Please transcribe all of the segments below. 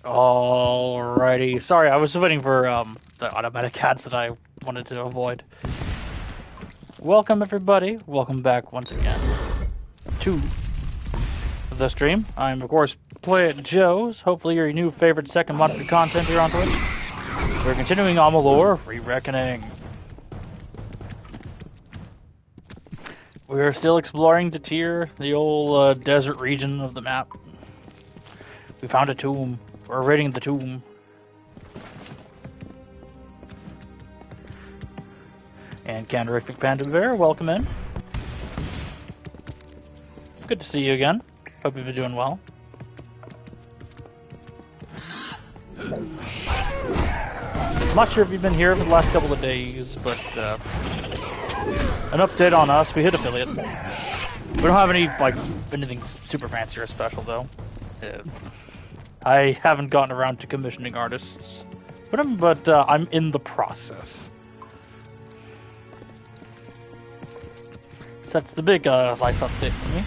Alrighty. Sorry, I was waiting for the automatic ads that I wanted to avoid. Welcome everybody. Welcome back once again to the stream. I'm of course Play It Joe's. Hopefully your new favorite second monthly content here on Twitch. We're continuing Amalur Re-Reckoning. We're still exploring Tatir, the old desert region of the map. We found a tomb. We're raiding the tomb. And Candorific Panda Bear, welcome in. Good to see you again. Hope you've been doing well. I'm not sure if you've been here for the last couple of days, but an update on us. We hit affiliate. We don't have anything super fancy or special though. I haven't gotten around to commissioning artists, but I'm in the process. So that's the big life update for me.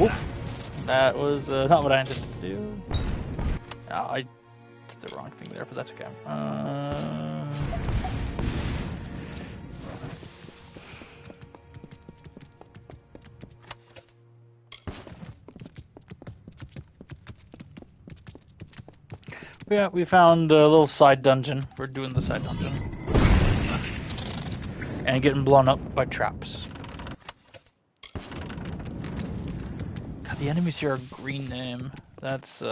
Oop. That was not what I intended to do. I did the wrong thing there, but that's okay. Yeah, we found a little side dungeon. We're doing the side dungeon. And getting blown up by traps. God, the enemies here are green name. That's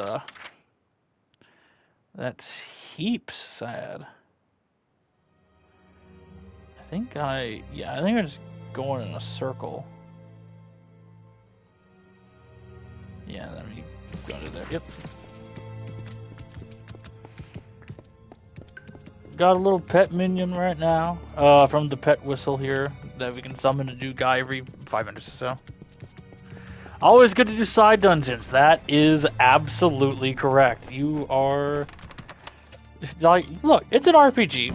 heaps sad. I think I'm just going in a circle. Yeah, let me go to there. Yep. Got a little pet minion right now, from the pet whistle here, that we can summon a new guy every 5 minutes or so. Always good to do side dungeons. That is absolutely correct. You are... Like, look, it's an RPG.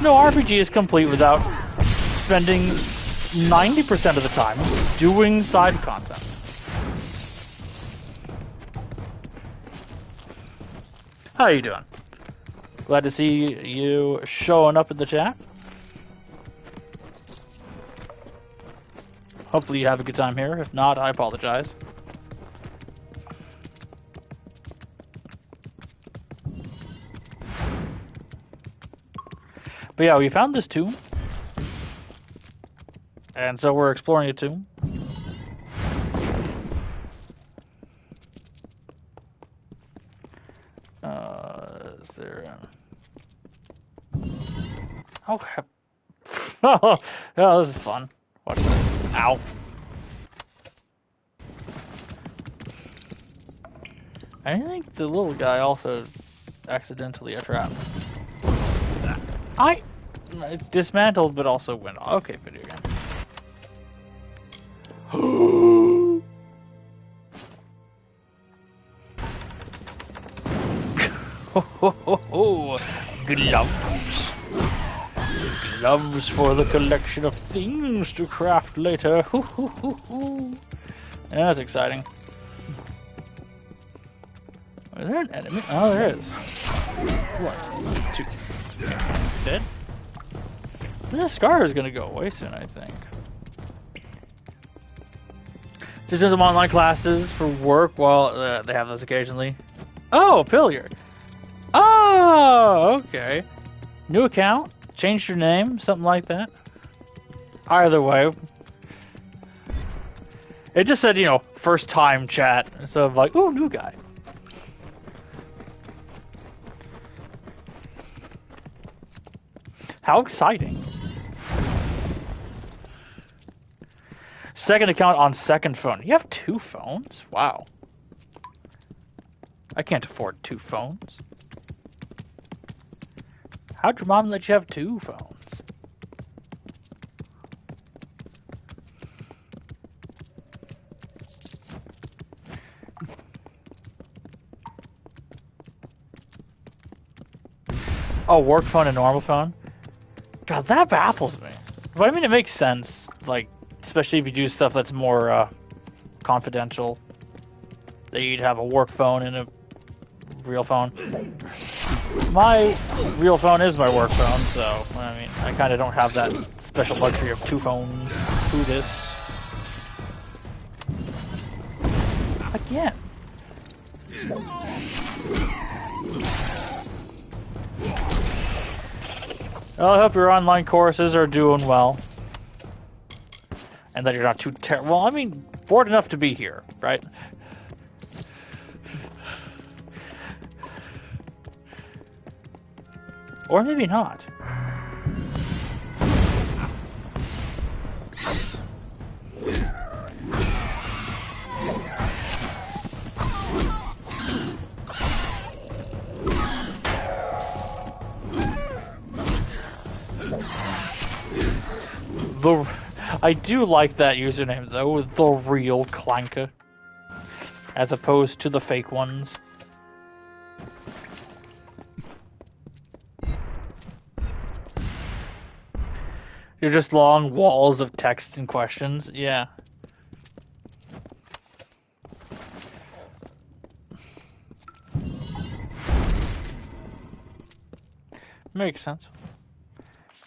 No RPG is complete without spending 90% of the time doing side content. How you doing? Glad to see you showing up in the chat. Hopefully you have a good time here. If not, I apologize. But yeah, we found this tomb. And so we're exploring a tomb. Is there... Oh, oh, this is fun. Watch this. Ow. I think the little guy also accidentally a trap. I dismantled, but also went off. Okay, video game. Gloves. Gloves for the collection of things to craft later. Yeah, that's exciting. Is there an enemy? Oh, there is. 1, 2. Dead? This scar is gonna go away soon, I think. Just do some online classes for work while they have those occasionally. Oh, Pillier. Oh, okay. New account? Changed your name? Something like that? Either way. It just said, first time chat. So I'm like, ooh, new guy. How exciting. Second account on second phone. You have 2 phones? Wow. I can't afford 2 phones. How'd your mom let you have 2 phones? Oh, work phone and normal phone? God, that baffles me. But I mean, it makes sense. Like, especially if you do stuff that's more confidential. that you'd have a work phone and a real phone. My real phone is my work phone, so, I mean, I kind of don't have that special luxury of two phones. Who this? Again. Well, I hope your online courses are doing well. And that you're not too terrible. Well, I mean, bored enough to be here, right? Or maybe not. I do like that username though, the real Clanker, as opposed to the fake ones. You're just long walls of text and questions, yeah. Makes sense.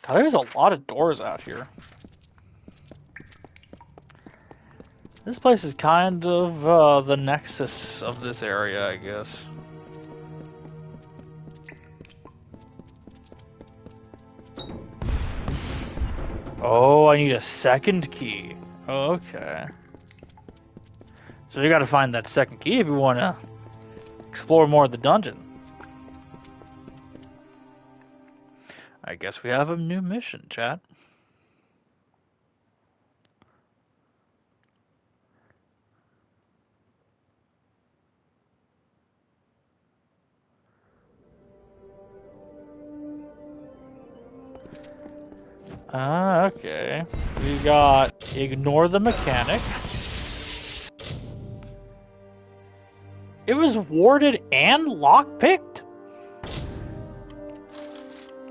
God, there's a lot of doors out here. This place is kind of the nexus of this area, I guess. Oh, I need a second key. Okay. So you gotta find that second key if you wanna explore more of the dungeon. I guess we have a new mission, chat. Okay. We got ignore the mechanic. It was warded and lockpicked?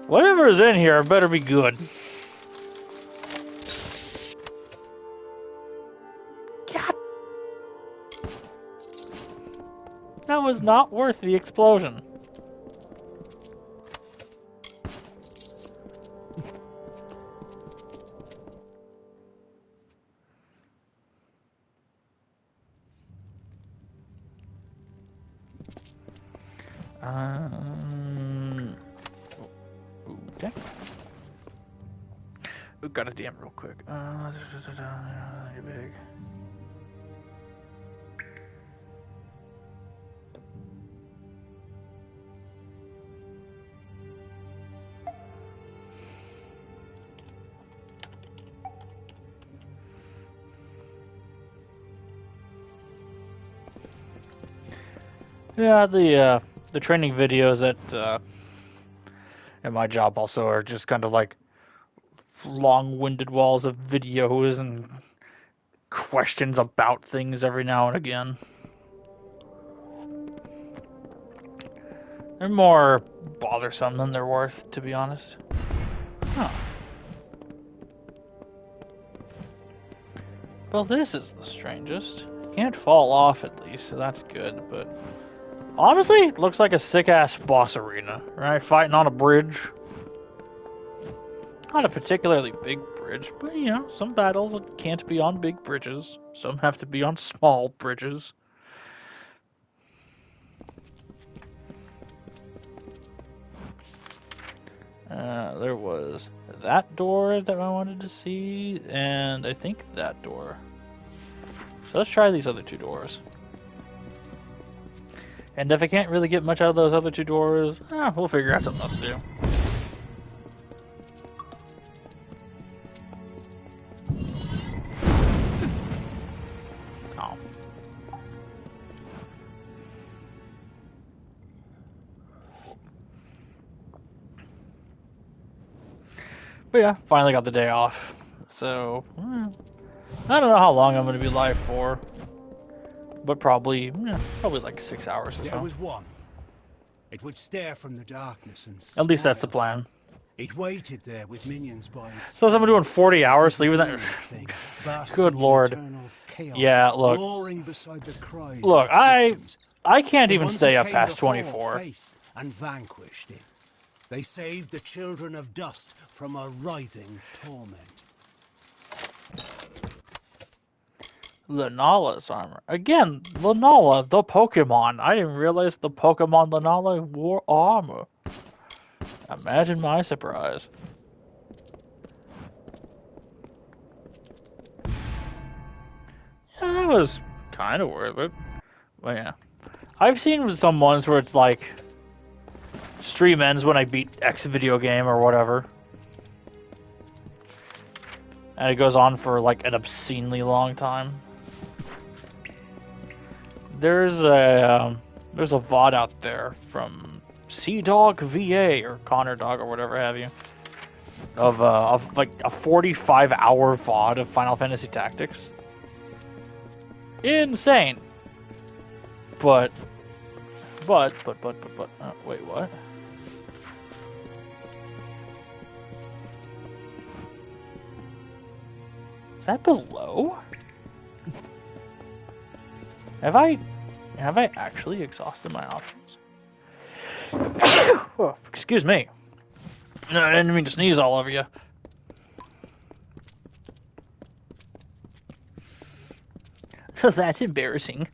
Whatever is in here better be good. God. That was not worth the explosion. Okay. Ooh, got a DM real quick. Big. Yeah, the training videos at my job also are just kind of like long-winded walls of videos and questions about things every now and again. They're more bothersome than they're worth, to be honest. Huh. Well, this is the strangest. Can't fall off at least, so that's good, but honestly, it looks like a sick-ass boss arena, right? Fighting on a bridge. Not a particularly big bridge, but you know, some battles can't be on big bridges. Some have to be on small bridges. There was that door that I wanted to see, and I think that door. So let's try these other two doors. And if I can't really get much out of those other two doors, we'll figure out something else to do. Oh. But yeah, finally got the day off. So, I don't know how long I'm going to be live for. But probably like 6 hours or so. There was one. It would stare from the darkness and at least that's the plan. It waited there with minions by its So someone doing 40 hours, the leaving that. demon thing, Good basking in lord. eternal chaos, Yeah, look. glorying beside the cries of Look, its victims. I can't The even ones stay who up came past before 24. faced and vanquished it. They saved the children of dust from a writhing torment. Lunala's armor. Again, Lunala, the Pokemon. I didn't realize the Pokemon Lunala wore armor. Imagine my surprise. Yeah, that was kind of worth it. But yeah. I've seen some ones where it's like stream ends when I beat X video game or whatever. And it goes on for like an obscenely long time. There's a VOD out there from Sea Dog VA or Connor Dog or whatever have you of like a 45-hour VOD of Final Fantasy Tactics. Insane. But wait, what? Is that below? Have I actually exhausted my options? Oh, excuse me. No, I didn't mean to sneeze all over you. So that's embarrassing.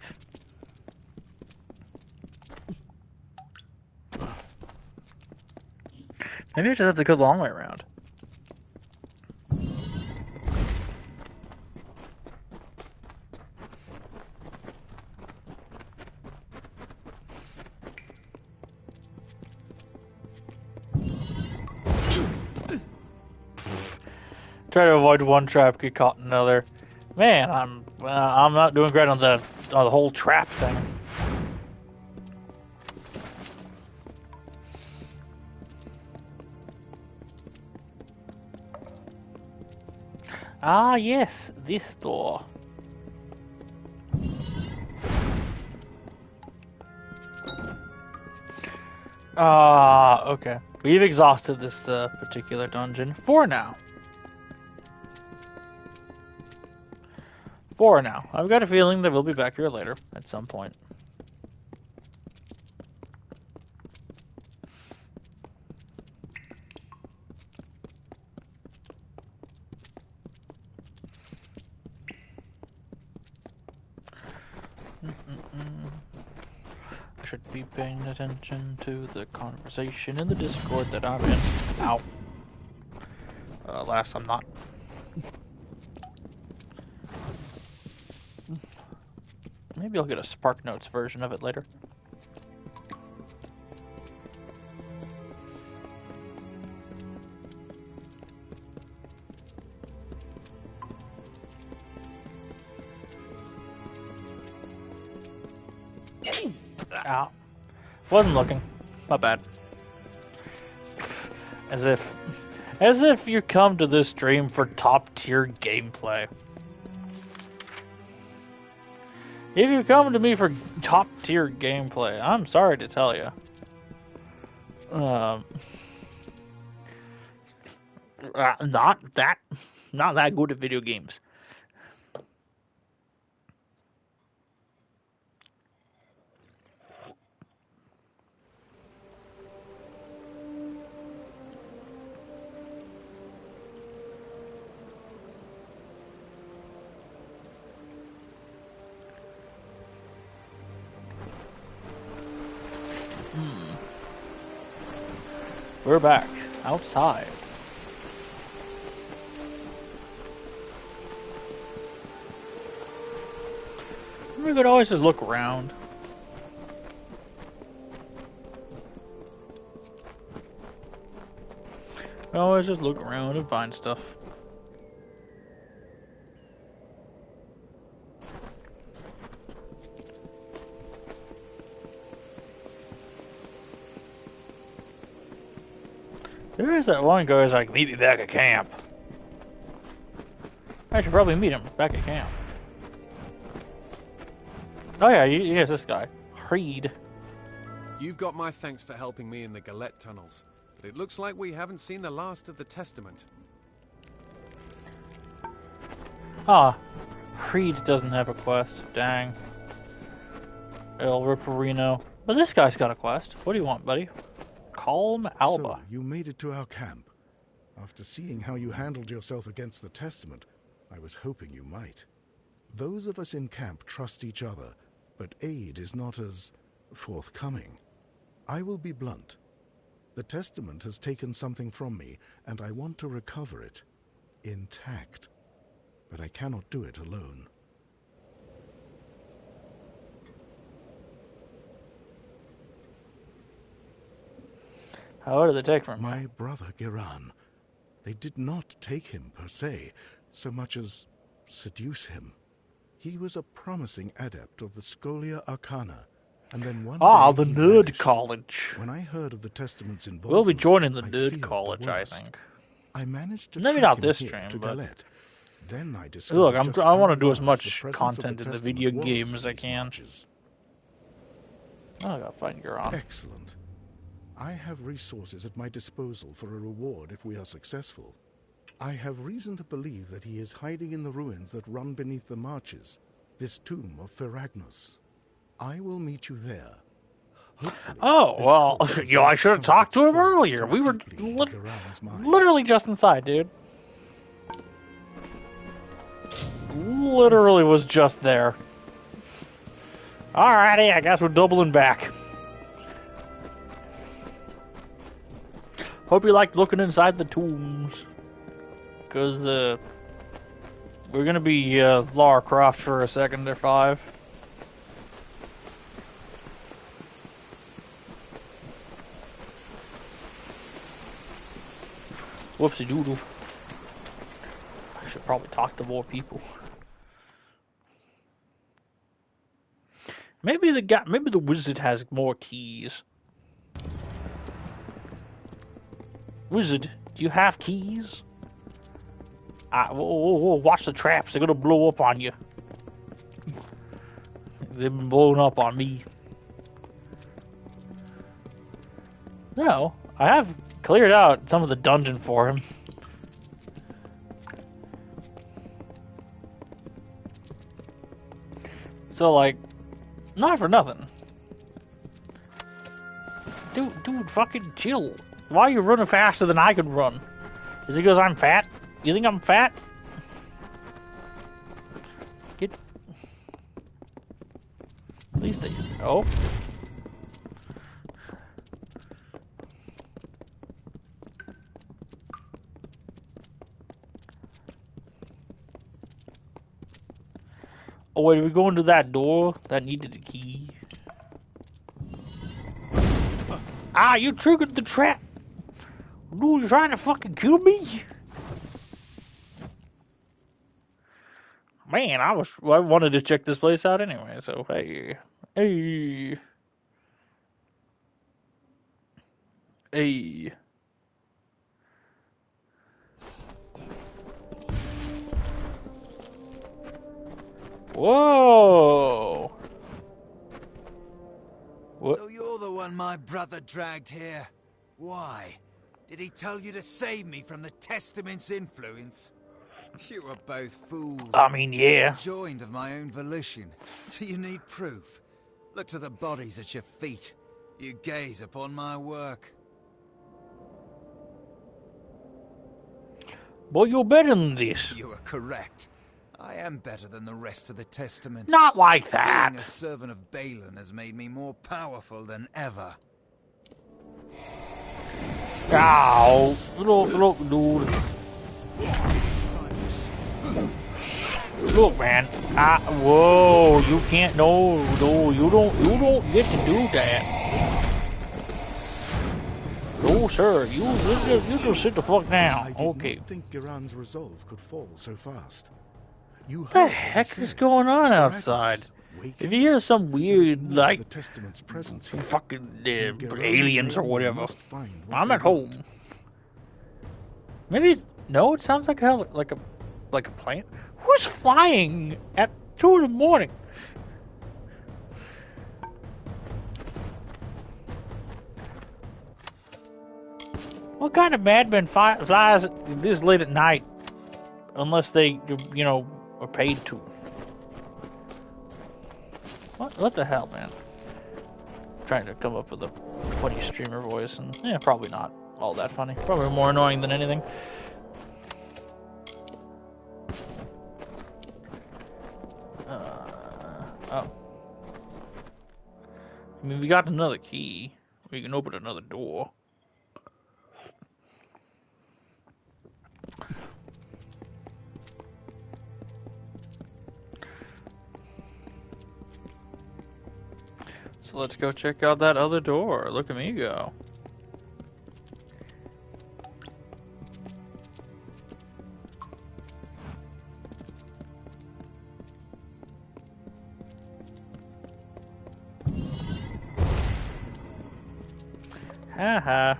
Maybe I just have to go the long way around. Try to avoid one trap, get caught in another. Man, I'm not doing great on the whole trap thing. Ah, yes, this door. Okay. We've exhausted this particular dungeon for now. For now. I've got a feeling that we'll be back here later at some point. I should be paying attention to the conversation in the Discord that I'm in. Ow. Last I'm not. Maybe I'll get a Spark Notes version of it later. Ow. Wasn't looking. My bad. As if you come to this stream for top tier gameplay. If you come to me for top tier gameplay, I'm sorry to tell you. Not that good at video games. We're back outside. We could always just look around. We always just look around and find stuff. There is that one guy who's like, meet me back at camp. I should probably meet him back at camp. Oh yeah, yes, this guy. Reed. You've got my thanks for helping me in the Galette tunnels. It looks like we haven't seen the last of the Testament. Ah, Creed doesn't have a quest. Dang. El Ripperino. But this guy's got a quest. What do you want, buddy? Calm Alba. So, you made it to our camp. After seeing how you handled yourself against the Testament, I was hoping you might. Those of us in camp trust each other, but aid is not as forthcoming. I will be blunt. The Testament has taken something from me, and I want to recover it intact. But I cannot do it alone. How did they take from My brother Giran. They did not take him per se, so much as seduce him. He was a promising adept of the Scholia Arcana, and then one day the he Nerd vanished. College. When I heard of the Testament's involvement, We'll be joining the I Nerd feared College, the I worst. think. I managed to Maybe track not him this here stream, to but... Galette. Then I discovered Look, just I want to how do as large much the presence of content in the Testament video was games for as I these can. marches. Oh, I gotta find Euron. Excellent. I have resources at my disposal for a reward if we are successful. I have reason to believe that he is hiding in the ruins that run beneath the marches, this tomb of Ferragnus. I will meet you there. Hopefully, Oh, this well, cult you know, I resolves should have some of talked its to him quarrels earlier. too We were deeply into Garam's mind. literally just inside, dude. Literally was just there. Alrighty, I guess we're doubling back. Hope you liked looking inside the tombs. Because, we're gonna be, Lara Croft for a second or 5. Whoopsie doodle. I should probably talk to more people. Maybe the wizard has more keys. Wizard, do you have keys? Whoa, watch the traps. They're gonna blow up on you. They've been blowing up on me. No, I have cleared out some of the dungeon for him. So, like, not for nothing. Dude, fucking chill. Why are you running faster than I could run? Is it because I'm fat? You think I'm fat? Get... Please stay. Oh. Oh wait, are we going to that door that needed a key? Ah, you triggered the trap! Dude, you're trying to fucking kill me? Man, I wanted to check this place out anyway, so hey. Hey. Hey. Whoa! What? So you're the one my brother dragged here. Why? Did he tell you to save me from the Testament's influence? You were both fools. I mean, yeah. Joined of my own volition. Do you need proof? Look to the bodies at your feet. You gaze upon my work. Boy, you're better than this. You are correct. I am better than the rest of the Testament. Not like that. Being a servant of Balin has made me more powerful than ever. Ow. Look, dude. Look, man. Whoa, you can't, no, you don't get to do that. No, sir, you just sit the fuck down. I did Okay. not think Giran's resolve could fall so fast. You What the heard he heck is said. going on Ferragnus, outside? wake If you hear some There is weird, more to like, the Testament's presence here. fucking In Giran's aliens or name, we whatever, must find what I'm they at home. want. Maybe, no, it sounds like a plane. Who's flying at 2 in the morning? What kind of madman flies this late at night? Unless they, you know, are paid to. What the hell, man? Trying to come up with a funny streamer voice, and yeah, probably not all that funny. Probably more annoying than anything. Oh. I mean, we got another key. We can open another door. So let's go check out that other door. Look at me go. Haha.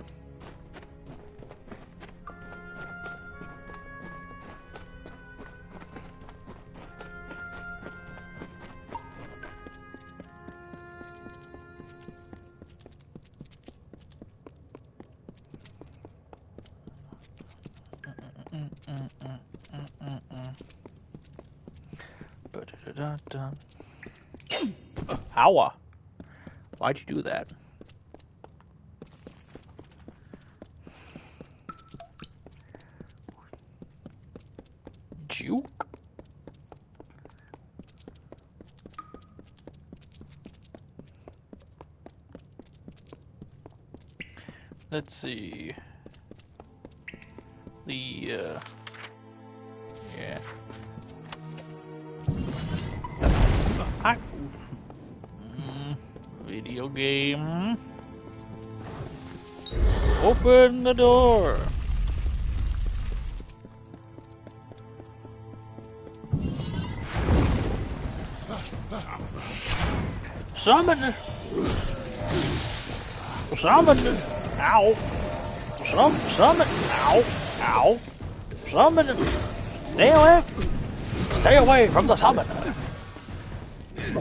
Ow. Why'd you do that? Juke? Let's see. Yeah. Video game. Open the door. Summon. Summon. Ow. Summon. Ow. Ow. Summon. Stay away. Stay away from the summoner.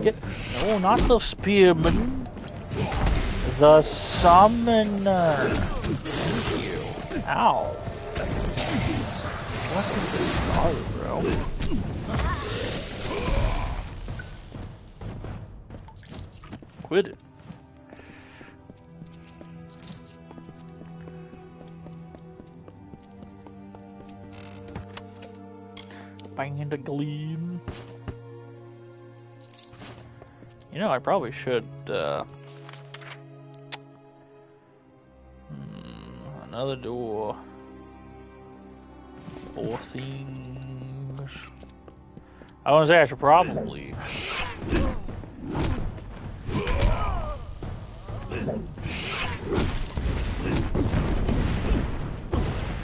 Get. No, not the spearman. The summoner. Thank you. Ow. What is this bother, bro? Quit it. Bang into gleam. You know, I probably should, another door. 4 things. I want to say I should probably.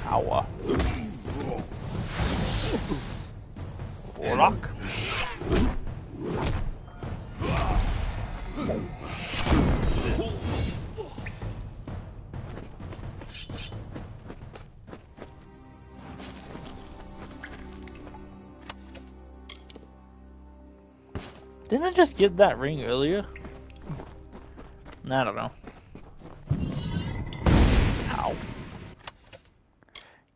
Ow. Warlock. Didn't I just get that ring earlier? I don't know. Ow.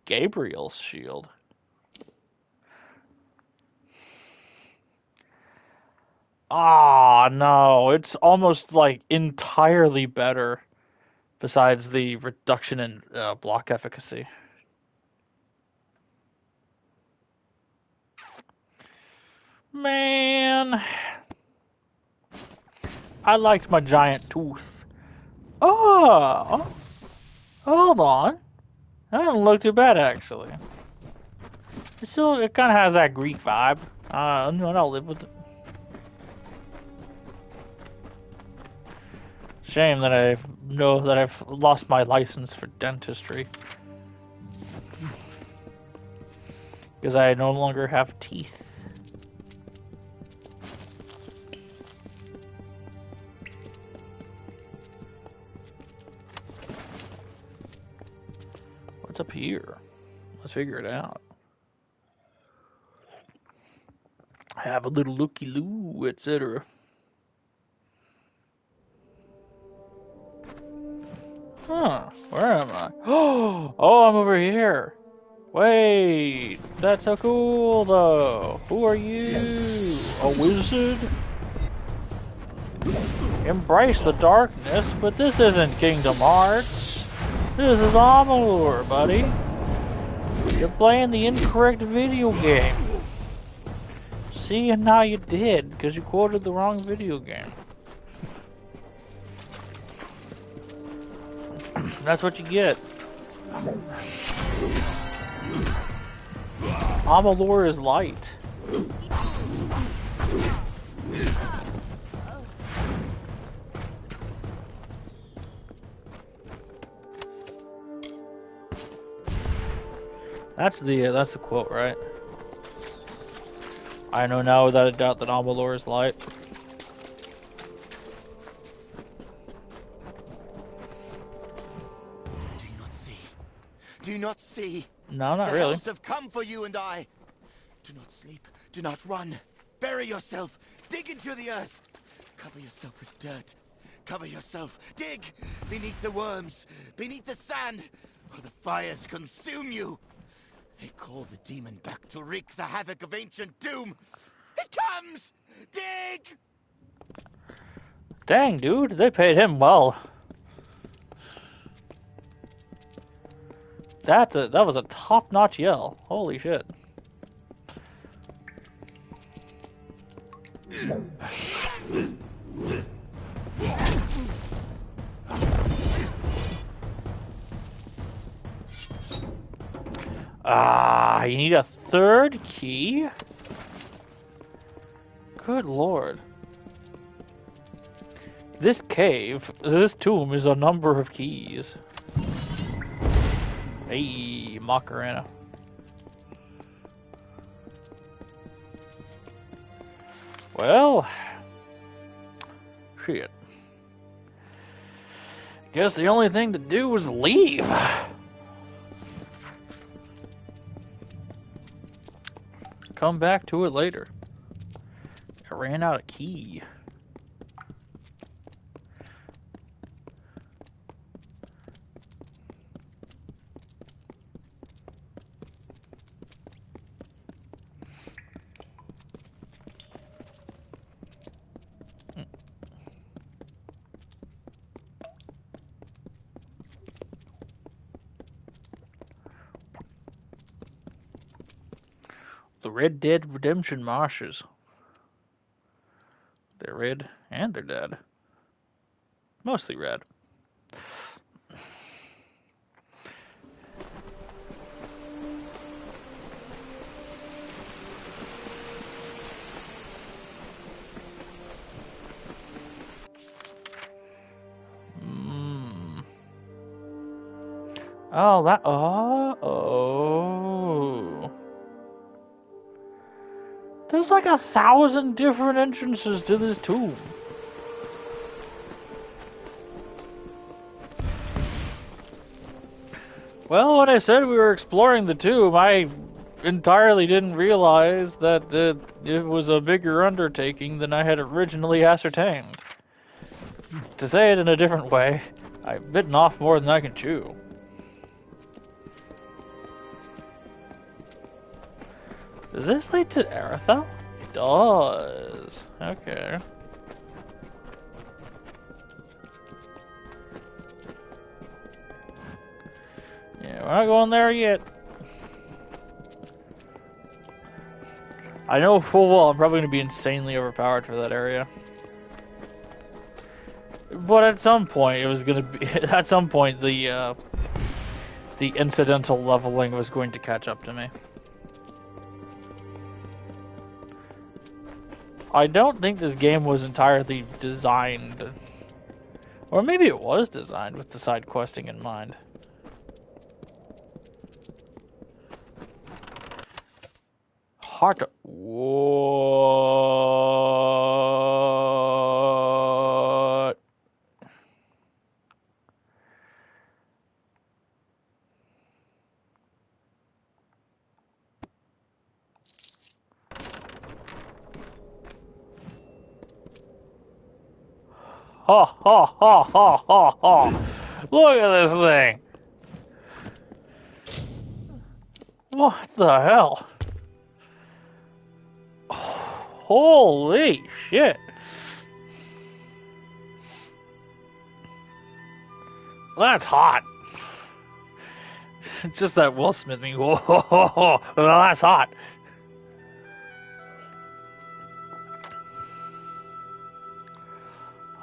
Gabriel's shield. Ah, no. It's almost like entirely better besides the reduction in block efficacy. Man. I liked my giant tooth. Oh, hold on. That doesn't look too bad, actually. It kind of has that Greek vibe. I'll live with it. Shame that I've lost my license for dentistry. Because I no longer have teeth. What's up here? Let's figure it out. Have a little looky-loo, etc. Huh, where am I? Oh, I'm over here. Wait, that's so cool though. Who are you? A wizard? Embrace the darkness, but this isn't Kingdom Hearts. This is Amalur, buddy. You're playing the incorrect video game. See, and now you did, because you quoted the wrong video game. That's what you get. Amalur is light. That's the quote, right? I know now without a doubt that Amalur is light. Do you not see? Do you not see? No, not The really. hells have come for you and I. Do not sleep. Do not run. Bury yourself. Dig into the earth. Cover yourself with dirt. Cover yourself. Dig beneath the worms, beneath the sand, or the fires consume you. They call the demon back to wreak the havoc of ancient doom. It comes! Dig! Dang, dude, they paid him well. That was a top-notch yell. Holy shit. Ah, you need a third key? Good lord. This tomb is a number of keys. Hey, Macarena. Well, shit. Guess the only thing to do was leave. Come back to it later. I ran out of key. The Red Dead Redemption marshes. They're red and they're dead. Mostly red. Oh, that. Oh. There's like 1,000 different entrances to this tomb. Well, when I said we were exploring the tomb, I entirely didn't realize that it was a bigger undertaking than I had originally ascertained. To say it in a different way, I've bitten off more than I can chew. Does this lead to Aerithel? It does. Okay. Yeah, we're not going there yet. I know full well I'm probably going to be insanely overpowered for that area. But at some point, it was going to be... At some point, the incidental leveling was going to catch up to me. I don't think this game was entirely designed, or maybe it was designed with the side questing in mind. Hard to... What? Ha ha ha ha ha ha! Look at this thing. What the hell? Holy shit. That's hot. It's just that Will Smith me. Whoa, that's hot.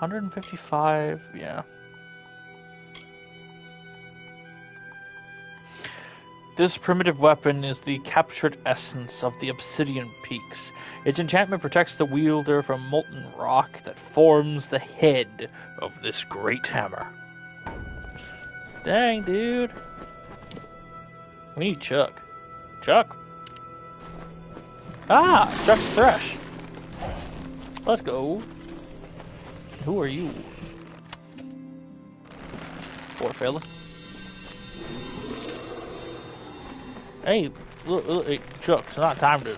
$155, yeah. This primitive weapon is the captured essence of the Obsidian Peaks. Its enchantment protects the wielder from molten rock that forms the head of this great hammer. Dang, dude. We need Chuck. Chuck? Ah, Chuck's Thresh. Let's go. Who are you? Poor fella. Hey, look, hey, Chuck, it's not time yet.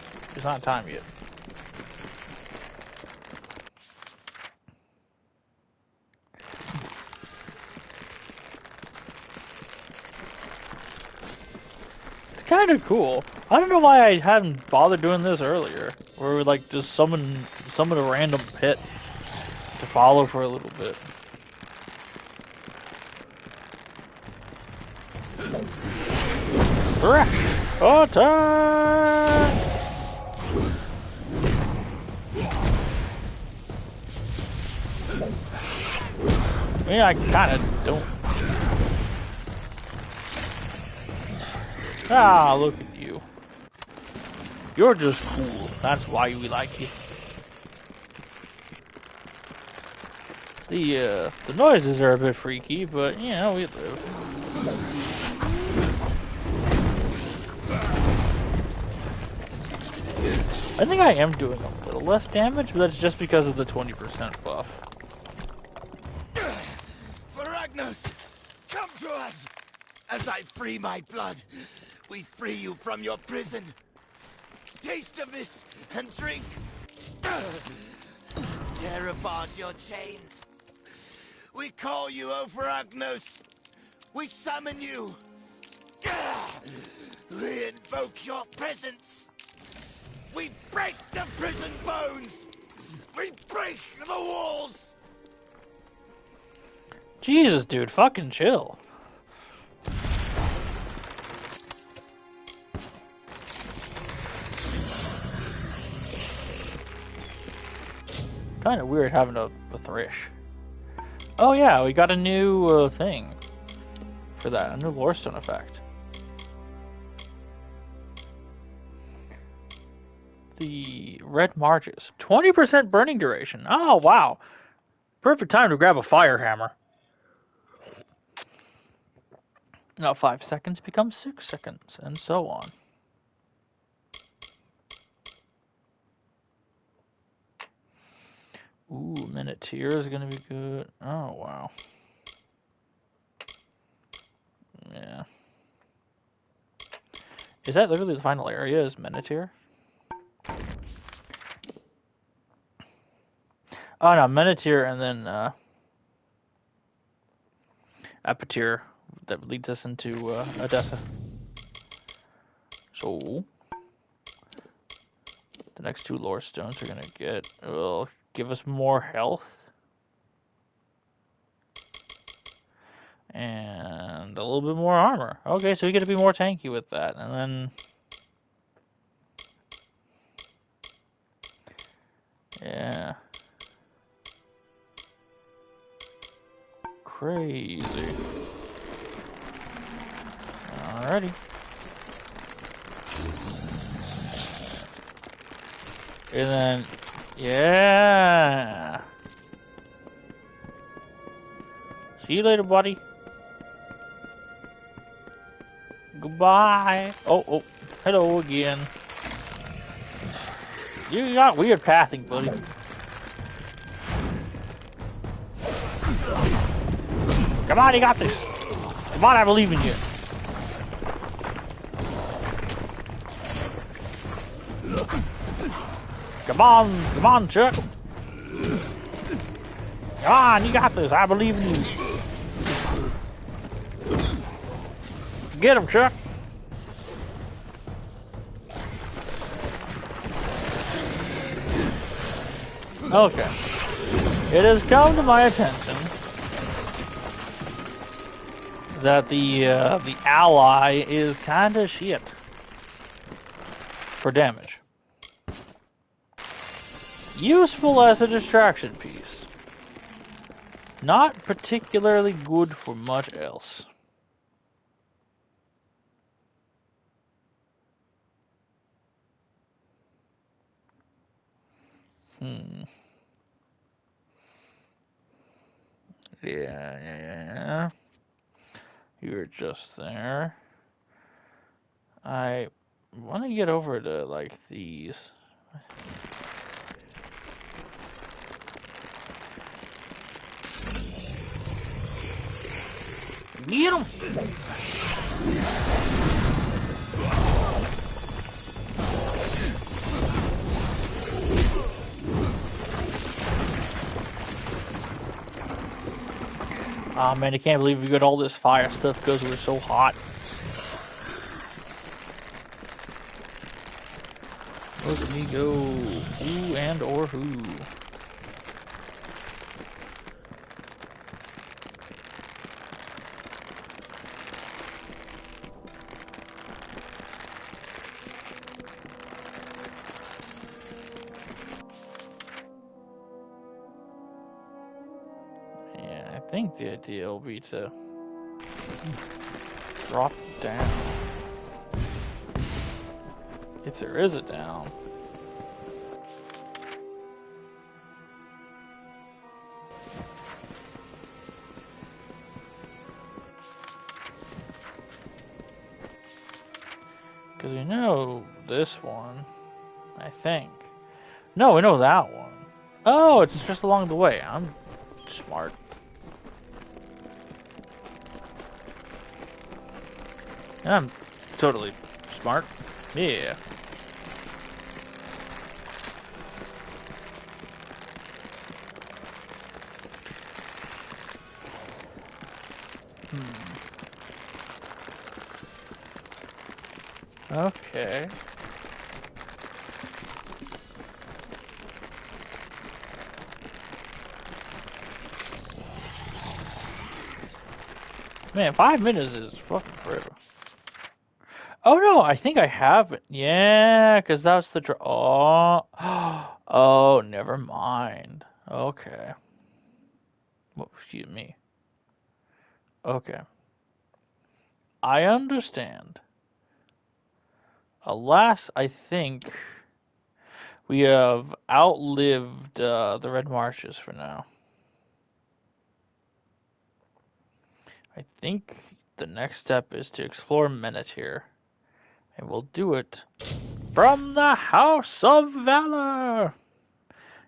It's kind of cool. I don't know why I hadn't bothered doing this earlier, where we like just summon a random pit to follow for a little bit. Attack! I mean, I kind of don't. Ah, look at you. You're just cool. That's why we like you. The noises are a bit freaky, but, you know, we live. I think I am doing a little less damage, but that's just because of the 20% buff. Varagnos, come to us! As I free my blood, we free you from your prison. Taste of this and drink. Tear apart your chains. We call you, O Varagnos. We summon you. We invoke your presence. We break the prison bones. We break the walls. Jesus, dude, fucking chill. Kind of weird having a Thresh. Oh yeah, we got a new thing for that, a new Lorestone effect. The red marches, 20% burning duration. Oh wow, perfect time to grab a fire hammer. Now 5 seconds becomes 6 seconds, and so on. Ooh, Minute-tier is gonna be good. Oh, wow. Yeah. Is that literally the final area, is Minute-tier? Oh, no, Minute-tier and then, Apatir that leads us into, Odessa. So, the next 2 lore stones are gonna will give us more health. And a little bit more armor. Okay, so we get to be more tanky with that. And then... yeah. Crazy. Alrighty. And then... yeah! See you later, buddy. Goodbye. Oh, hello again. You got weird pathing, buddy. Come on, you got this. Come on, I believe in you. Come on, Chuck. Come on, you got this. I believe in you. Get him, Chuck. Okay. It has come to my attention that the ally is kind of shit for damage. Useful as a distraction piece. Not particularly good for much else. Yeah. You're just there. I want to get over to, like, these. Get him! Oh man, I can't believe we got all this fire stuff because we're so hot. Look at me go. Who and or who? Yeah, I think the idea will be to drop down. If there is a down. Because we know this one, I think. No, we know that one. Oh, it's just along the way. I'm smart. I'm totally smart. Yeah. Okay. Man, 5 minutes is fucking forever. Oh no, I think I have it. Yeah, because that's the oh, never mind. Okay. Well, excuse me. Okay. I understand. Alas, I think we have outlived the Red Marshes for now. I think the next step is to explore Menethir. And we'll do it from the House of Valor!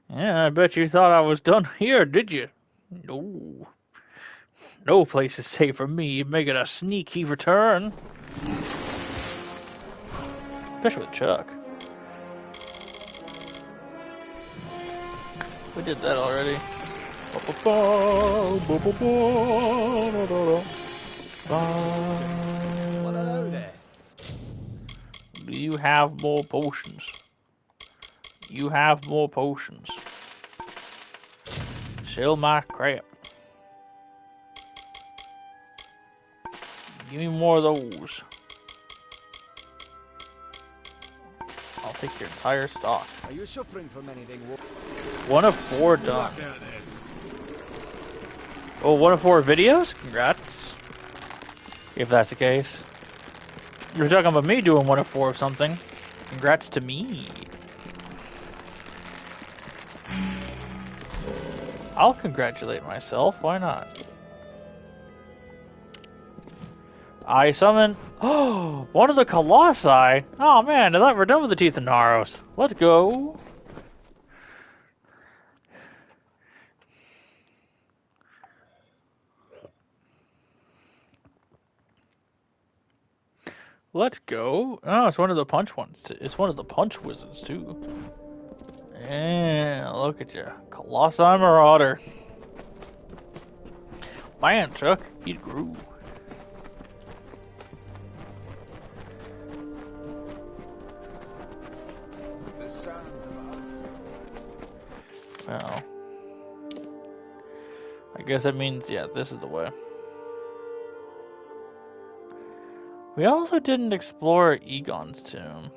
Yeah, I bet you thought I was done here, did you? No. No place is safe for me, making a sneaky return. Especially with Chuck. We did that already. Hello there. Do you have more potions? You have more potions. Sell my crap. Give me more of those. I'll take your entire stock. Are you suffering from anything? 1 of 4 done. Oh, 1 of 4 videos? Congrats. If that's the case. You're talking about me doing 1 of 4 of something. Congrats to me. I'll congratulate myself. Why not? I summon... Oh, one of the Colossi! Oh man, I thought we're done with the Teeth of Naros. Let's go! Let's go. Oh, it's one of the punch ones. It's one of the punch wizards, too. Yeah, look at you. Colossi Marauder. Man, Chuck, you grew. Well, I guess that means, yeah, this is the way. We also didn't explore Egon's tomb.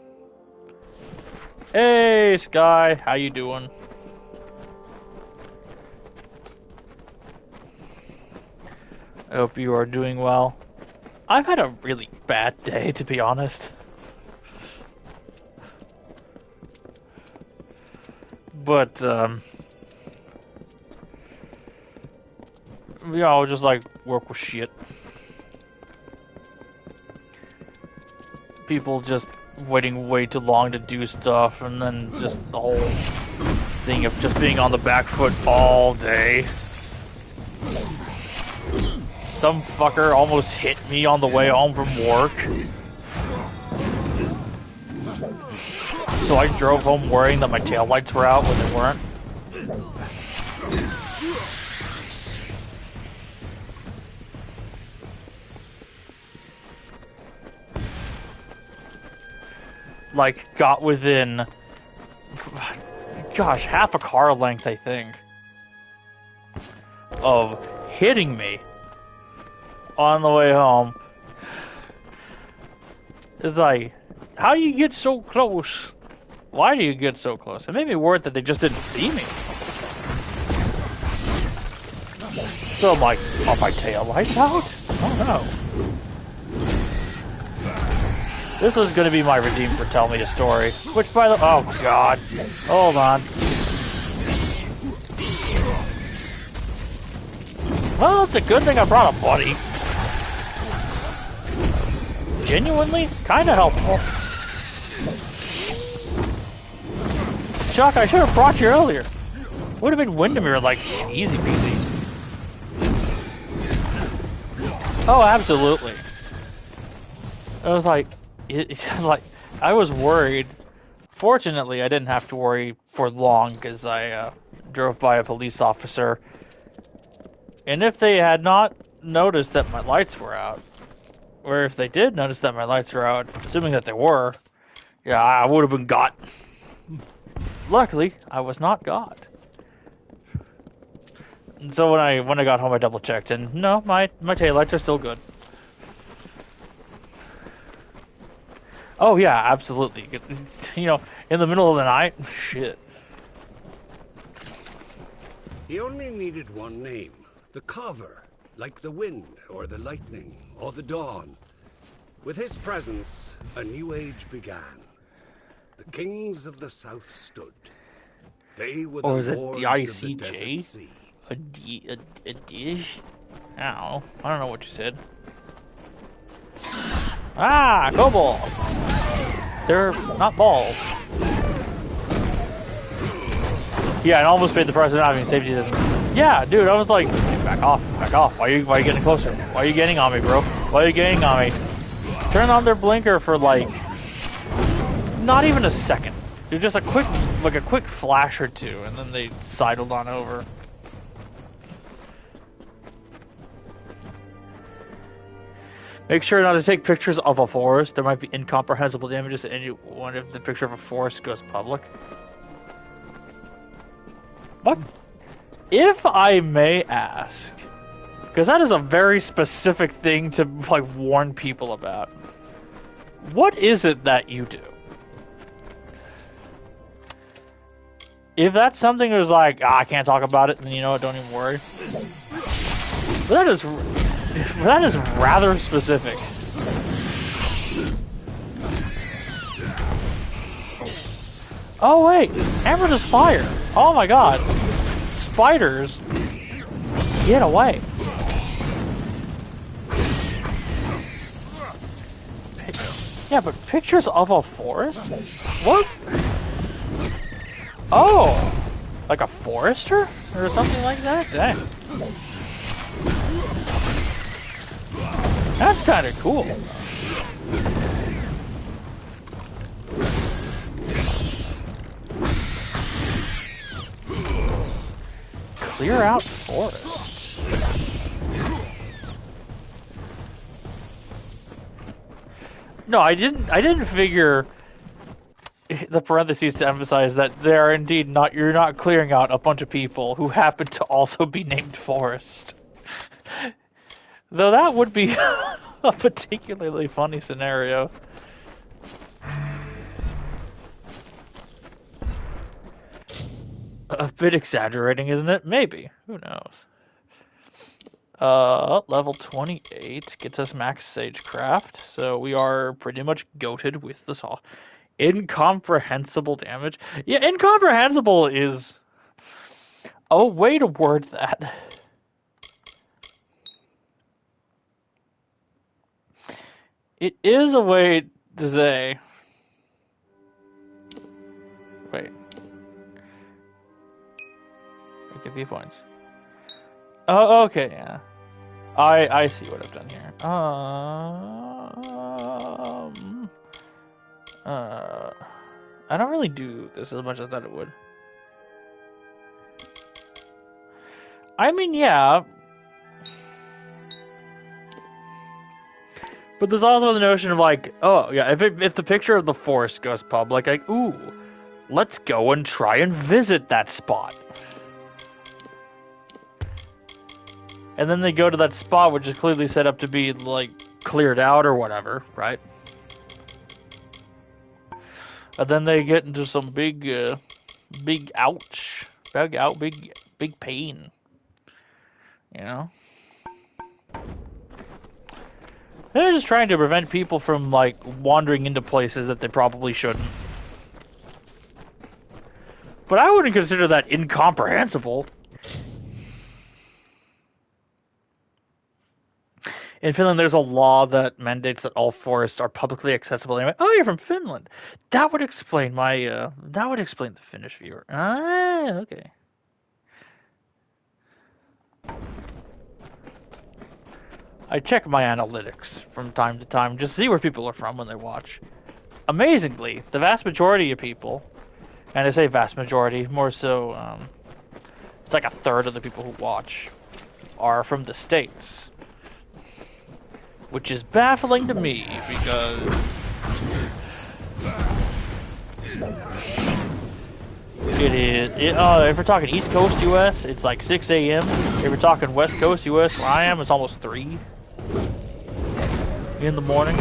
Hey, Sky, how you doing? I hope you are doing well. I've had a really bad day, to be honest. But, yeah, I'll just, like, work with shit. People just waiting way too long to do stuff, and then just the whole thing of just being on the back foot all day. Some fucker almost hit me on the way home from work. So I drove home worrying that my taillights were out when they weren't. Like, got within, gosh, half a car length, I think, of hitting me on the way home. It's like, how do you get so close? Why do you get so close? It made me worried that they just didn't see me. So I'm like, are my taillights out? Oh no. This was going to be my redeem for Tell Me a Story. Which, by the oh god. Hold on. Well, it's a good thing I brought a buddy. Genuinely, kind of helpful. Chuck, I should have brought you earlier. Would have been Windermere, like, easy peasy. Oh, absolutely. I was like, like, I was worried. Fortunately, I didn't have to worry for long because I drove by a police officer. And if they had not noticed that my lights were out, or if they did notice that my lights were out, assuming that they were, yeah, I would have been got. Luckily, I was not got. And so when I got home, I double checked, and no, my taillights are still good. Oh yeah, absolutely. You know, in the middle of the night, shit. He only needed one name, the Carver, like the wind, or the lightning, or the dawn. With his presence, a new age began. The kings of the south stood. They were the Or is it lords of the desert DICJ? sea. A dish? Ow. I don't know what you said. Ah, kobolds! They're not balls. Yeah, and almost paid the price of not having safety system. Yeah, dude, I was like, hey, back off, back off. Why are you getting closer? Why are you getting on me, bro? Why are you getting on me? Turn on their blinker for like, not even a second. Dude, just a quick flash or two, and then they sidled on over. Make sure not to take pictures of a forest. There might be incomprehensible damages to anyone if the picture of a forest goes public. What? If I may ask, because that is a very specific thing to like warn people about. What is it that you do? If that's something that's like, I can't talk about it, then you know what, don't even worry. But that is rather specific. Oh wait, Amber is fire. Oh my god. Spiders. Get away. Yeah, but pictures of a forest? What? Oh! Like a forester? Or something like that? Dang. That's kind of cool. Clear out forest. No, I didn't figure the parentheses to emphasize that they are indeed not. You're not clearing out a bunch of people who happen to also be named Forrest. Though that would be a particularly funny scenario. A bit exaggerating, isn't it? Maybe. Who knows? Level 28 gets us max Sagecraft, so we are pretty much goated with the saw. Incomprehensible damage. Yeah, incomprehensible is a way to word that. It is a way to say. Wait. Okay, viewpoints. Oh, okay, yeah. I see what I've done here. I don't really do this as much as I thought it would. I mean, yeah. But there's also the notion of like, oh yeah, if the picture of the forest goes public, like, ooh, let's go and try and visit that spot. And then they go to that spot, which is clearly set up to be like cleared out or whatever, right? And then they get into some big ouch, big pain. You know? They're just trying to prevent people from, like, wandering into places that they probably shouldn't. But I wouldn't consider that incomprehensible. In Finland, there's a law that mandates that all forests are publicly accessible anyway. Oh, you're from Finland. That would explain my, that would explain the Finnish viewer. Ah, okay. I check my analytics from time to time, just see where people are from when they watch. Amazingly, the vast majority of people, and I say vast majority, more so, it's like a third of the people who watch, are from the States. Which is baffling to me, because if we're talking East Coast US, it's like 6 a.m. If we're talking West Coast US, where I am, it's almost 3 in the morning.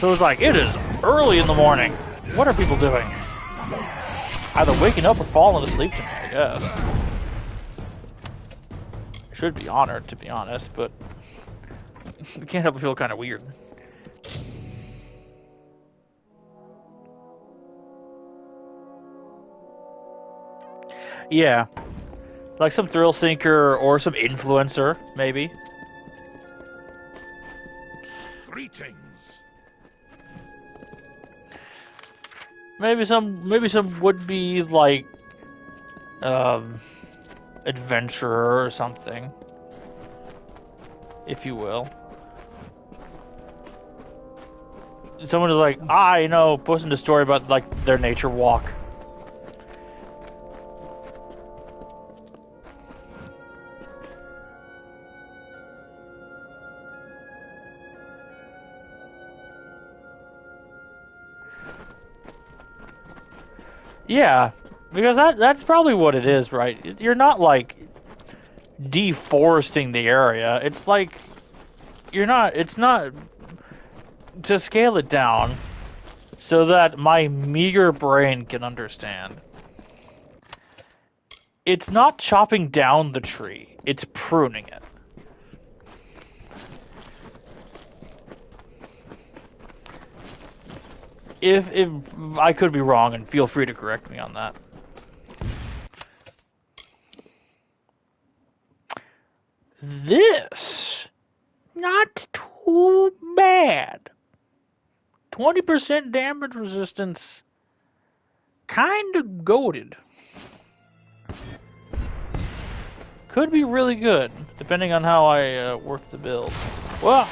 So it's like, it is early in the morning. What are people doing? Either waking up or falling asleep tonight, I guess. I should be honored, to be honest, but I can't help but feel kind of weird. Yeah. Like some thrill seeker or some influencer, maybe. Greetings. Maybe some would-be, like, adventurer or something, if you will. Someone is like, posting a story about, like, their nature walk. Yeah, because that's probably what it is, right? You're not, like, deforesting the area. It's like, it's not, to scale it down so that my meager brain can understand. It's not chopping down the tree, it's pruning it. If I could be wrong, and feel free to correct me on that. This, not too bad. 20% damage resistance, kind of goated. Could be really good, depending on how I work the build. Well,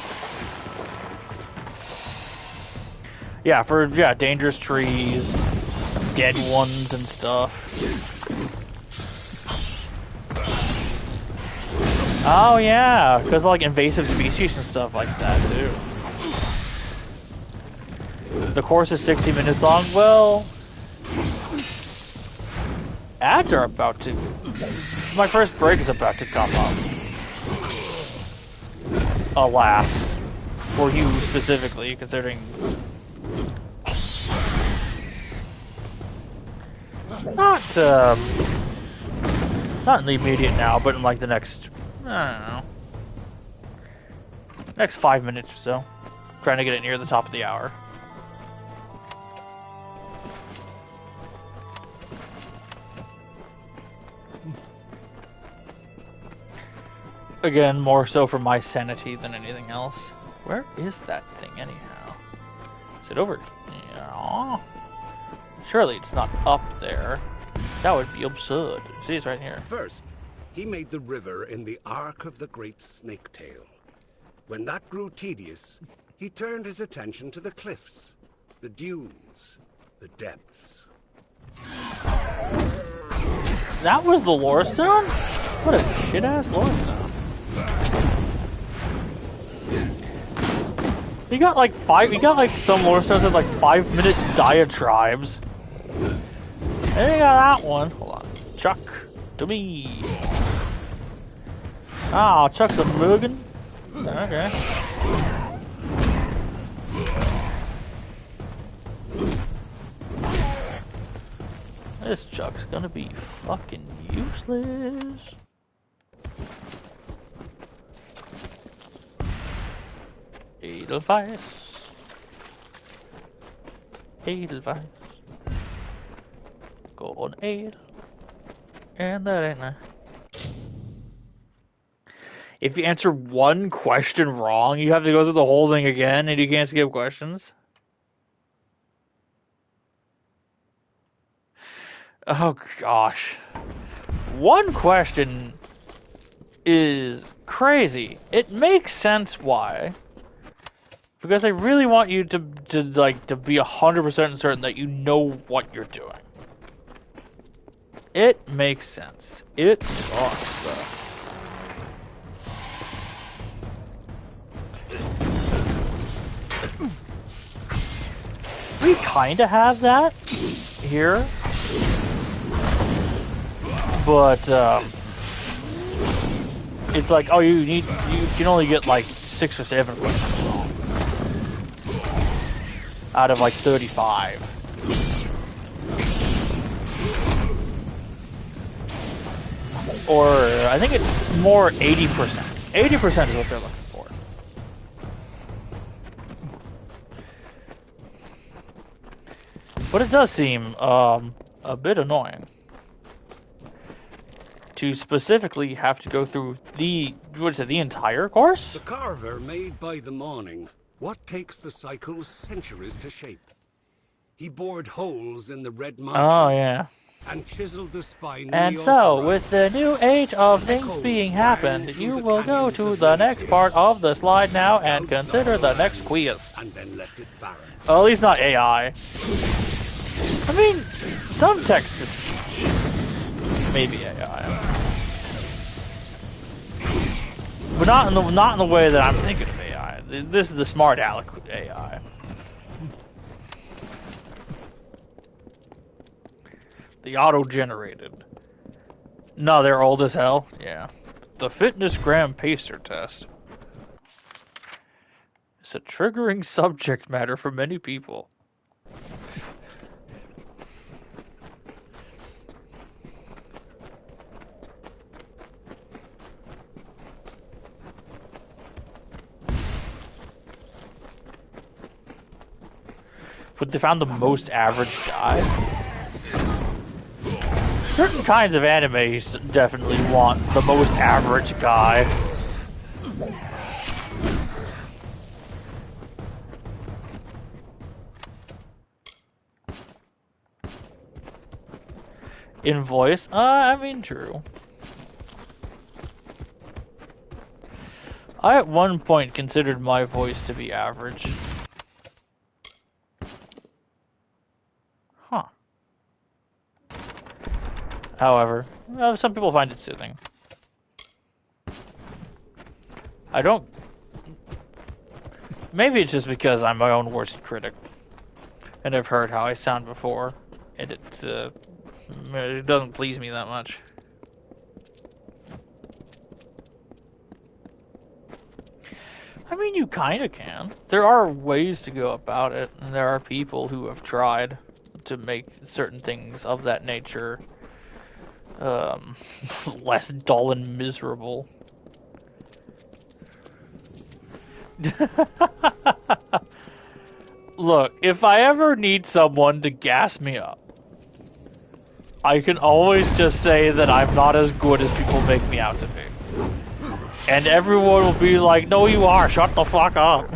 yeah, for dangerous trees, dead ones and stuff. Oh yeah, because of like invasive species and stuff like that too. The course is 60 minutes long. Well, ads are about to... My first break is about to come up. Alas. For you specifically, considering... Not in the immediate now, but in like the next... I don't know. Next 5 minutes or so. Trying to get it near the top of the hour. Again, more so for my sanity than anything else. Where is that thing anyhow? Is it over? Yeah. Surely it's not up there. That would be absurd. See, it's right here. First, he made the river in the arc of the great snake-tail. When that grew tedious, he turned his attention to the cliffs, the dunes, the depths. That was the lore stone? What a shit-ass lore stone. You got like some lore stones with like 5-minute diatribes. And you got that one. Hold on. Chuck to me. Ah, Chuck's a Mugen. Okay. This Chuck's gonna be fucking useless. Edelweiss. Edelweiss. Golden ale. And that ain't there. If you answer one question wrong, you have to go through the whole thing again, and you can't skip questions. Oh gosh. One question is crazy. It makes sense why. Because I really want you to be 100% certain that you know what you're doing. It makes sense. It sucks though. We kinda have that here. But it's like, oh, you can only get like 6 or 7 questions wrong out of like 35. Or I think it's more 80%. 80% is what they're looking for. But it does seem a bit annoying to specifically have to go through the entire course? The carver made by the morning what takes the cycles centuries to shape. He bored holes in the red marches. Oh yeah. And chiseled the spine. And so, with the new age of things being happened, you will go to the next part of the slide now and consider the next quiz. And then left it barren. Well, at least not AI. I mean, some text to speech. Maybe AI. But not in the way that I'm thinking of AI. This is the smart aleck AI. The auto-generated. No, they're old as hell. Yeah. The fitness gram pacer test. It's a triggering subject matter for many people. But they found the most average guy. Certain kinds of animes definitely want the most average guy. In voice? I mean, true. I at one point considered my voice to be average. Huh. However, some people find it soothing. I don't... Maybe it's just because I'm my own worst critic. and I've heard how I sound before, and it doesn't please me that much. I mean, you kind of can. There are ways to go about it, and there are people who have tried to make certain things of that nature less dull and miserable. Look, if I ever need someone to gas me up, I can always just say that I'm not as good as people make me out to be. And everyone will be like, no you are, shut the fuck up.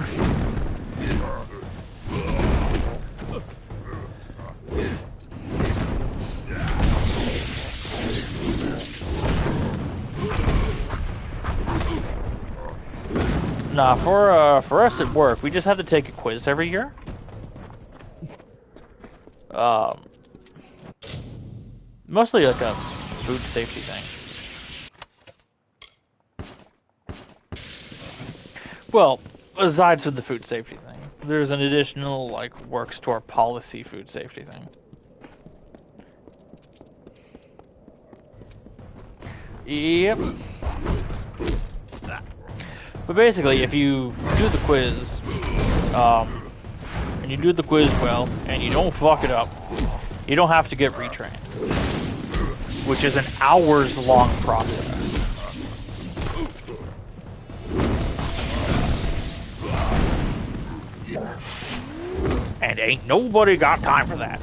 Nah, for us at work, we just have to take a quiz every year. Mostly like a food safety thing. Well, aside from the food safety thing, there's an additional, like, works to our policy food safety thing. Yep. But basically, if you do the quiz, and you do the quiz well, and you don't fuck it up, you don't have to get retrained. Which is an hours-long process. And ain't nobody got time for that.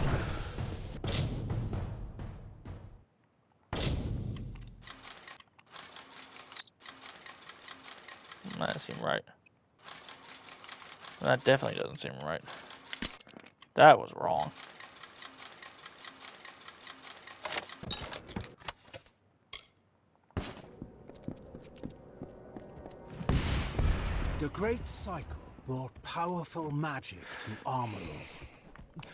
That doesn't seem right. That definitely doesn't seem right. That was wrong. The great cycle brought powerful magic to Amalur.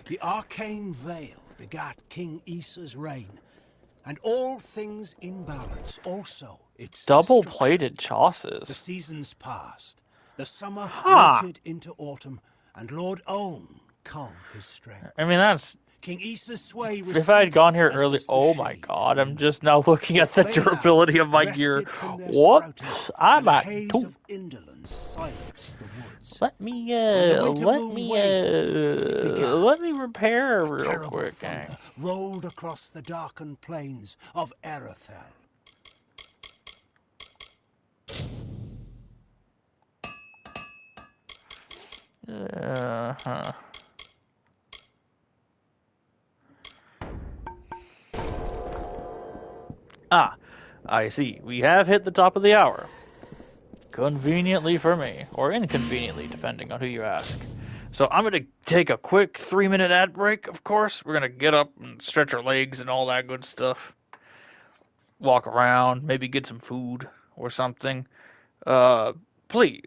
The arcane veil begat King Issa's reign, and all things in balance also its Double-plated destruction. The chausses. seasons passed. The summer Huh. wilted into autumn, and Lord Own culled his strength. I mean, that's... King Issa's sway If I had gone here receded as early... does the Oh my shade god, at I'm noon. just now looking at the Flame durability owls of my gear. rested from their Whoops, sprouting, I'm and a at haze 2. of indolence silenced the woods. Let me, When the winter moon waned, it began. let me repair A real terrible quick, gang. thunder rolled across the darkened plains of Erethel. Uh-huh. Ah, I see. We have hit the top of the hour. Conveniently for me, or inconveniently, depending on who you ask. So I'm going to take a quick 3-minute ad break, of course. We're going to get up and stretch our legs and all that good stuff. Walk around, maybe get some food or something. Please,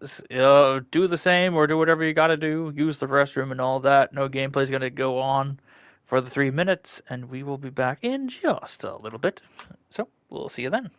do the same or do whatever you got to do. Use the restroom and all that. No gameplay's going to go on for the 3 minutes, and we will be back in just a little bit. So, we'll see you then.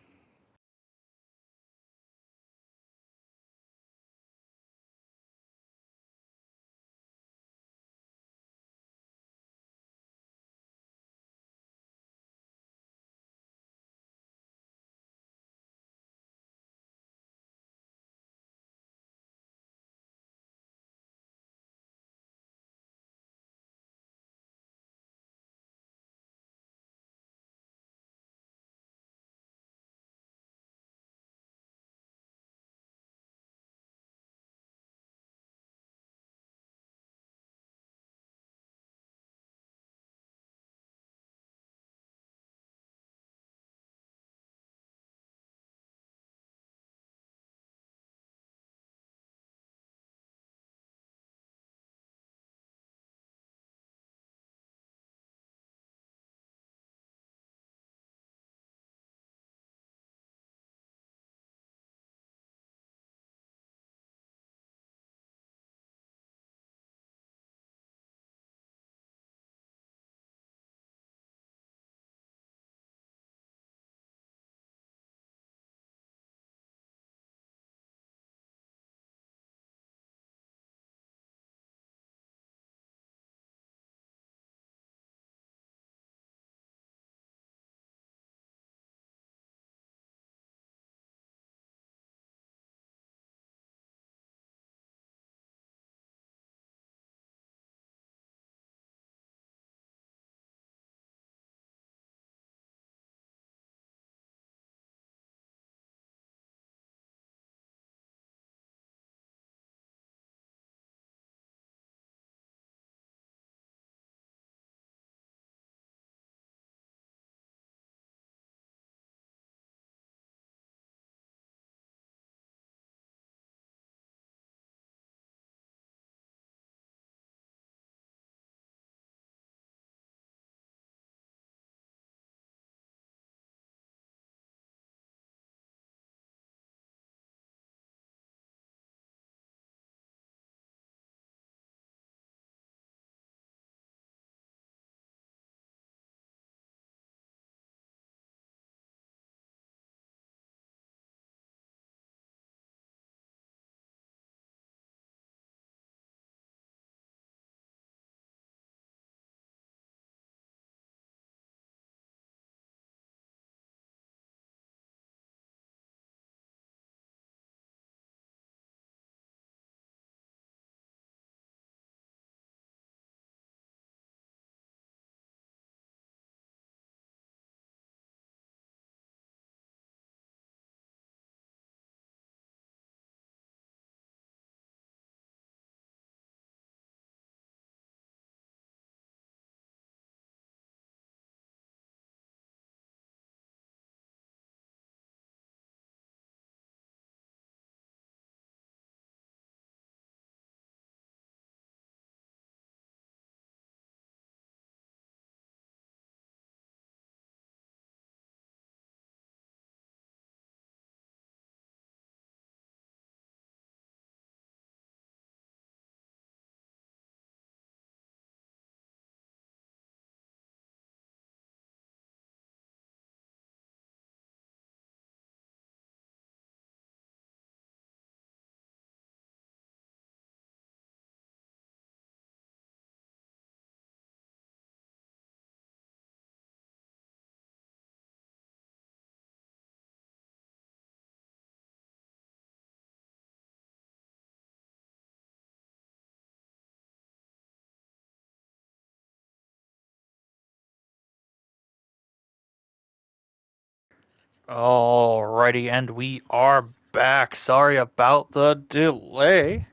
Alrighty, and we are back. Sorry about the delay.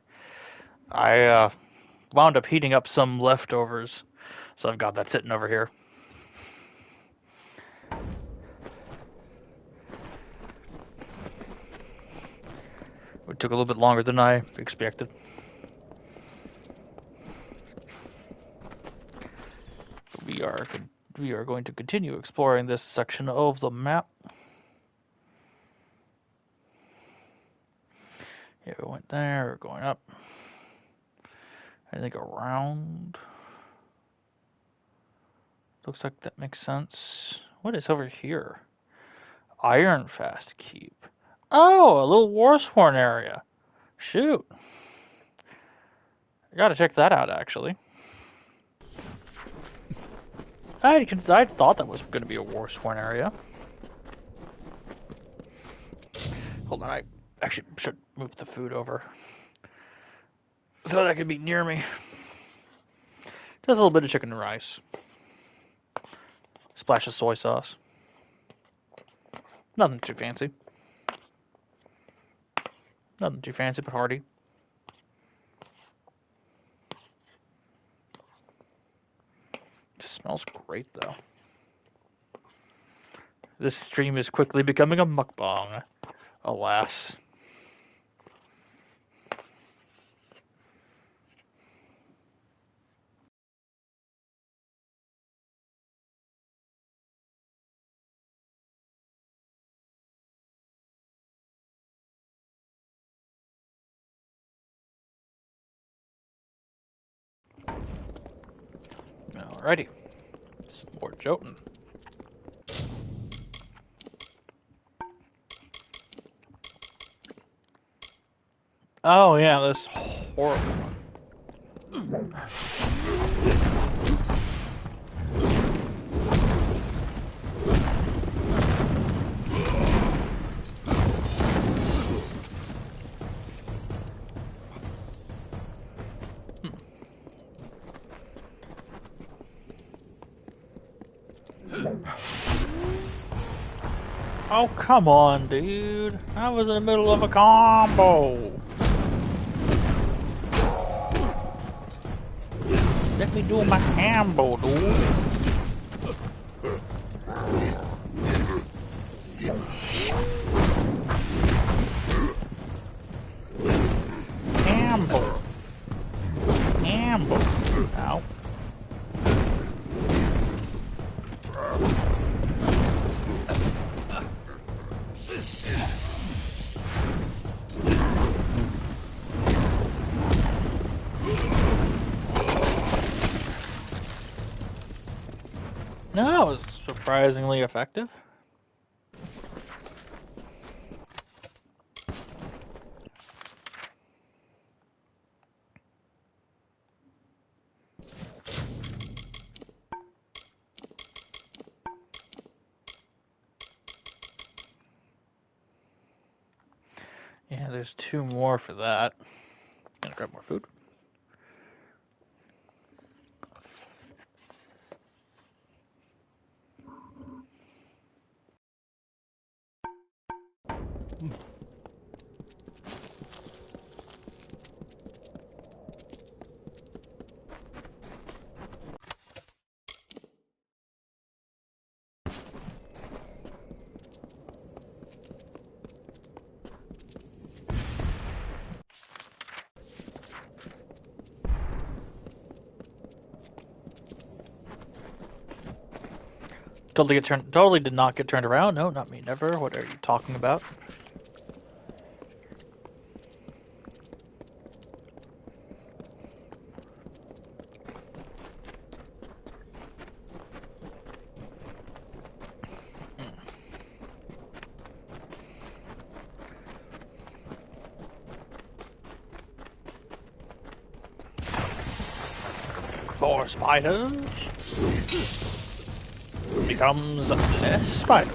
I wound up heating up some leftovers, so I've got that sitting over here. It took a little bit longer than I expected. We are going to continue exploring this section of the map. Yeah, we went there, we're going up. I think around. Looks like that makes sense. What is over here? Ironfast Keep. Oh, a little Warsworn area. Shoot. I gotta check that out, actually. I thought that was going to be a Warsworn area. Hold on, I actually should move the food over so that can be near me. Just a little bit of chicken and rice. Splash of soy sauce. Nothing too fancy. Nothing too fancy, but hearty. It smells great, though. This stream is quickly becoming a mukbang. Alas. Alrighty. Some more Jotun. Oh yeah, this horrible one. Oh, come on, dude. I was in the middle of a combo. Let me do my combo, dude. Combo. Combo. Ow. No, it was surprisingly effective. Yeah, there's 2 more for that. Gonna grab more food. Totally did not get turned around. No, not me, never. What are you talking about? For spiders becomes less spider.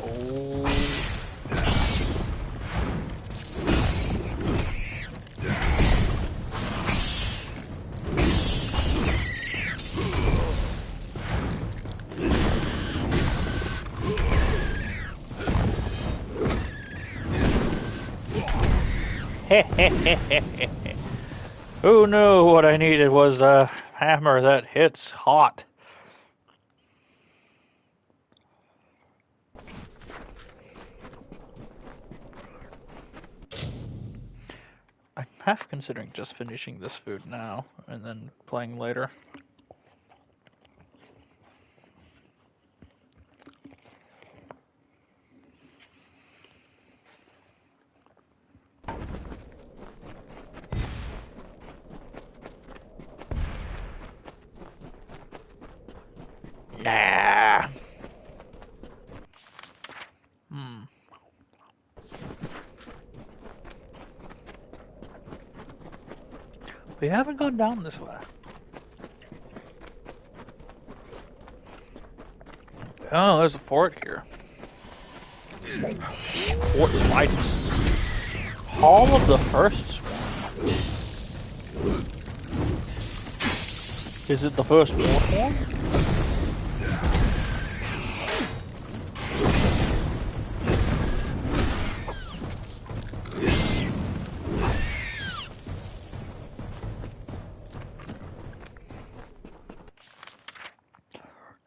Who knew what I needed was a hammer that hits hot? I'm half considering just finishing this food now and then playing later. Nah. We haven't gone down this way. Oh, there's a fort here. Fort Midas. Hall of the First Swarm. Is it the first war form?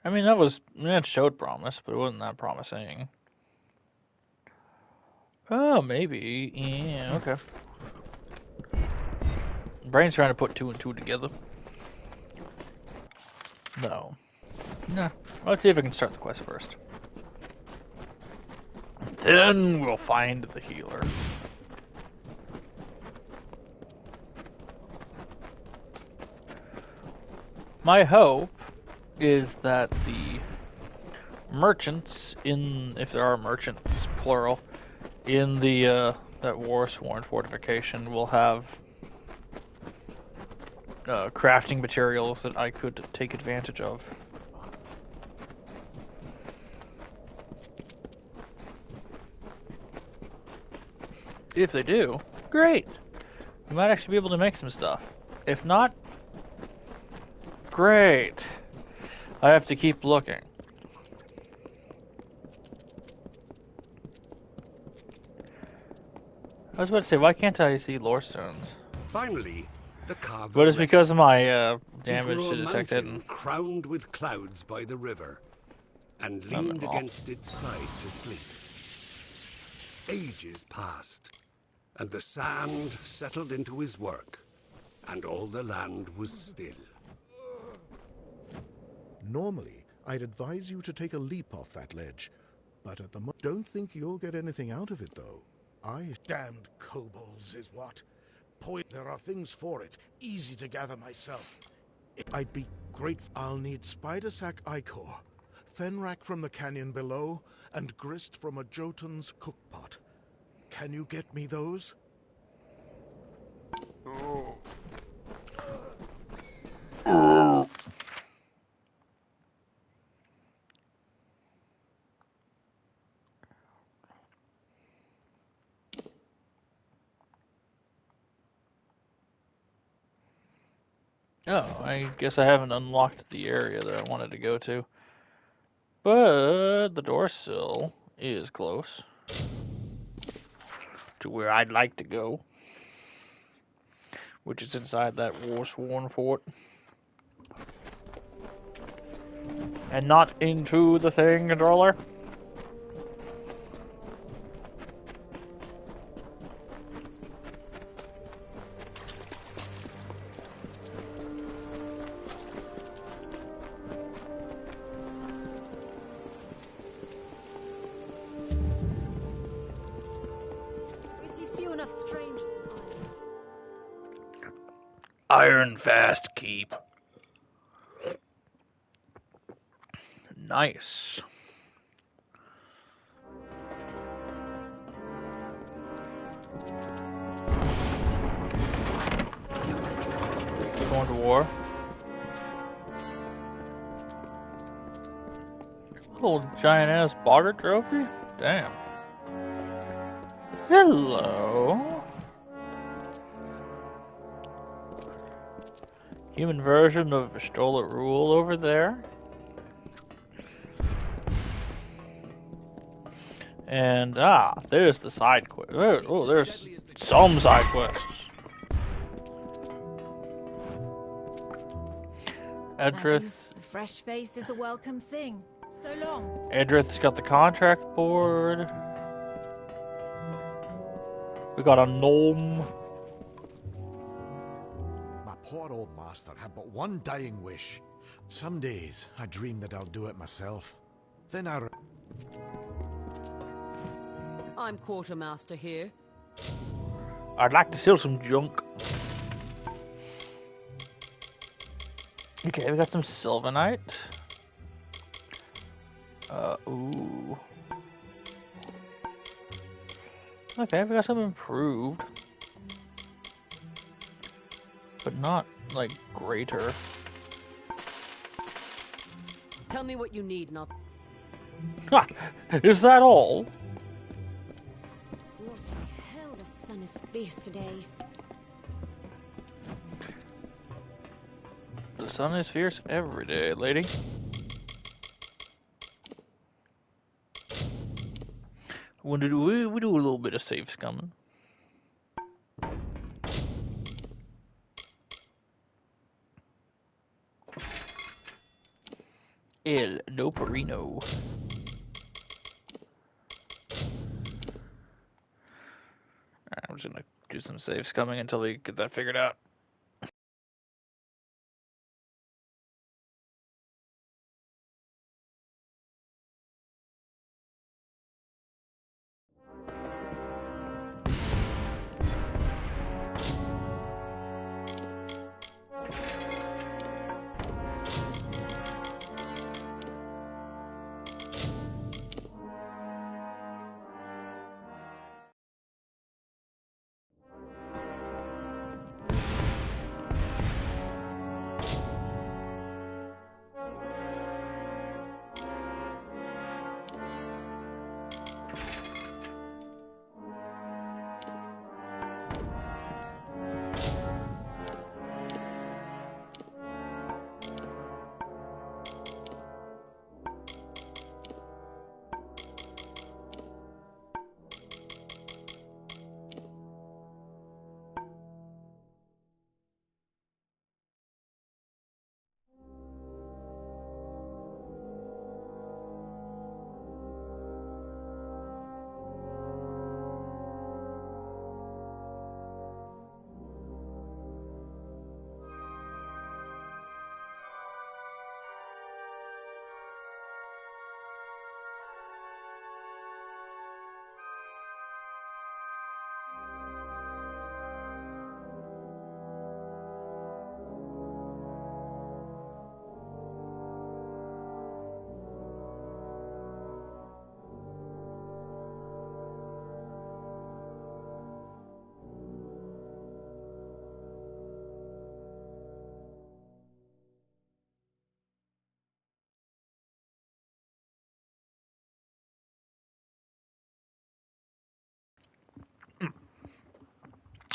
I mean, it showed promise, but it wasn't that promising. Oh, maybe. Yeah, okay. Brain's trying to put 2 and 2 together. No. Nah. Let's see if I can start the quest first. Then we'll find the healer. My hope is that the merchants if there are merchants, plural, in the that war-sworn fortification will have crafting materials that I could take advantage of. If they do, great. We might actually be able to make some stuff. If not, great. I have to keep looking. I was about to say, why can't I see lore stones? Finally, the carver. But it's because of my damage he grew to a detect mountain hidden. crowned with clouds by the river, and leaned against its side to sleep. Ages passed, and the sand settled into his work, and all the land was still. Normally, I'd advise you to take a leap off that ledge, but at the moment, don't think you'll get anything out of it, though. Damned kobolds is what. There are things for it, easy to gather myself. I'd be grateful. I'll need spider sack ichor, fenrack from the canyon below, and grist from a Jotun's cookpot. Can you get me those? Oh, I guess I haven't unlocked the area that I wanted to go to. But the door sill is close to where I'd like to go, which is inside that war-sworn fort. And not into the thing controller. Ironfast Keep. Nice. Going to war. Little giant ass barter trophy? Damn. Hello. Human version of Vistola Rule over there. And there's the side quest. Oh, there's Some side quests. Edrith. A fresh face is a welcome thing. So long. Edrith's got the contract board. We got a gnome. My poor old master had but one dying wish. Some days I dream that I'll do it myself. Then I'm quartermaster here. I'd like to sell some junk. Okay, we got some sylvanite. Ooh. Okay, we got some improved. But not, like, greater. Tell me what you need, not. Ha! Is that all? What the hell? The sun is fierce today. The sun is fierce every day, lady. When did we do a little bit of safe scumming? El Noperino. I'm just gonna do some safe scumming until we get that figured out.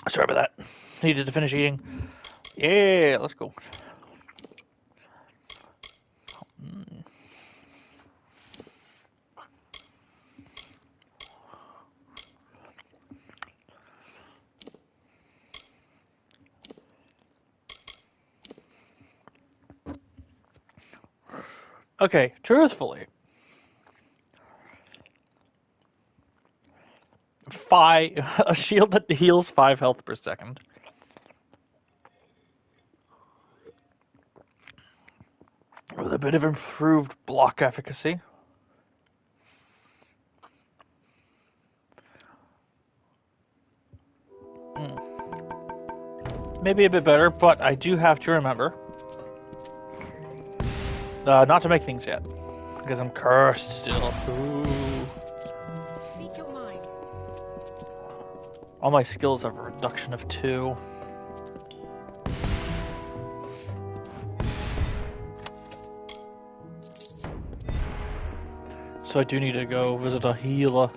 Sorry about that. Needed to finish eating. Yeah, let's go. Okay, truthfully, a shield that heals 5 health per second. With a bit of improved block efficacy. Maybe a bit better, but I do have to remember not to make things yet. Because I'm cursed still. Ooh. Speak your mind. All my skills have a reduction of 2. So I do need to go visit a healer.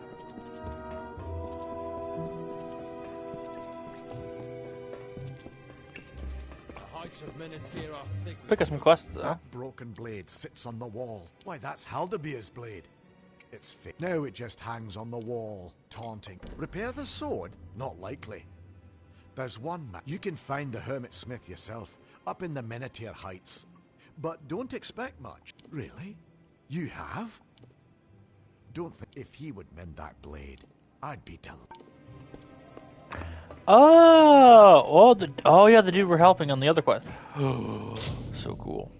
Pick up some quests though. That broken blade sits on the wall. Why, that's Haldabeer's blade. It's fake. Now it just hangs on the wall, taunting. Repair the sword? Not likely. There's one man. You can find the Hermit Smith yourself, up in the Menetier Heights. But don't expect much. Really? You have? Don't think if he would mend that blade, I'd be delighted. Oh yeah, the dude we're helping on the other quest. So cool.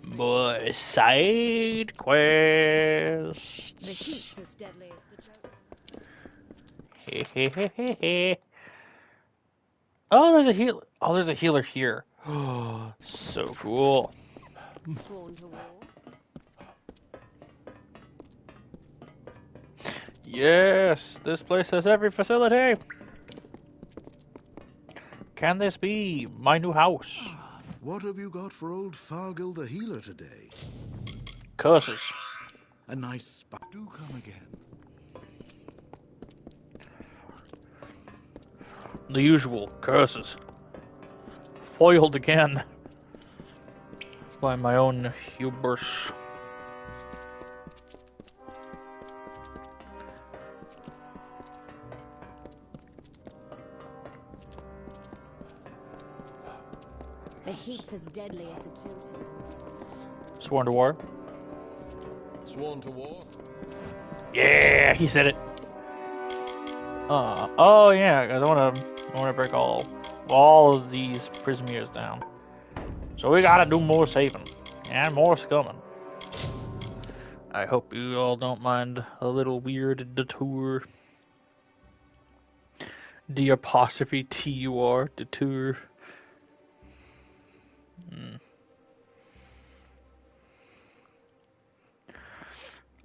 More side quests. The heat's as deadly as the joke. Oh, there's a healer. Oh, there's a healer here. So cool. Sworn to war. Yes, this place has every facility. Can this be my new house? What have you got for old Fargil the healer today? Curses. A nice spot. Do come again. The usual curses. Foiled again. By my own hubris. The heat's as deadly as the joke. Sworn to war. Sworn to war? Yeah, he said it. Oh yeah, I wanna break all of these prisoners down. So we gotta do more saving and more scumming. I hope you all don't mind a little weird detour. D apostrophe T-U-R, detour.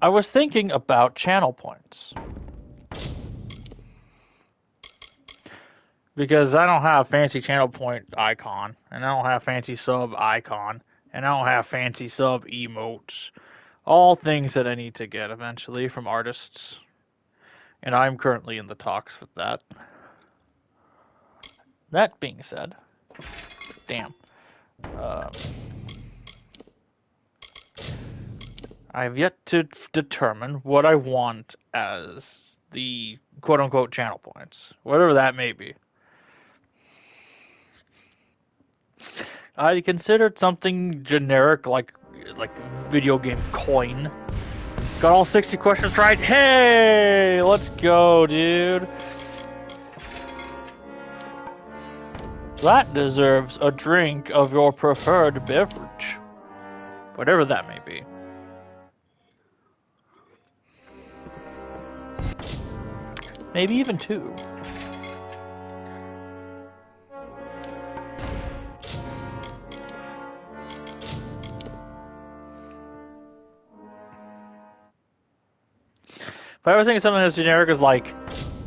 I was thinking about channel points. Because I don't have fancy channel point icon, and I don't have fancy sub icon, and I don't have fancy sub emotes. All things that I need to get eventually from artists. And I'm currently in the talks with that. That being said, damn. I have yet to determine what I want as the quote-unquote channel points. Whatever that may be. I considered something generic like video game coin. Got all 60 questions right? Hey! Let's go, dude. That deserves a drink of your preferred beverage. Whatever that may be. Maybe even 2. But I was thinking something as generic as like,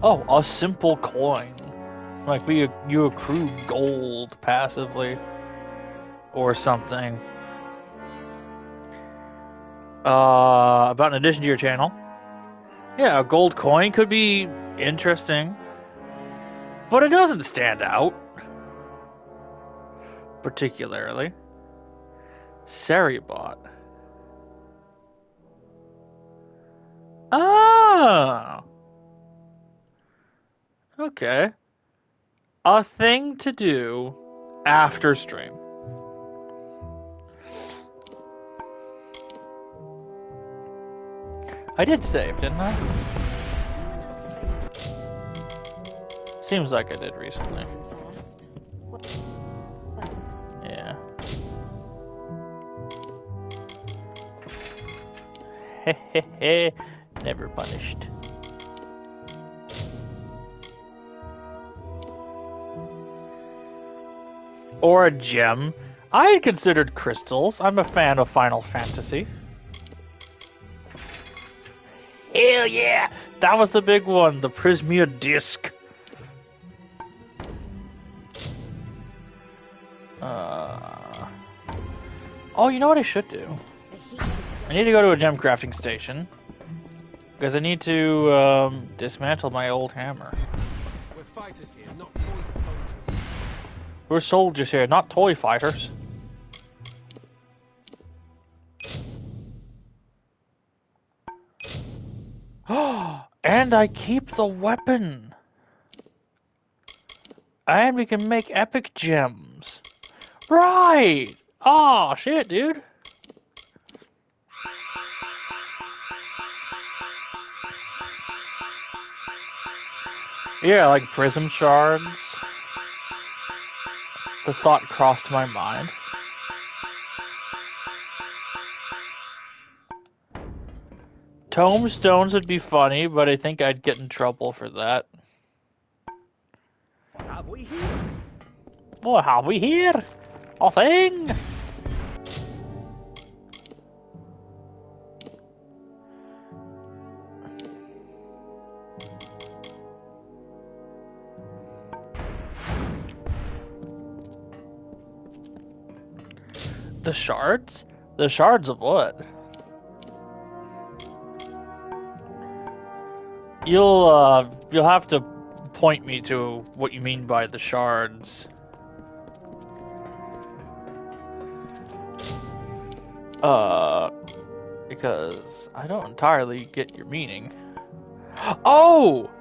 oh, a simple coin. Like you accrue gold passively. Or something. About an addition to your channel. Yeah, a gold coin could be interesting. But it doesn't stand out. Particularly. Seribot. Ah! Okay. A thing to do after stream. I did save, didn't I? Seems like I did recently. Yeah. Hehehe. Never punished. Or a gem. I had considered crystals. I'm a fan of Final Fantasy. Hell yeah! That was the big one, the Prismia disc. Oh, you know what I should do? I need to go to a gem crafting station. Because I need to dismantle my old hammer. fighters here, not toy soldiers. We're soldiers here, not toy fighters. And I keep the weapon. And we can make epic gems. Right! Oh shit, dude. Yeah, like prism shards. The thought crossed my mind. Tombstones would be funny, but I think I'd get in trouble for that. What have we here? What have we here? A thing? The shards? The shards of what? You'll have to point me to what you mean by the shards. Because I don't entirely get your meaning. Oh!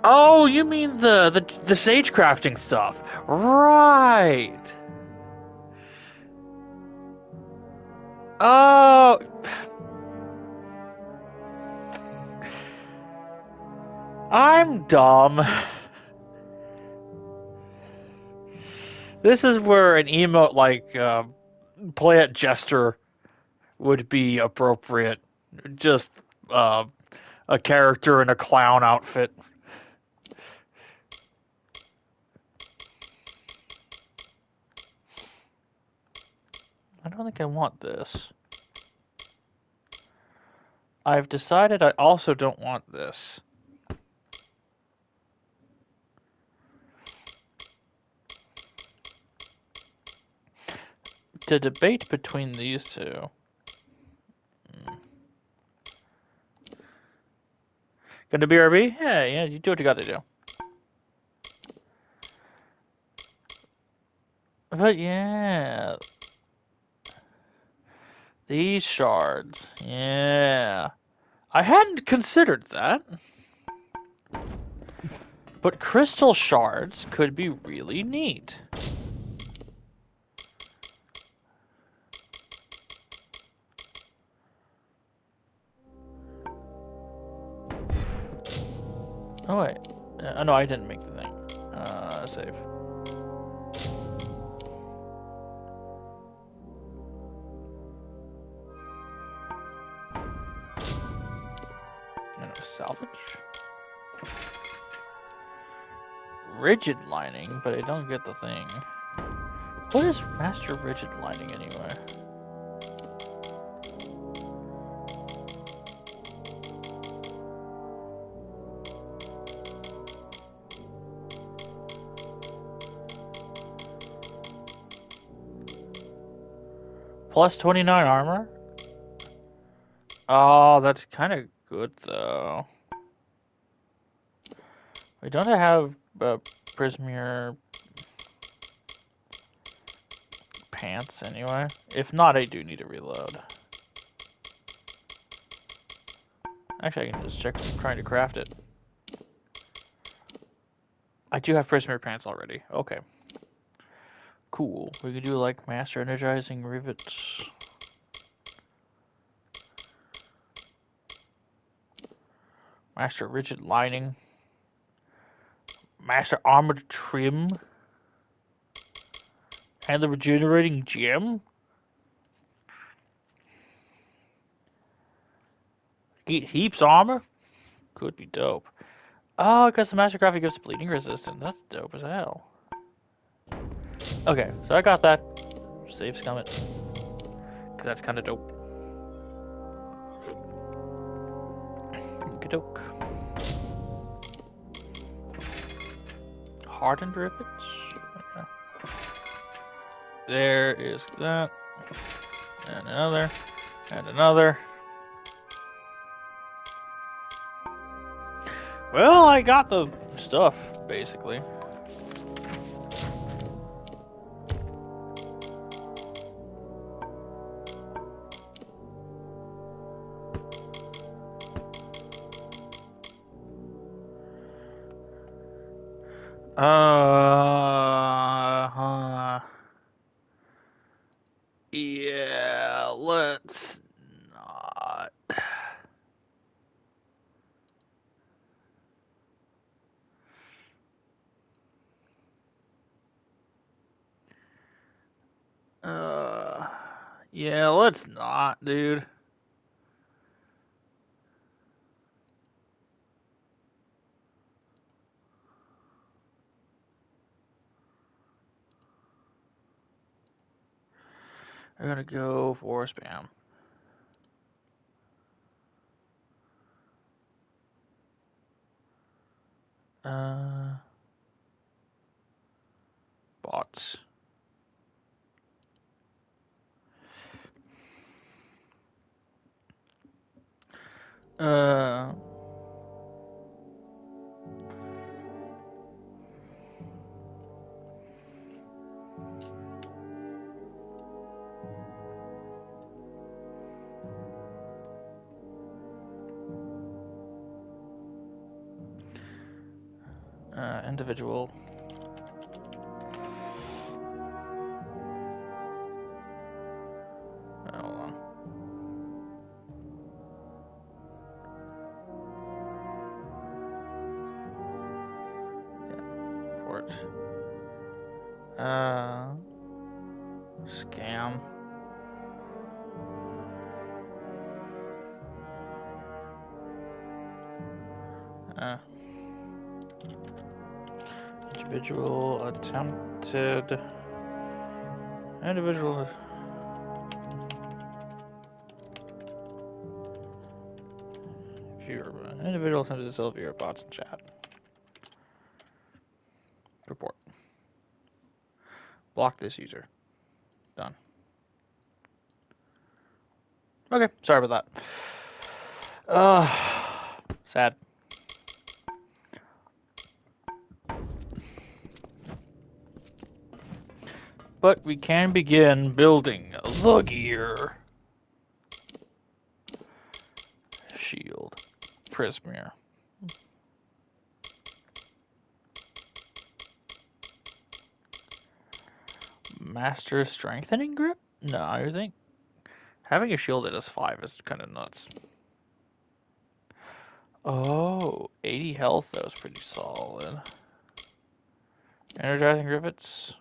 Oh, you mean the sage crafting stuff. Right. Oh. I'm dumb. This is where an emote like Play It Jester would be appropriate. Just a character in a clown outfit. I don't think I want this. I've decided I also don't want this. The debate between these two. Gonna BRB? Yeah, you do what you gotta do. But yeah. These shards. Yeah. I hadn't considered that. But crystal shards could be really neat. Oh wait. No, I didn't make the thing. Save. Salvage. Rigid lining, but I don't get the thing. What is master rigid lining anyway? Plus 29 armor? Oh, that's kind of good though. Wait, don't I have Prismir pants anyway? If not, I do need a reload. Actually, I can just check if I'm trying to craft it. I do have Prismir pants already. Okay. Cool. We could do like master energizing rivets. Master rigid lining. Master armored trim. And the regenerating gem. Get heaps armor. Could be dope. Oh, because the master graphic gives bleeding resistance. That's dope as hell. Okay, so I got that. Save scum it. Because that's kind of dope. Doke. Hardened rivets. Okay. There is that. And another. And another. Well, I got the stuff. basically. Yeah, let's not. Yeah, let's not, dude. I'm gonna go for spam. Bots. Uh, Individual. Hold on. Yeah, port. Scam. Individual attempted. Individual. Viewer. Individual attempted to sell viewer bots in chat. Report. Block this user. Done. Okay, sorry about that. Sad. But we can begin building the gear. Shield. Prismere. Master Strengthening Grip? No, I think having a shield at S5 is kind of nuts. Oh, 80 health, that was pretty solid. Energizing Rivets.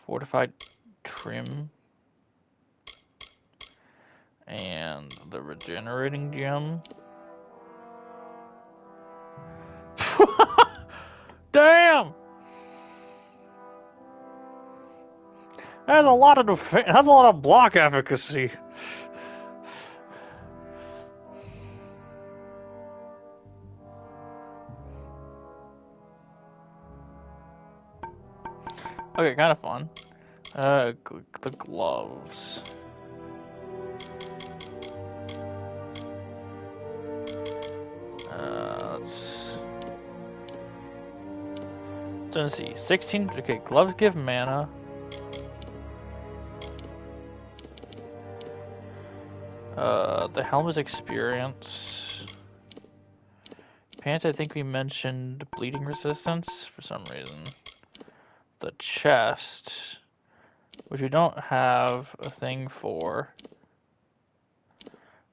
Fortified Trim. And the Regenerating Gem. Damn! That's a lot of that's a lot of block efficacy. Okay, kind of fun. The gloves. Let's see. 16. Okay, gloves give mana. The helm is experience. Pants, I think we mentioned bleeding resistance for some reason. The chest, which we don't have a thing for,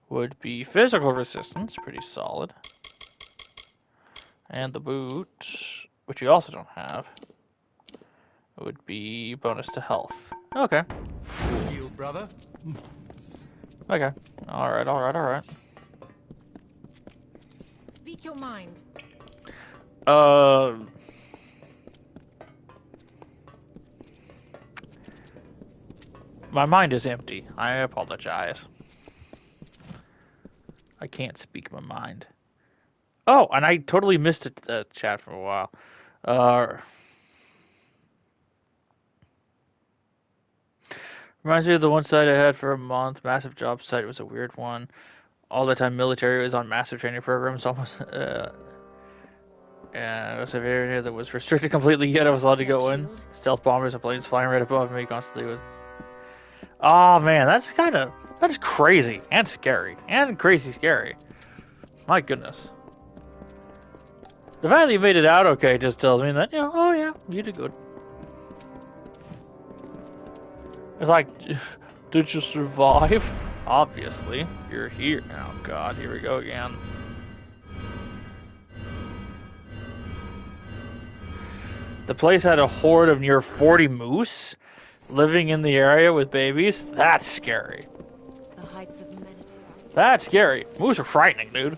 would be physical resistance, pretty solid. And the boot, which we also don't have, would be bonus to health. Okay. You, brother. Okay. Alright. Speak your mind. My mind is empty. I apologize. I can't speak my mind. Oh, and I totally missed the chat for a while. Reminds me of the one site I had for a month. Massive job site. It was a weird one. All the time military was on massive training programs. Almost And it was an area that was restricted completely, yet I was allowed to go in. Shield. Stealth bombers and planes flying right above me constantly with... Oh man, that's crazy and scary. And crazy scary. My goodness. The fact that you made it out okay just tells me that, you know, oh yeah, you did good. It's like, did you survive? Obviously, you're here. Oh god, here we go again. The place had a horde of near 40 moose living in the area with babies. That's scary. The heights of Menethil. That's scary. Moose are frightening, dude.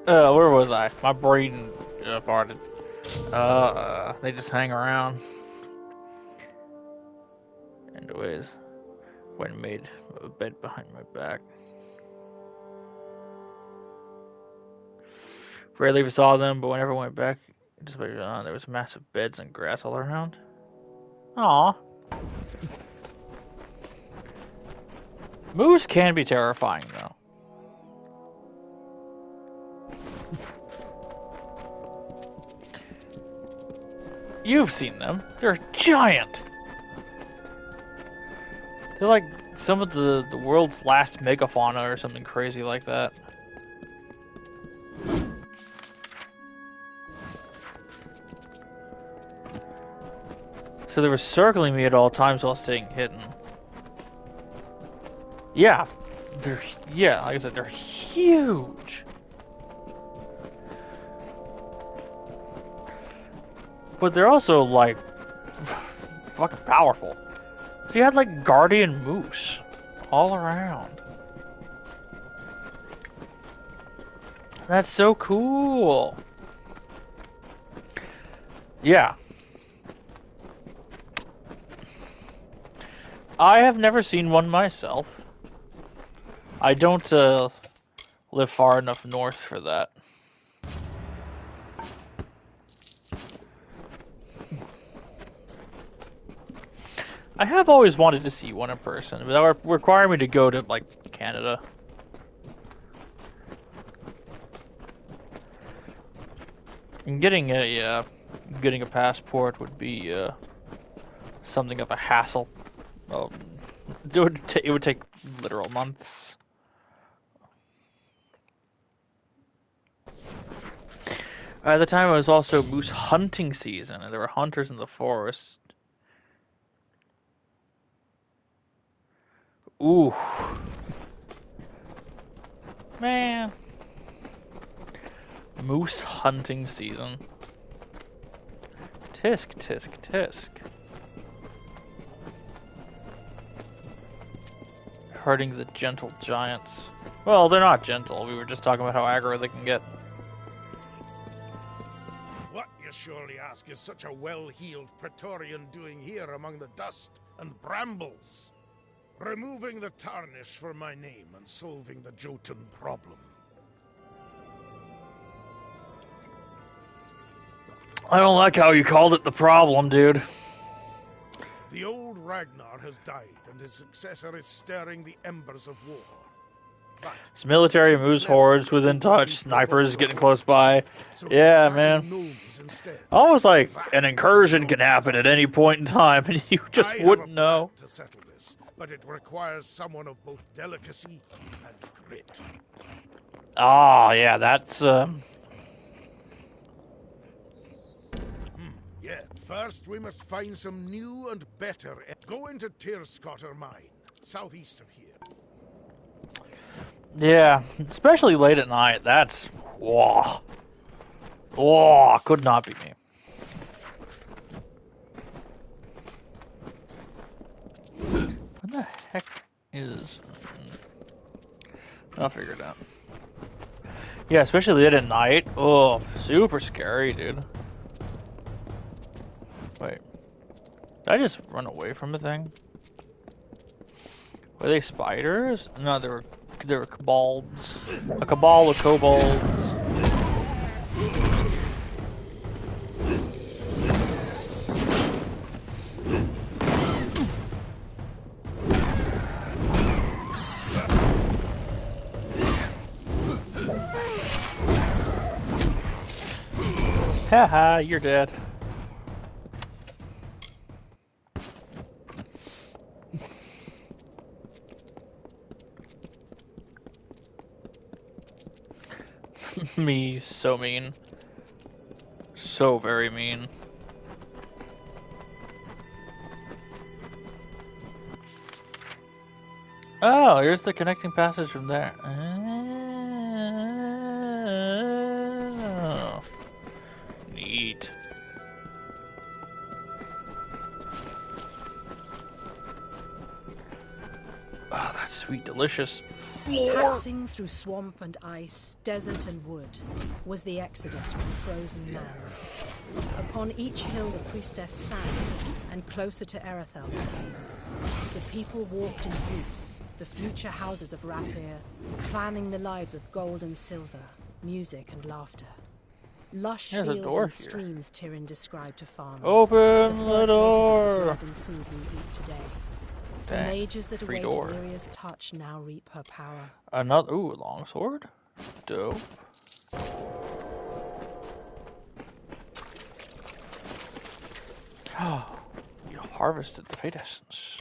Where was I? My brain farted. They just hang around. Anyways, went and made a bed behind my back. Rarely ever saw them, but whenever I went back, just there was massive beds and grass all around. Aw. Moose can be terrifying, though. You've seen them. They're giant. They're like some of the world's last megafauna or something crazy like that. So they were circling me at all times while staying hidden. Yeah. Like I said, they're huge. But they're also, like, fucking powerful. So you had, like, guardian moose all around. That's so cool. Yeah. I have never seen one myself. I don't, live far enough north for that. I have always wanted to see one in person, but that would require me to go to, like, Canada. And getting a passport would be, something of a hassle. It would take literal months. At the time, it was also moose hunting season, and there were hunters in the forest. Ooh. Man. Moose hunting season. Tisk, tisk, tisk. Herding the gentle giants. Well, they're not gentle. We were just talking about how aggro they can get. What, you surely ask, is such a well-heeled Praetorian doing here among the dust and brambles? Removing the tarnish from my name and solving the Jotun problem. I don't like how you called it the problem, dude. The old Ragnar has died, and his successor is stirring the embers of war. But It's military moose hordes within touch, snipers getting close by. Yeah, man. Almost like an incursion can happen at any point in time, and you just wouldn't know. To settle this, but it requires someone of both delicacy and grit. Ah, yeah, that's Yeah, first we must find some new and better. Go into Tearscotter Mine, southeast of here. yeah, especially late at night. That's whoa, could not be me. What the heck is? I'll figure it out. Yeah, especially late at night. Oh, super scary, dude. Wait, did I just run away from a thing? Were they spiders? No, they were kobolds. A cabal of kobolds. Haha, you're dead. Me, so mean. So very mean. Oh, here's the connecting passage from there. Oh. Neat. Oh, that's sweet, delicious. Taxing through swamp and ice, desert and wood, was the exodus from frozen lands. Upon each hill the priestess sang, and closer to Erethel they came. The people walked in groups, the future houses of Rathir, planning the lives of gold and silver, music and laughter. Lush There's a fields door and here. streams Tyrion described to farmers. Open the first makers of door. the bread and food we eat today. The Dang, mages that free awaited door. Lyria's touch now reap her power. Another longsword? Dope. Oh, you harvested the fate essence.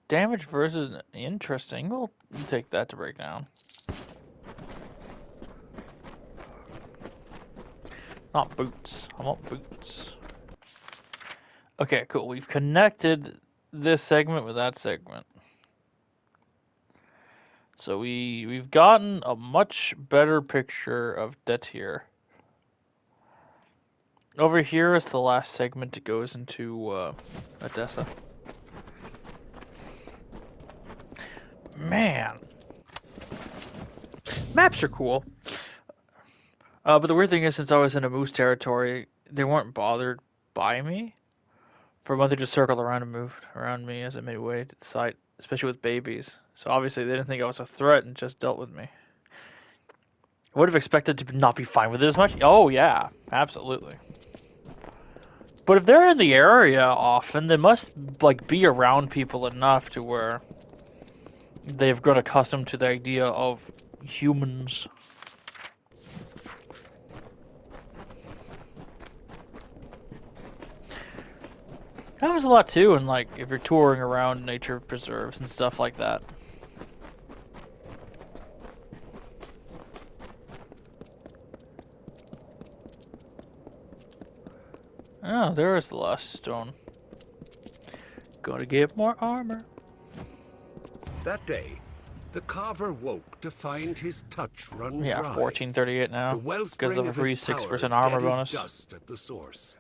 Damage versus interesting. We'll take that to break down. Not boots. I want boots. Okay, cool. We've connected this segment with that segment. So we've gotten a much better picture of Detir. Over here is the last segment that goes into Odessa. Man. Maps are cool. But the weird thing is, since I was in a moose territory, they weren't bothered by me. For a month, they just circled around and moved around me as I made way to the site, especially with babies. So obviously they didn't think I was a threat and just dealt with me. I would have expected to not be fine with it as much. Oh yeah, absolutely. But if they're in the area often, they must like be around people enough to where they've grown accustomed to the idea of humans. Happens a lot too, and like if you're touring around nature preserves and stuff like that. Oh, there is the last stone. Gotta get more armor. That day, the carver woke to find his touch run Yeah, dry. 1438 now The because wellspring of a of free his 6% power armor dead as bonus. dust at the source.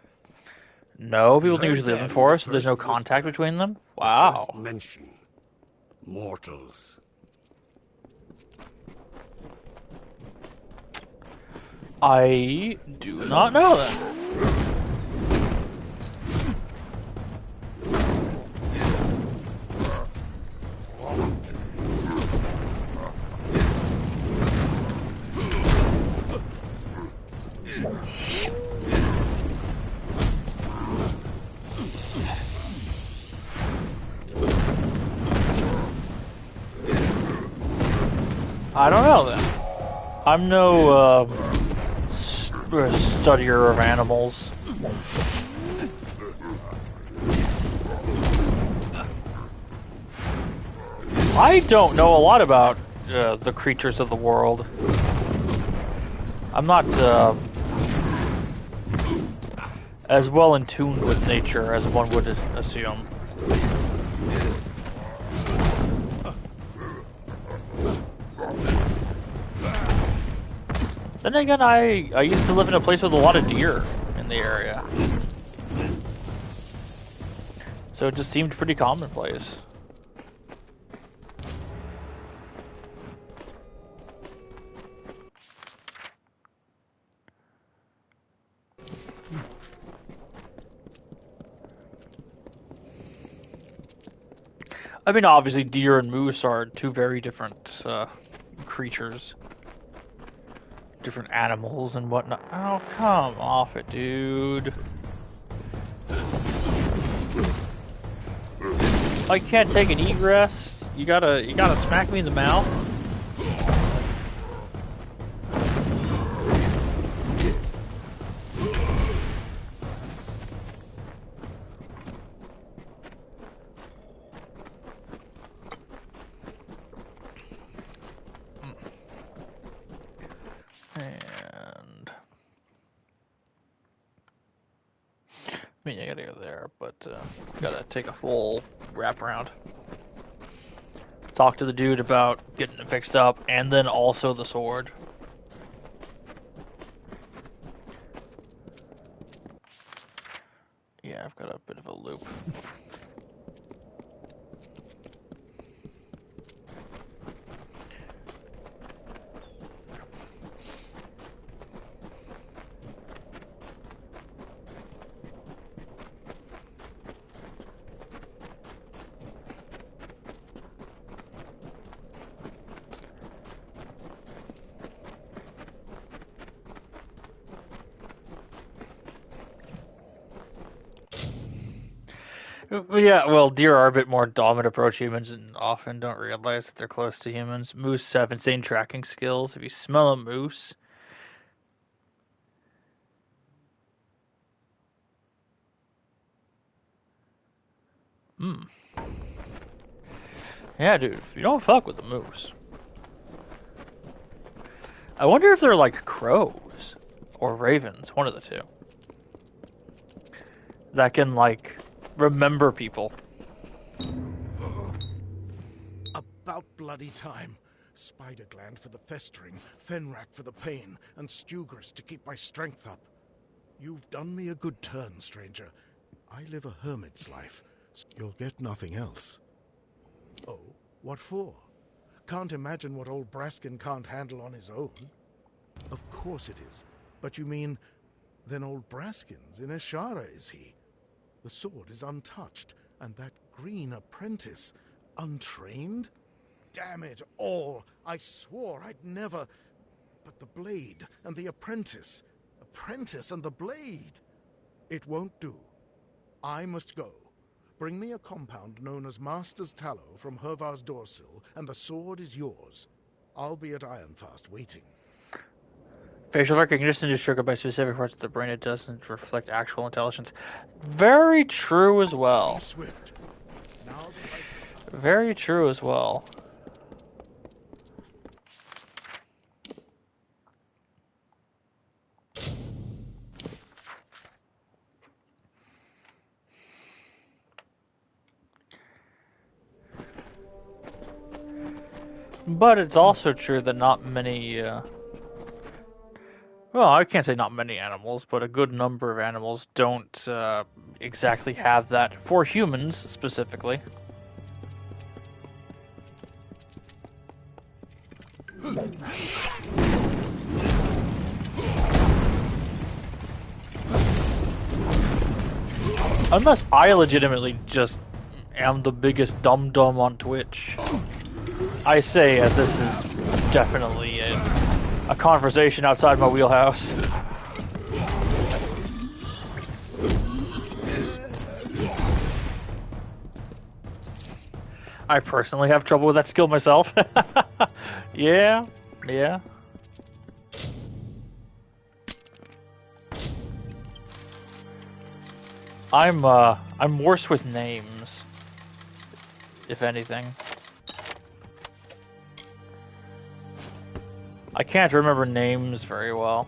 No, people He don't usually heard live in then forests. the There's no first contact whisper, between them. the Wow. first mention. Mortals. I do not know that. I don't know then. I'm no studier of animals. I don't know a lot about the creatures of the world. I'm not as well in tune with nature as one would assume. Then again, I used to live in a place with a lot of deer in the area. So it just seemed pretty commonplace. I mean, obviously, deer and moose are two very different creatures. Different animals and whatnot. Oh, come off it, dude. I can't take an egress. You gotta smack me in the mouth. And I mean, I gotta go there, but gotta take a full wrap around. Talk to the dude about getting it fixed up, and then also the sword. Yeah, I've got a bit of a loop. Yeah, well, deer are a bit more dominant approach humans and often don't realize that they're close to humans. Moose have insane tracking skills. If you smell a moose, yeah, dude, you don't fuck with the moose. I wonder if they're like crows or ravens, one of the two, that can like remember people. About bloody time. Spider gland for the festering, fenrack for the pain, and stugris to keep my strength up. You've done me a good turn, stranger. I live a hermit's life. You'll get nothing else. Oh, what for? Can't imagine what old Braskin can't handle on his own. Of course it is. But you mean, then old Braskin's in Eshara, is he? The sword is untouched, and that green apprentice, untrained? Damn it all! I swore I'd never... But the blade and the apprentice. Apprentice and the blade. It won't do. I must go. Bring me a compound known as Master's Tallow from Hervar's Dorsil, and the sword is yours. I'll be at Ironfast waiting. Facial recognition is triggered by specific parts of the brain. It doesn't reflect actual intelligence. Very true as well. Swift. Now Very true as well. But it's also true that not many, well, I can't say not many animals, but a good number of animals don't exactly have that, for humans specifically. Unless I legitimately just am the biggest dum-dum on Twitch. I say, as this is definitely a conversation outside my wheelhouse. I personally have trouble with that skill myself. Yeah. I'm worse with names, if anything. I can't remember names very well.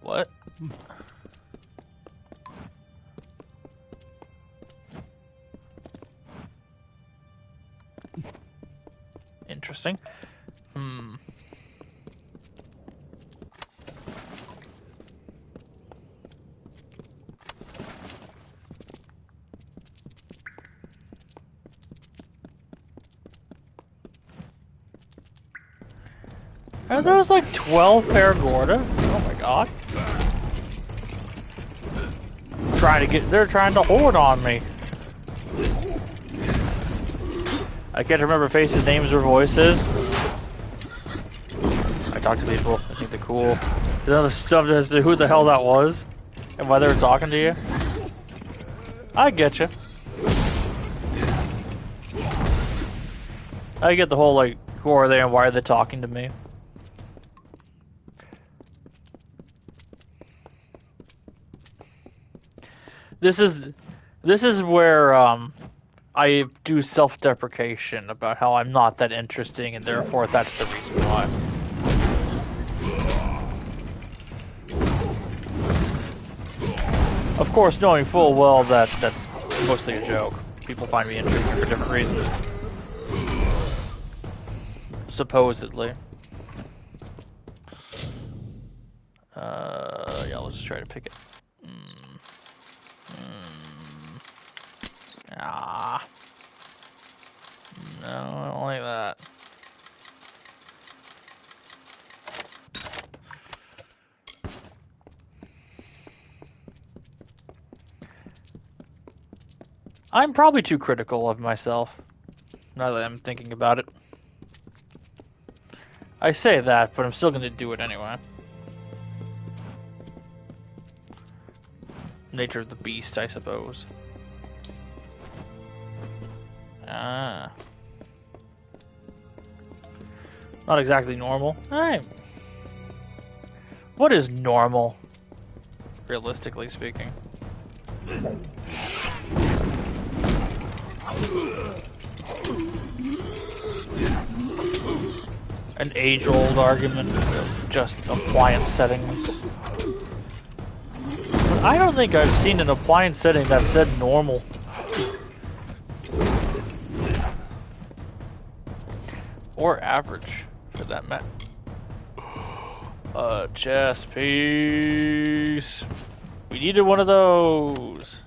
What? Interesting. Are those like 12 Paragorda? Oh my god. They're trying to hoard on me. I can't remember faces, names, or voices. I talk to people, I think they're cool. There's other stuff as to who the hell that was, and why they were talking to you. I get you. I get the whole, like, who are they and why are they talking to me? this is where I do self-deprecation about how I'm not that interesting, and therefore that's the reason why. Of course, knowing full well that that's mostly a joke. People find me interesting for different reasons. Supposedly. Yeah, let's just try to pick it. Ah. No, I don't like that. I'm probably too critical of myself, now that I'm thinking about it. I say that, but I'm still gonna do it anyway. Nature of the beast, I suppose. Ah. Not exactly normal. Alright. What is normal? Realistically speaking. An age-old argument of just appliance settings. But I don't think I've seen an appliance setting that said normal. Or average, for that matter. A chest piece. We needed one of those.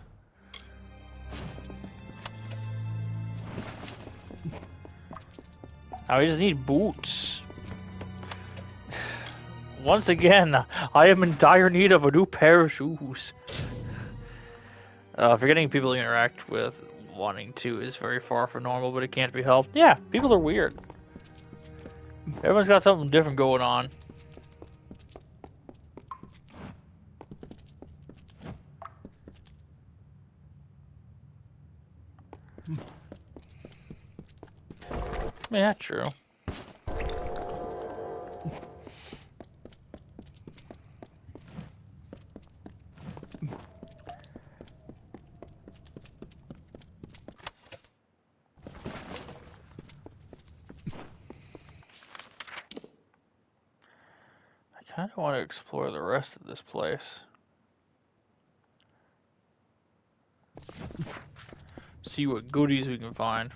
Now we just need boots. Once again, I am in dire need of a new pair of shoes. Forgetting people you interact with wanting to is very far from normal, but it can't be helped. Yeah, people are weird. Everyone's got something different going on. Yeah, true. I kind of want to explore the rest of this place. See what goodies we can find.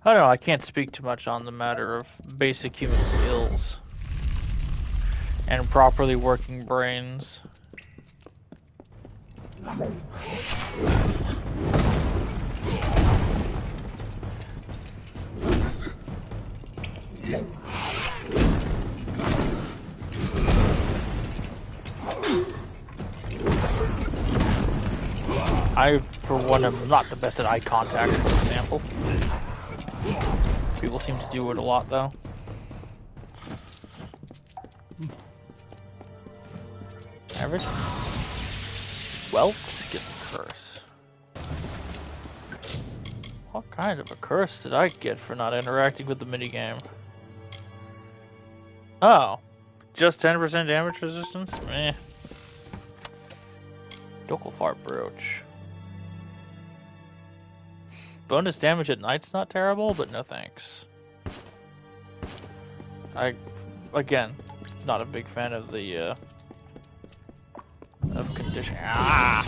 I don't know, I can't speak too much on the matter of basic human skills and properly working brains. I, for one, am not the best at eye contact, for example. People seem to do it a lot, though. Average. Wealth gets a curse. What kind of a curse did I get for not interacting with the minigame? Oh. Just 10% damage resistance? Meh. Ducal Fart Brooch. Bonus damage at night's not terrible, but no thanks. Again, not a big fan of the, of condition. Ah!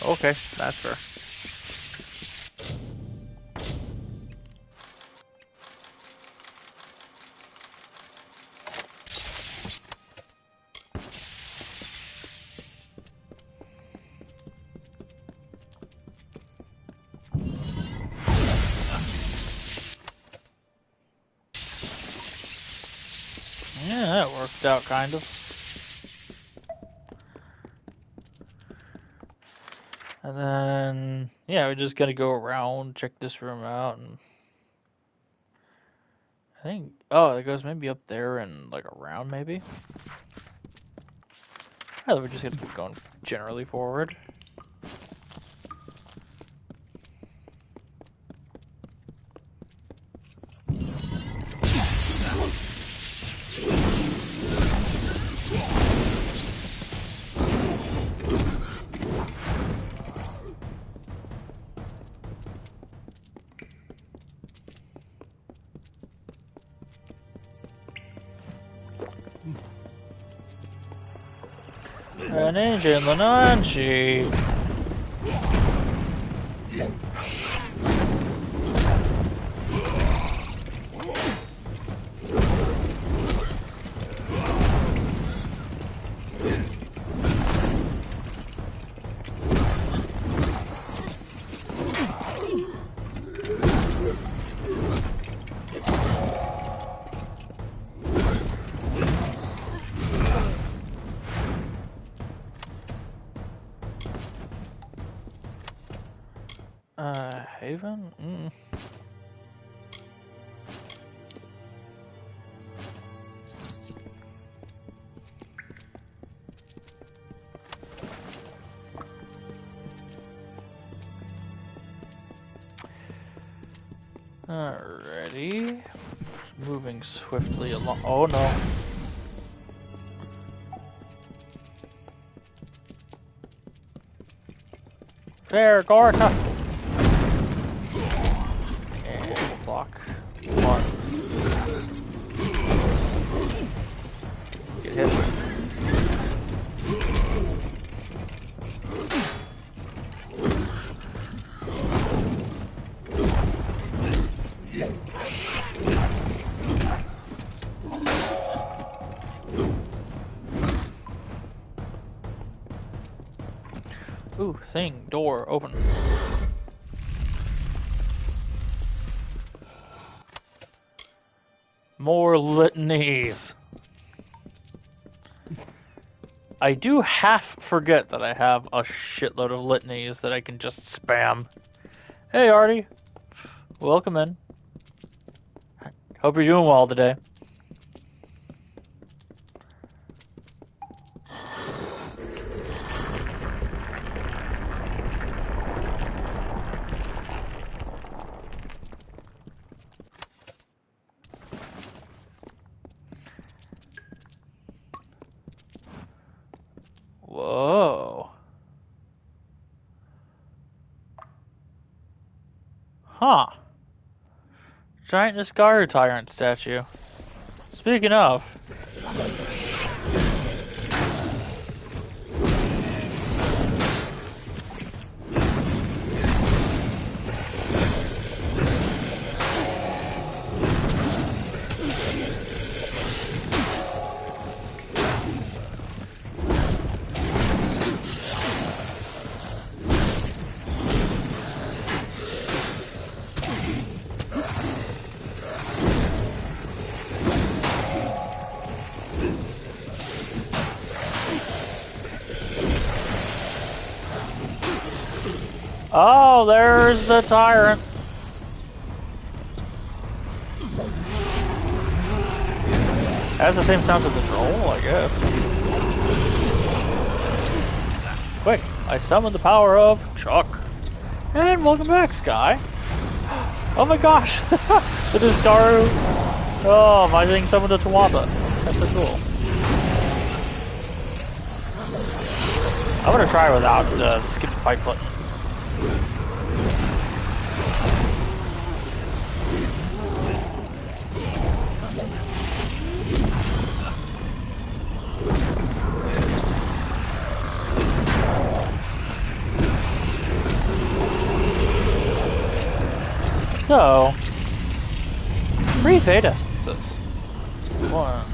Okay, that's fair. Yeah, that worked out kind of. And then, yeah, we're just gonna go around, check this room out, and I think, oh, it goes maybe up there and like around maybe. Oh, we're just gonna keep going generally forward. An ancient Lananchi. Haven? Alrighty. Moving swiftly along. Oh no. Fair, Gorka! And block. One. Get hit. Ooh, thing, door, open. More litanies. I do half forget that I have a shitload of litanies that I can just spam. Hey, Artie. Welcome in. Hope you're doing well today. Whoa. Huh. Giant Nisgaru Tyrant statue. Speaking of. Oh, there's the tyrant. Has the same sound as the troll, I guess. Quick, I summoned the power of Chuck. And welcome back, Sky. Oh my gosh. The Discaru. Oh, my thing summoned the Tawapa. That's so cool. I'm gonna try without skip the fight button. So, 3 fate essences. 1.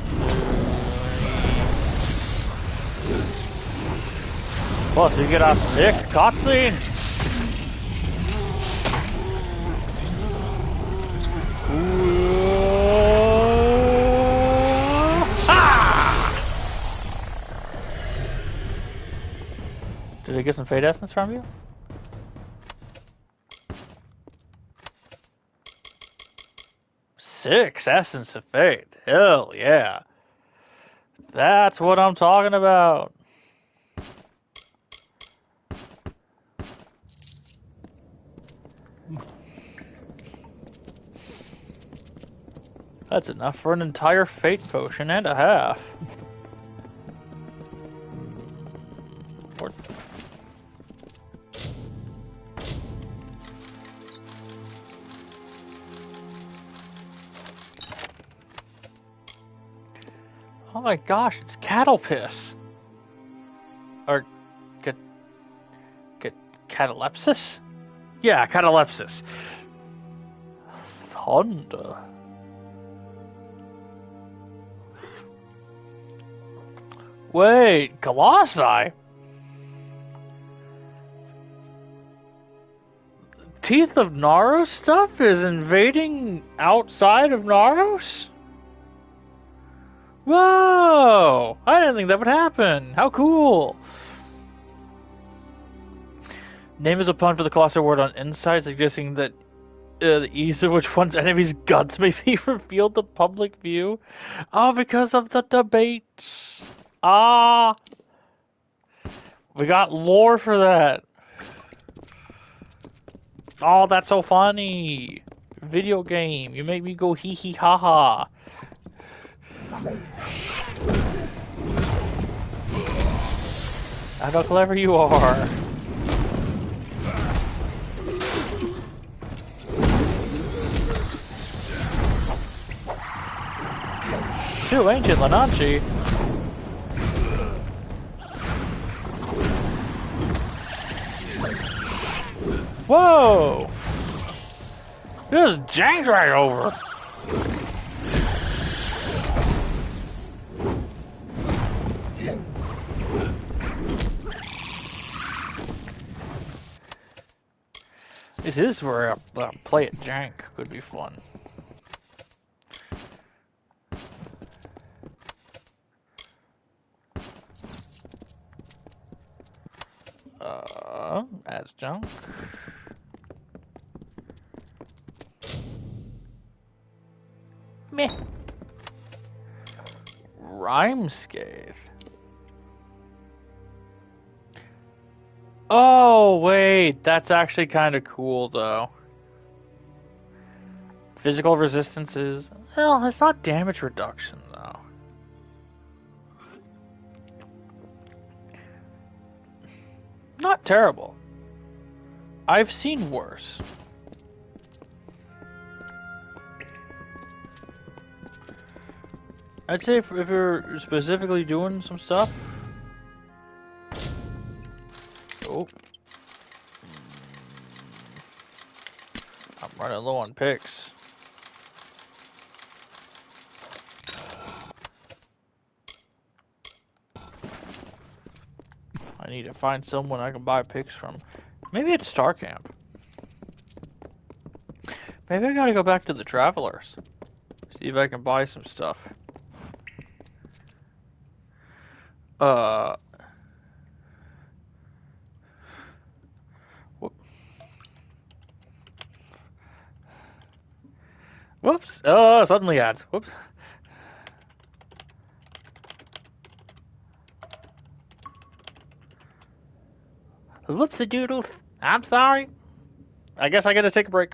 Plus, you get a sick cutscene. Did I get some fate essence from you? Six essence of fate. Hell yeah. That's what I'm talking about. That's enough for an entire fate potion and a half. Oh my gosh, it's cattle piss. Or cat, catalepsis? Yeah, catalepsis. Thunder. Wait, Colossi? Teeth of Naros stuff is invading outside of Naros? Whoa! I didn't think that would happen. How cool! Name is a pun for the Colossi word on Inside, suggesting that the ease of which one's enemy's guts may be revealed to public view. Oh, because of the debates. Ah! We got lore for that. Oh, that's so funny. Video game. You make me go hee hee ha ha. How clever you are. Too ancient, Lananchi. Whoa! This janked right over. This is where a play at jank could be fun. As junk. Meh. Rhymescape. Oh, wait. That's actually kind of cool, though. Physical resistances. Well, it's not damage reduction, though. Not terrible. I've seen worse. I'd say if you're specifically doing some stuff. Oh. I'm running low on picks. I need to find someone I can buy picks from. Maybe it's Star Camp. Maybe I gotta go back to the Travelers. See if I can buy some stuff. Whoops. Suddenly ads. Whoops. Whoops-a-doodle. I'm sorry. I guess I gotta take a break.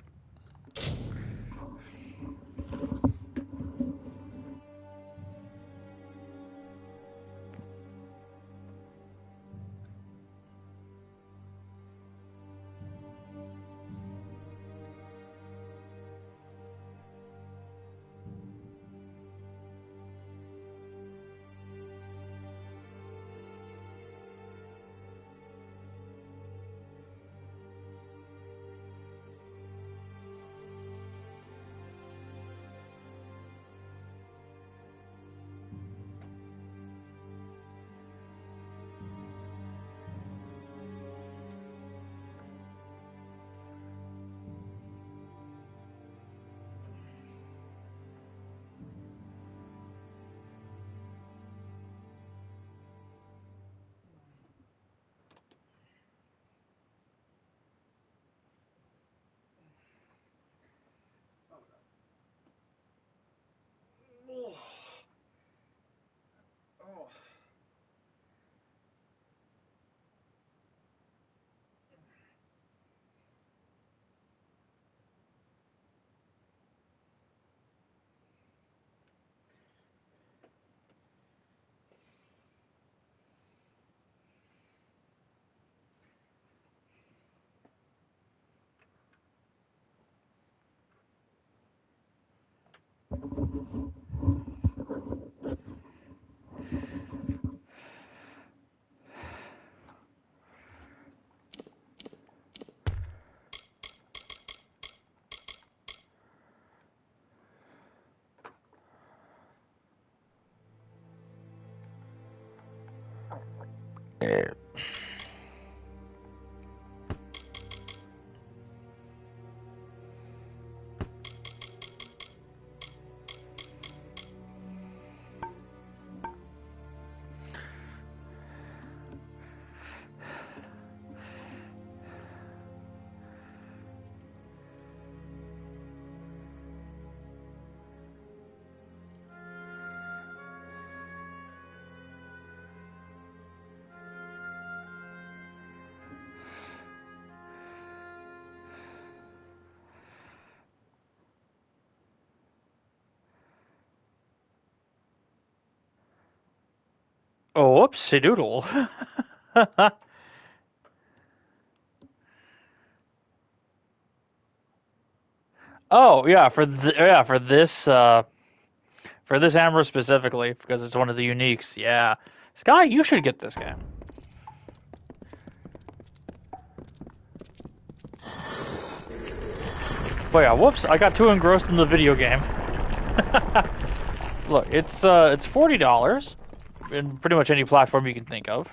Oh, whoopsie doodle. Oh yeah, for this hammer specifically because it's one of the uniques. Yeah, Sky, you should get this game. But yeah, whoops, I got too engrossed in the video game. Look, it's $40 in pretty much any platform you can think of.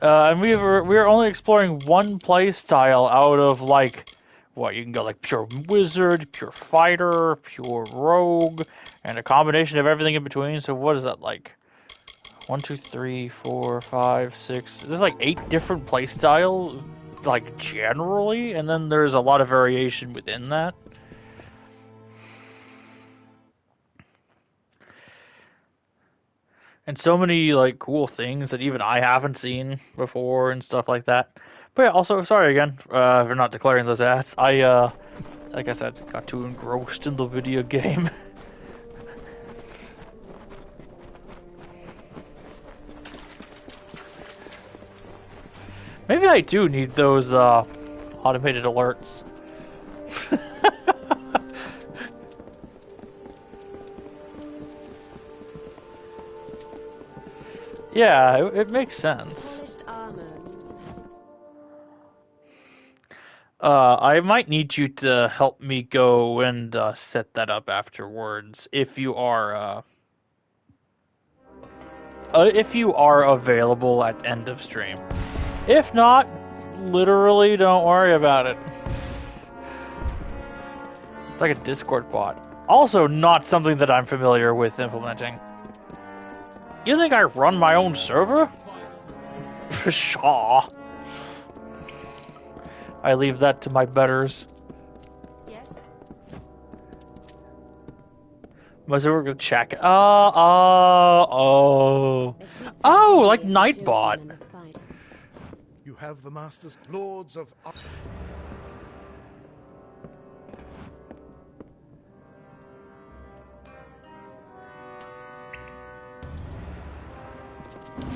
And we were only exploring one play style out of like what you can go like pure wizard, pure fighter, pure rogue, and a combination of everything in between. So what is that like? 1, 2, 3, 4, 5, 6. There's like 8 different play styles, like generally, and then there's a lot of variation within that. And so many like cool things that even I haven't seen before and stuff like that. But yeah, also sorry again for not declaring those ads. I like I said, got too engrossed in the video game. Maybe I do need those automated alerts. Yeah, it makes sense. I might need you to help me go and set that up afterwards if you are available at end of stream. If not, literally don't worry about it. It's like a Discord bot. Also not something that I'm familiar with implementing. You think I run my own server? Pshaw. I leave that to my betters. Yes. Must have worked with check. Oh, like Nightbot. You have the Masters, Lords of...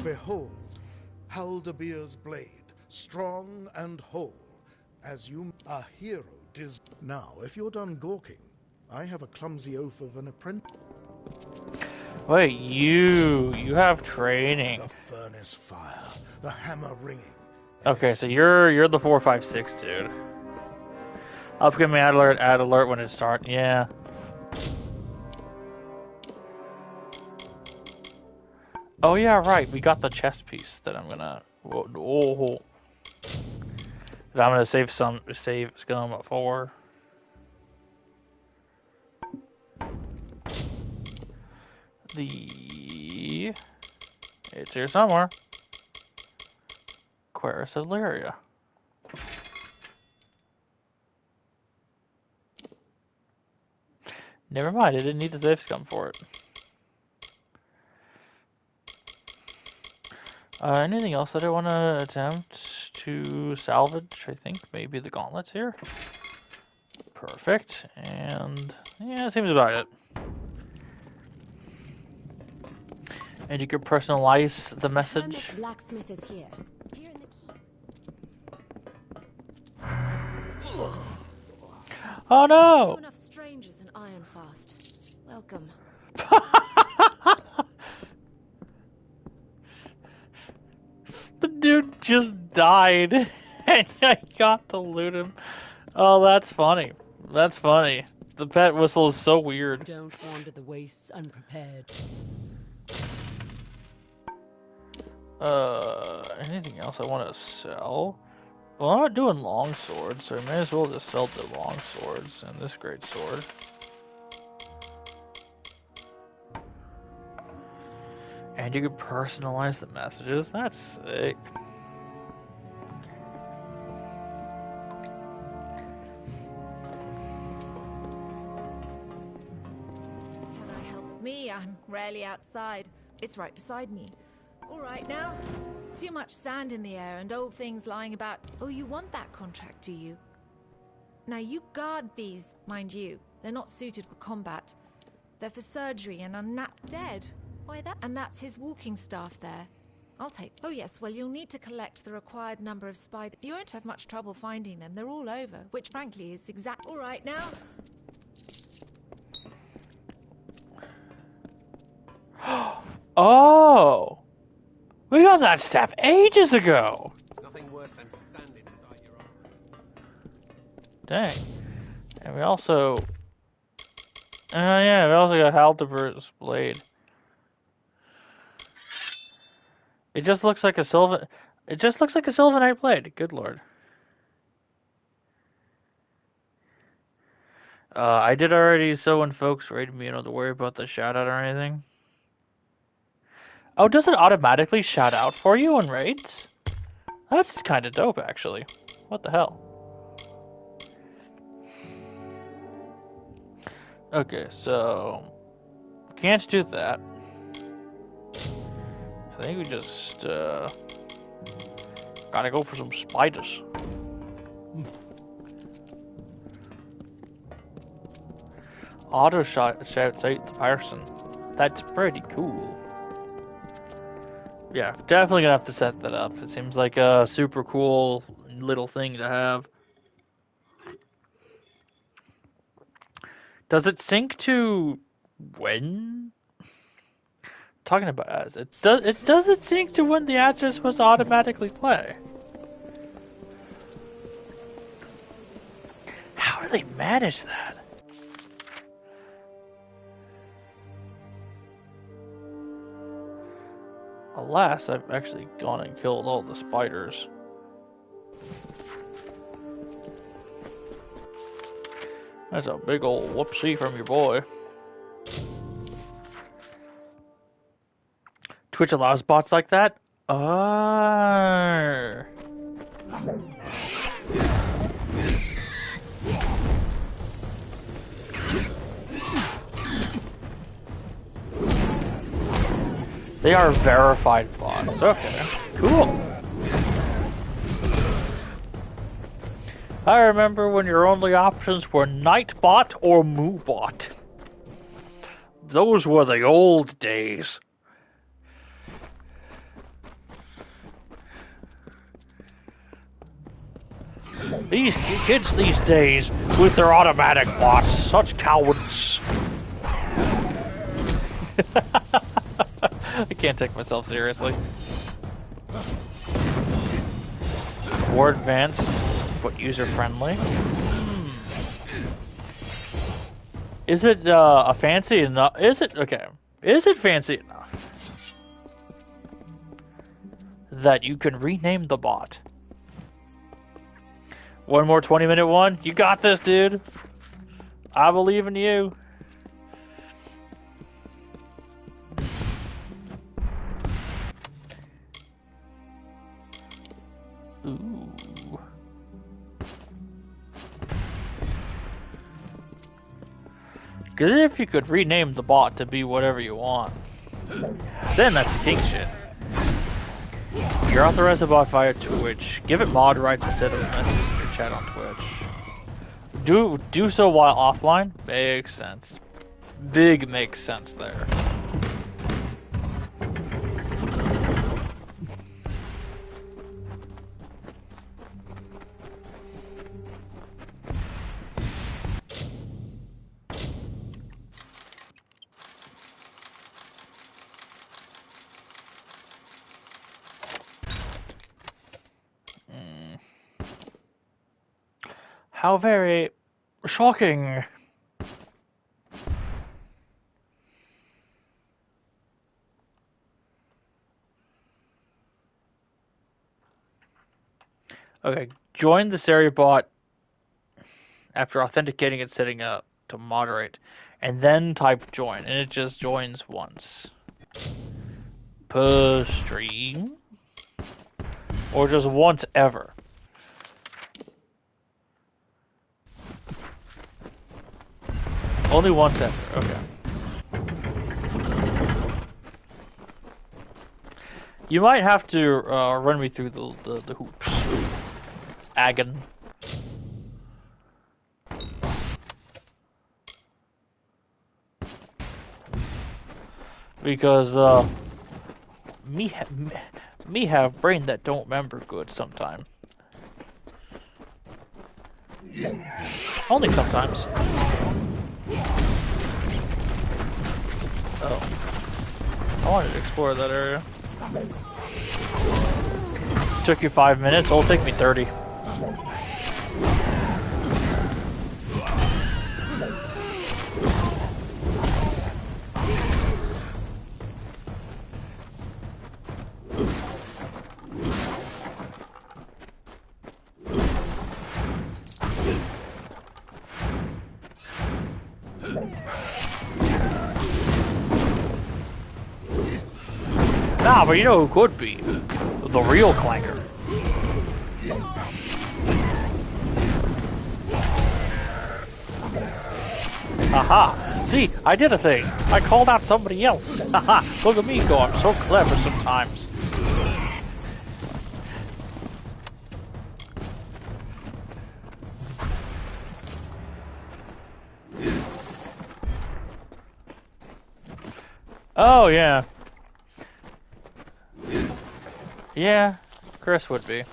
Behold, Haldabeer's blade, strong and whole, as you a hero dis. Now, if you're done gawking, I have a clumsy oaf of an apprentice. Wait, you have training. The furnace fire, the hammer ringing. Okay, so you're the 456 dude. Upcoming add alert when it starts. Yeah. Oh yeah, right. We got the chest piece that I'm gonna. That I'm gonna save scum for. It's here somewhere. Aquarius Illyria. Never mind, I didn't need to save scum for it. Anything else that I want to attempt to salvage? I think maybe the gauntlets here. Perfect. And yeah, that seems about it. And you can personalize the message. Blacksmith is here. Oh no! Enough strangers in Ironfast. Welcome. The dude just died, and I got to loot him. Oh, that's funny. That's funny. The pet whistle is so weird. Don't wander the wastes unprepared. Anything else I want to sell? Well, I'm not doing long swords, so I may as well just sell the long swords and this great sword. And you can personalize the messages. That's sick. Can I help me? I'm rarely outside. It's right beside me. All right now. Too much sand in the air and old things lying about. Oh, you want that contract, do you? Now you guard these, mind you. They're not suited for combat. They're for surgery and dead. Why that? And that's his walking staff there. I'll take. Oh yes, well you'll need to collect the required number of spiders. You won't have much trouble finding them. They're all over, which frankly is exact. All right now. Oh! We got that staff ages ago! Nothing worse than sand inside your armor. Dang. And we also... yeah, we also got Haldibert's blade. It just looks like a Sylvan... It just looks like a Sylvanite blade. Good lord. I did already, so when folks rated me, you don't have to worry about the shout out or anything. Oh, does it automatically shout out for you in raids? That's kind of dope, actually. What the hell? Okay, so... Can't do that. I think we just, gotta go for some spiders. Auto shouts out the person. That's pretty cool. Yeah, definitely gonna have to set that up. It seems like a super cool little thing to have. Does it sync to when? Talking about ads, does it sync to when the ads are supposed to automatically play? How do they manage that? Alas, I've actually gone and killed all the spiders. That's a big old whoopsie from your boy. Twitch allows bots like that? They are verified bots. Okay, cool. I remember when your only options were Nightbot or Moobot. Those were the old days. These kids these days, with their automatic bots, such cowards. I can't take myself seriously. More advanced, but user-friendly. Is it a fancy enough? Is it okay? Is it fancy enough that you can rename the bot? One more 20-minute one? You got this, dude. I believe in you. Ooh. Because if you could rename the bot to be whatever you want, then that's king shit. You're authorized to bot via Twitch. Give it mod rights instead of messages in your chat on Twitch. Do so while offline? Makes sense. Big makes sense there. How very shocking. Okay, join this area bot after authenticating and setting up to moderate, and then type join, and it just joins once per stream, or just once ever. Only once ever, okay. You might have to run me through the hoops. Agon. Because me have brain that don't remember good sometime. Only sometimes. Oh. I wanted to explore that area. Took you 5 minutes, it'll take me 30. Nah, but you know who could be? The real clanker. Aha! See, I did a thing. I called out somebody else. Haha! Look at me go, I'm so clever sometimes. Oh, yeah. Yeah, Chris would be.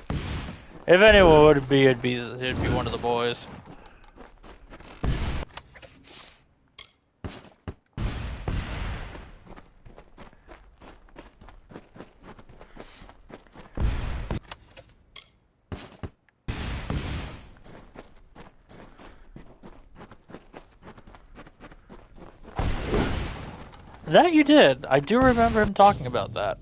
If anyone would be, it'd be one of the boys. That you did. I do remember him talking about that.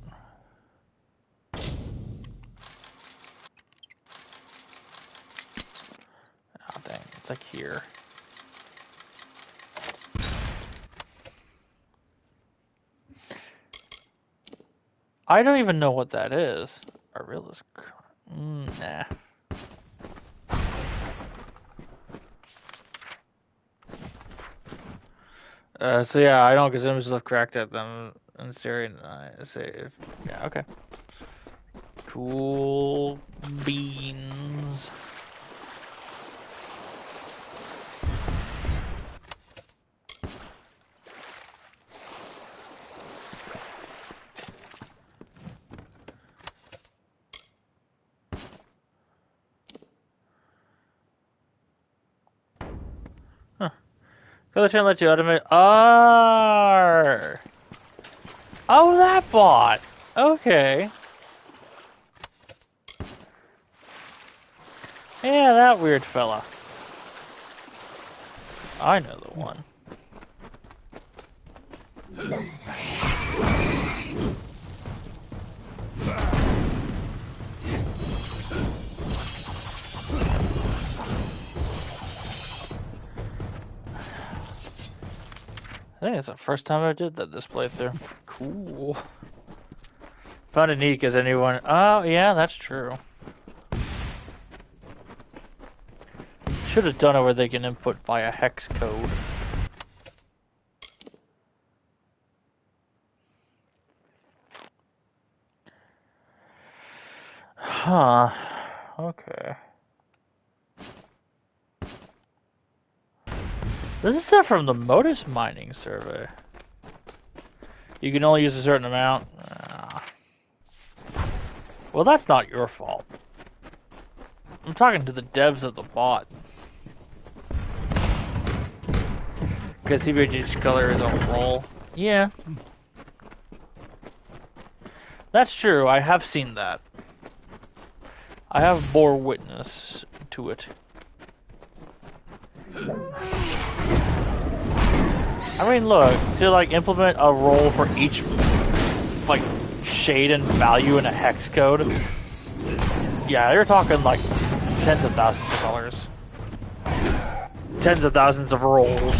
Oh dang, it's like here. I don't even know what that is. Arilla's... nah. So yeah, I don't consider myself cracked at them in Syrian. I say if... yeah, okay. Cool beans. Huh. So they're trying to let you automate. Oh, that bot. Okay. Yeah, that weird fella. I know the one. I think it's the first time I did that this playthrough. Cool. Found it neat because anyone... oh, yeah, that's true. Should have done it where they can input via hex code. Huh. Okay. This is stuff from the Modus mining survey. You can only use a certain amount. Well, that's not your fault. I'm talking to the devs of the bot. Because CBH's color is a roll. Yeah. That's true, I have seen that. I have bore witness to it. I mean, look, to like implement a roll for each like shade and value in a hex code. Yeah, you're talking like tens of thousands of colors. Tens of thousands of rolls.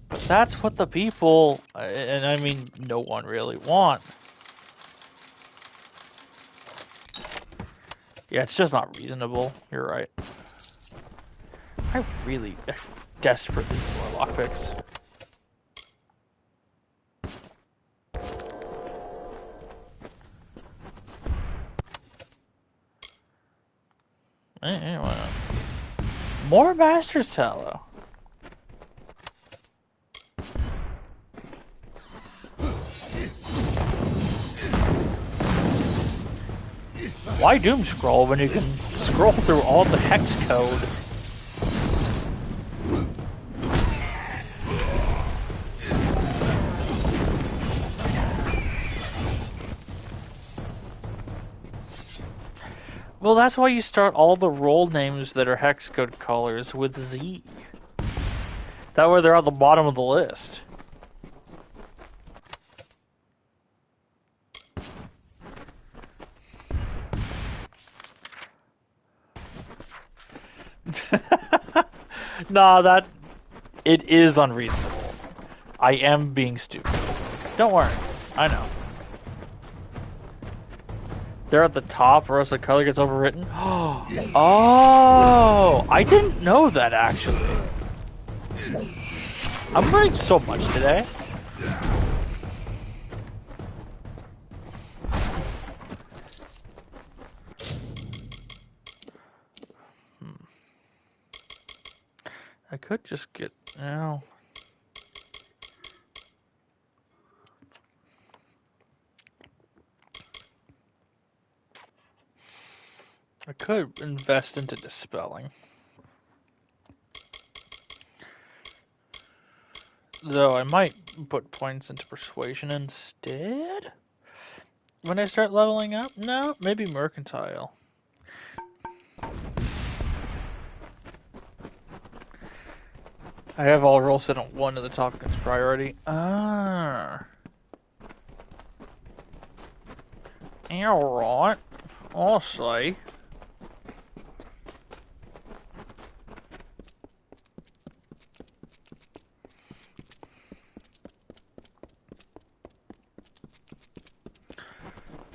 But that's what the people, and I mean no one really want. Yeah, it's just not reasonable. You're right. I desperately need more lockpicks. Anyway. More Master's Tallow. Why doom scroll when you can scroll through all the hex code? Well, that's why you start all the role names that are hex code colors with Z. That way they're at the bottom of the list. Nah, it is unreasonable. I am being stupid. Don't worry, I know. They're at the top, or else the color gets overwritten. Oh, I didn't know that actually. I'm learning so much today. I could just get now. I could invest into dispelling. Though I might put points into persuasion instead. When I start leveling up? No, maybe mercantile. I have all rolls set on 1 at the top against priority. Ah. Alright. I'll say.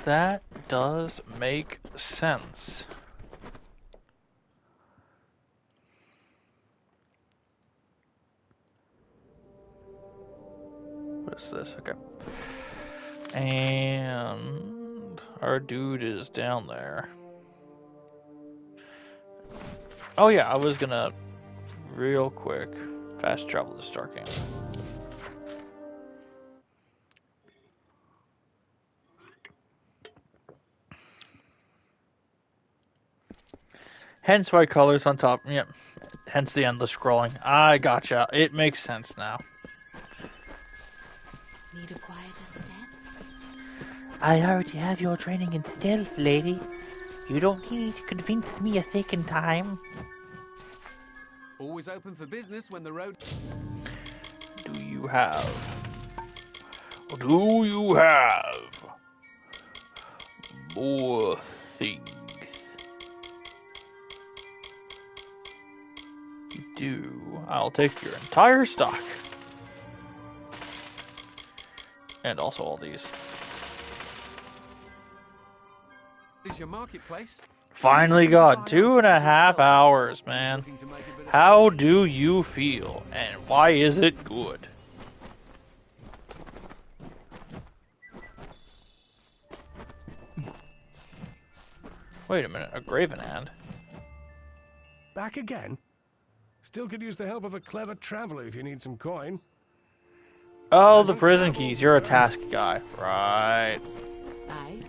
That does make sense. What is this? Okay. And our dude is down there. Oh yeah, I was gonna real quick fast travel to Starkhamp. Hence why colors on top. Yep. Hence the endless scrolling. I gotcha. It makes sense now. Need a quieter step? I already have your training in stealth, lady. You don't need to convince me a second time. Always open for business when the road... Do you have more things? You do. I'll take your entire stock. And also all these. Is your marketplace? Finally got 2.5 hours, man. How do you feel? And why is it good? Wait a minute, a graven hand. Back again? Still could use the help of a clever traveler if you need some coin. Oh, the prison keys. You're a task guy. Right. Aye.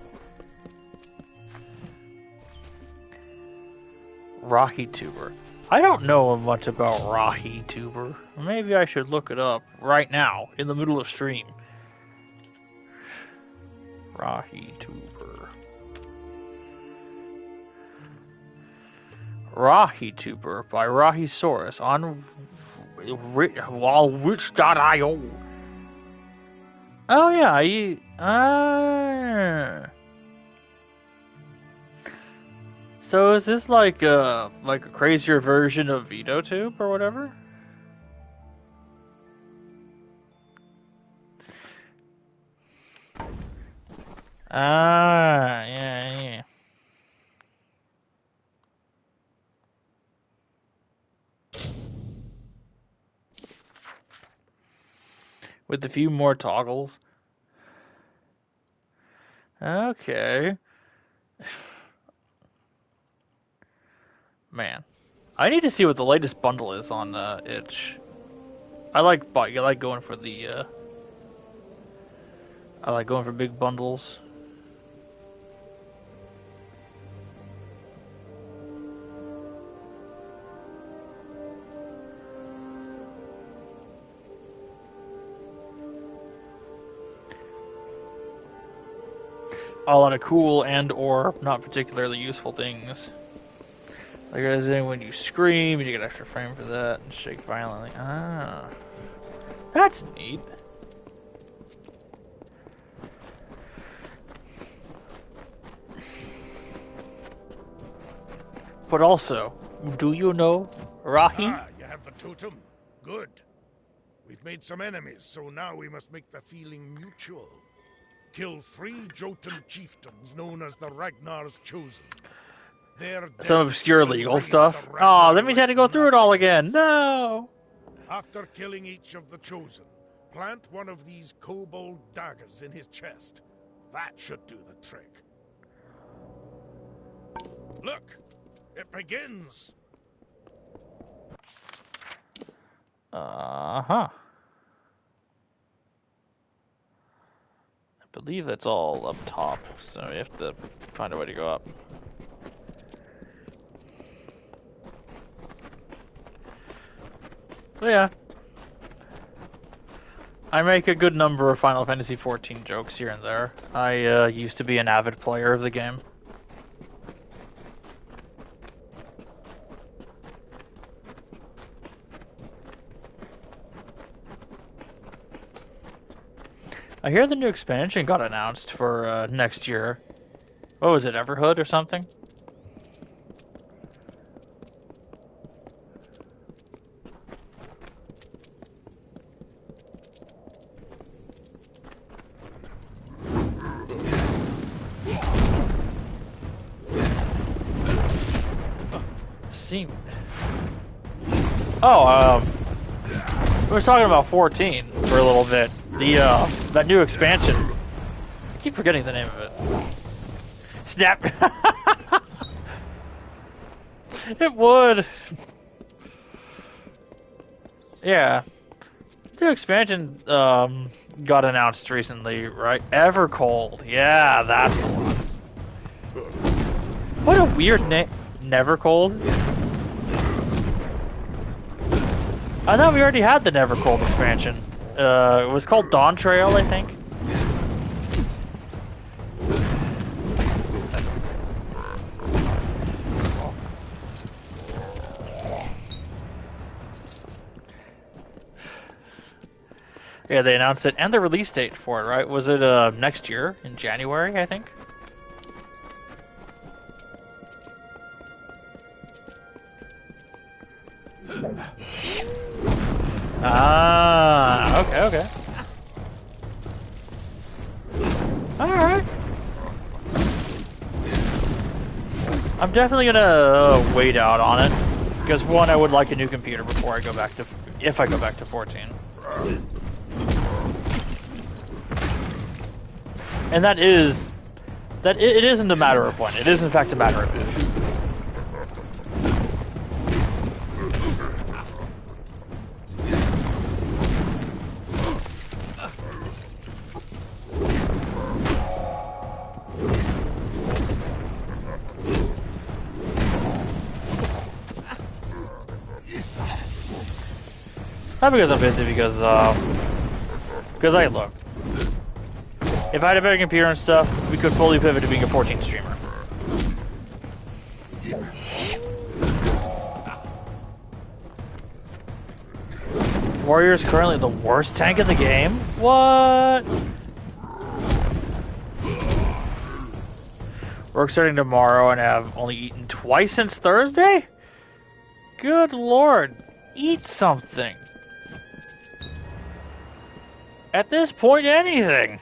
Rahi Tuber. I don't know much about Rahi Tuber. Maybe I should look it up right now, in the middle of stream. Rahi Tuber. Rahi Tuber by Rahisaurus on wallwitch.io. Oh yeah, So is this like a crazier version of VitoTube or whatever? Ah, yeah. With a few more toggles. Okay. Man, I need to see what the latest bundle is on itch. I like going for the I like going for big bundles. A lot of cool and or not particularly useful things. Like as in when you scream, you get extra frame for that, and shake violently. Ah, that's neat. But also, do you know Rahi? Ah, you have the totem. Good. We've made some enemies, so now we must make the feeling mutual. Kill 3 Jotun chieftains known as the Ragnar's Chosen. Some obscure legal stuff. Oh, that means I had to go through it all again. No! After killing each of the Chosen, plant one of these kobold daggers in his chest. That should do the trick. Look! It begins! Uh-huh. I believe that's all up top, so we have to find a way to go up. But yeah. I make a good number of Final Fantasy XIV jokes here and there. I used to be an avid player of the game. I hear the new expansion got announced for next year. What was it, Everhood or something? We were talking about 14 for a little bit. The that new expansion. I keep forgetting the name of it. Snap. It would. Yeah. The expansion got announced recently, right? Evercold. Yeah, that's the one. What a weird name. Nevercold? I thought we already had the Nevercold expansion. It was called Dawn Trail, I think. Yeah, they announced it, and the release date for it, right? Was it next year, in January, I think? Ah, okay. Alright. I'm definitely gonna wait out on it. Because one, I would like a new computer before I go back to... if I go back to 14. And that is... it isn't a matter of when. It is in fact a matter of if. Not because I'm busy, because I look. If I had a better computer and stuff, we could fully pivot to being a 14 streamer. Warrior is currently the worst tank in the game? What? Work starting tomorrow and have only eaten twice since Thursday? Good lord. Eat something. At this point, anything.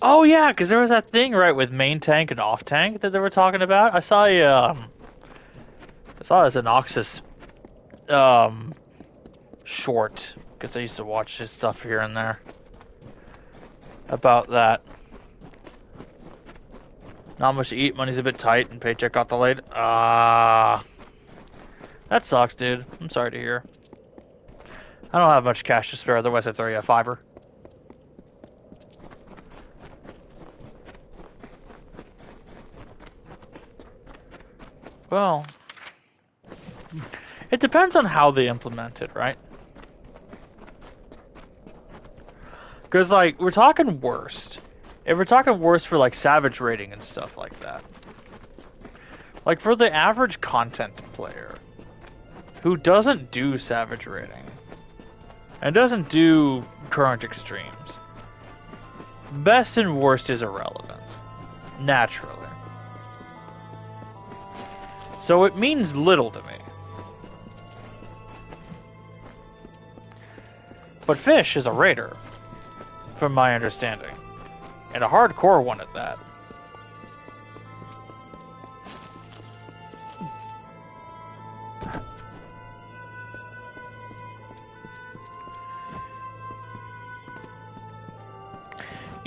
Oh yeah, because there was that thing, right, with main tank and off tank that they were talking about. I saw this Anoxis short, because I used to watch his stuff here and there about that. Not much to eat, money's a bit tight, and paycheck got delayed. That sucks, dude. I'm sorry to hear. I don't have much cash to spare, otherwise I'd throw you a fiver. Well, it depends on how they implement it, right? Because, like, we're talking worst. If we're talking worst for, like, savage rating and stuff like that. Like, for the average content player who doesn't do savage rating and doesn't do current extremes, best and worst is irrelevant. Naturally. So it means little to me. But Fish is a raider, from my understanding. And a hardcore one at that.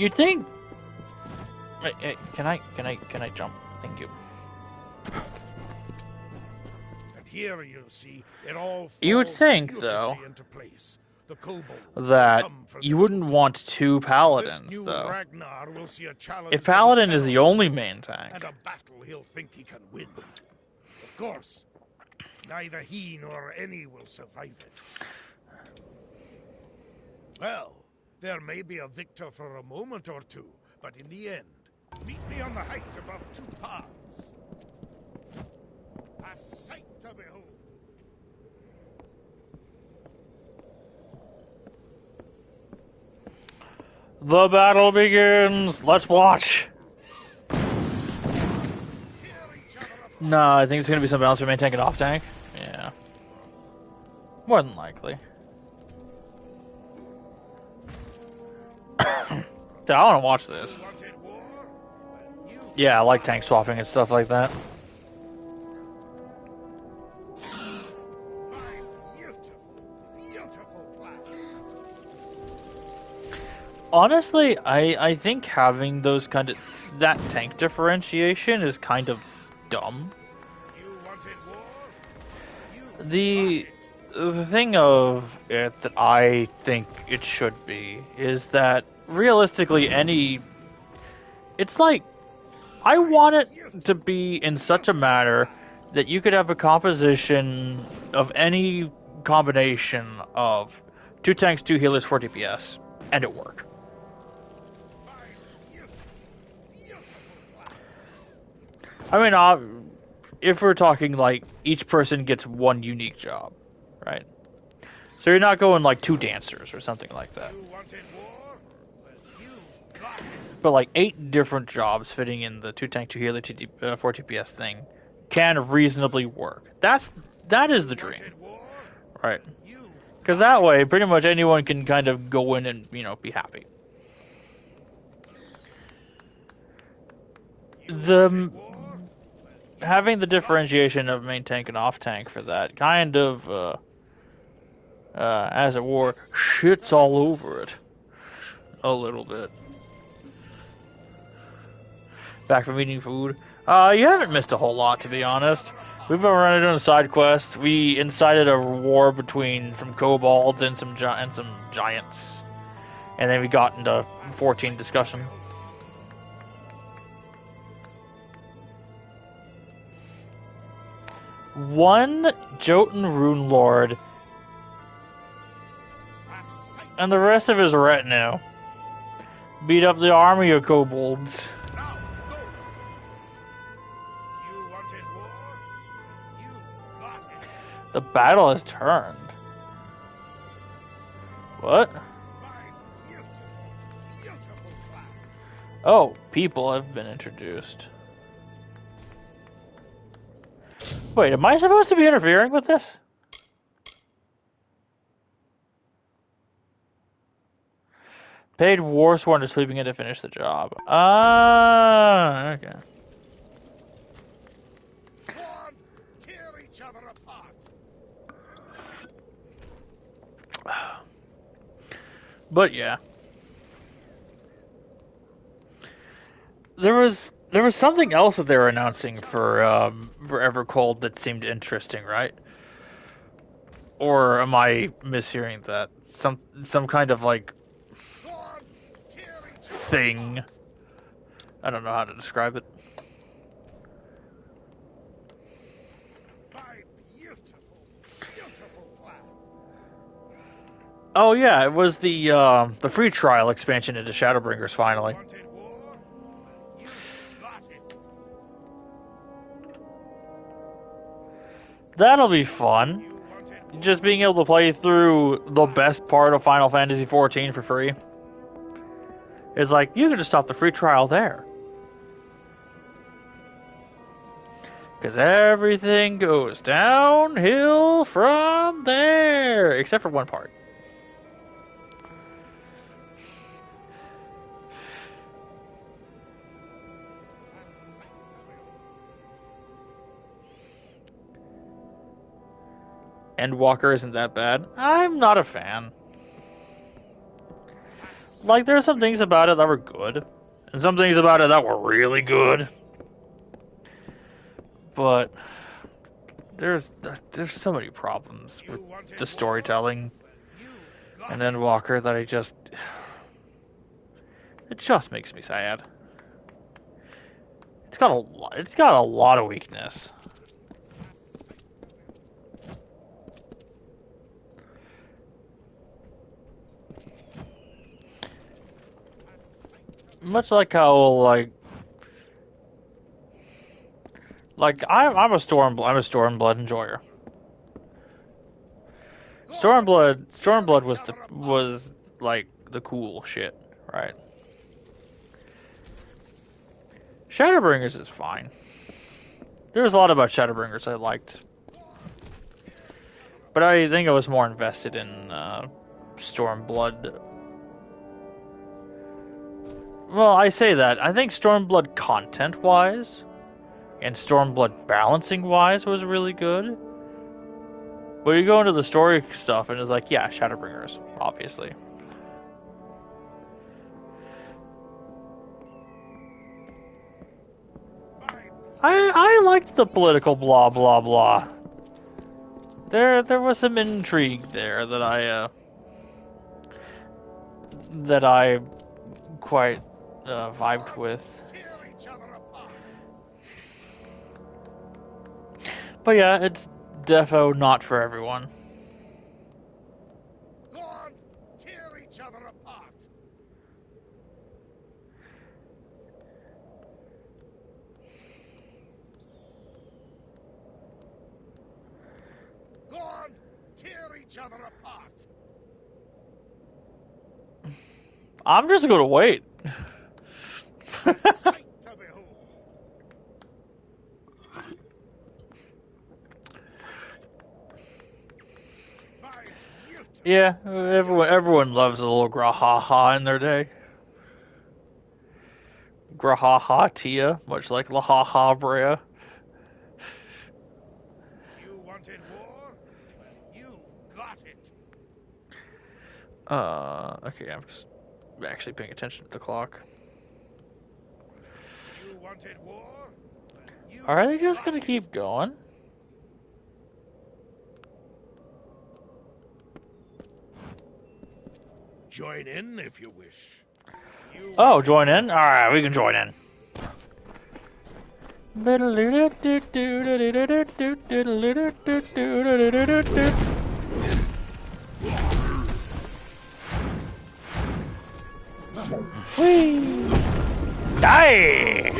You'd think... Wait, can I jump? Thank you. Here you see, it all You would think, though, that you wouldn't want two paladins, though. If paladin is the only main tank. And a battle he'll think he can win. Of course, neither he nor any will survive it. Well, there may be a victor for a moment or two, but in the end, meet me on the height above two paths. A sight to behold. The battle begins! Let's watch! No, I think it's gonna be something else for main tank and off tank. Yeah. More than likely. Dude, I wanna watch this. Yeah, I like tank swapping and stuff like that. Honestly, I think having those kind of... that tank differentiation is kind of dumb. The thing of it that I think it should be is that realistically it's like, I want it to be in such a manner that you could have a composition of any combination of 2 tanks, 2 healers, 4 DPS, and it work. I mean, if we're talking like each person gets one unique job, right? So you're not going like 2 dancers or something like that. But like 8 different jobs fitting in the 2 tank, 2 healer, 4 TPS thing can reasonably work. That is the dream, right? Because that way, pretty much anyone can kind of go in and, you know, be happy. Having the differentiation of main tank and off tank for that kind of, as it were, shits all over it a little bit. Back from eating food. You haven't missed a whole lot, to be honest. We've been running on a side quest. We incited a war between some kobolds and some giants, and then we got into 14 discussion. One Jotun Rune Lord, and the rest of his retinue. Beat up the army of kobolds. Now, go! You wanted war? You've got it. The battle has turned. What? My beautiful, beautiful plan. Oh, people have been introduced. Wait, am I supposed to be interfering with this? Paid war sworn to sleeping in to finish the job. Ah, okay. Go on, tear each other apart. But yeah. There was something else that they were announcing for Evercold that seemed interesting, right? Or am I mishearing that? Some kind of like Go on, tear each other thing. apart. I don't know how to describe it. My beautiful, beautiful plan. Oh yeah, it was the free trial expansion into Shadowbringers finally. Wanted war? You've got it. That'll be fun. You wanted war? Just being able to play through the best part of Final Fantasy XIV for free. It's like, you can just stop the free trial there. Because everything goes downhill from there. Except for one part. Endwalker isn't that bad. I'm not a fan. Like, there's some things about it that were good. And some things about it that were really good. But there's so many problems with the storytelling and Endwalker that it just makes me sad. It's got a lot of weakness. Much like how I'm a Stormblood enjoyer. Stormblood was like the cool shit, right? Shadowbringers is fine. There was a lot about Shadowbringers I liked, but I think I was more invested in Stormblood. Well, I say that. I think Stormblood content-wise and Stormblood balancing-wise was really good. But you go into the story stuff and it's like, yeah, Shadowbringers, obviously. I liked the political blah blah blah. There was some intrigue there that I quite vibed with. But yeah, it's defo not for everyone. Go on, tear each other apart. Go on, tear each other apart. I'm just gonna wait. A sight to behold. My beautiful. Yeah, everyone loves a little grahaha in their day. Grahaha Tia, much like Lahaha Brea. You wanted war? You've got it. Okay, I'm just actually paying attention to the clock. You wanted war? You Are they just got gonna it. keep going? Join in if you wish. You Oh, join in? Alright, we can join in. Whee! Die!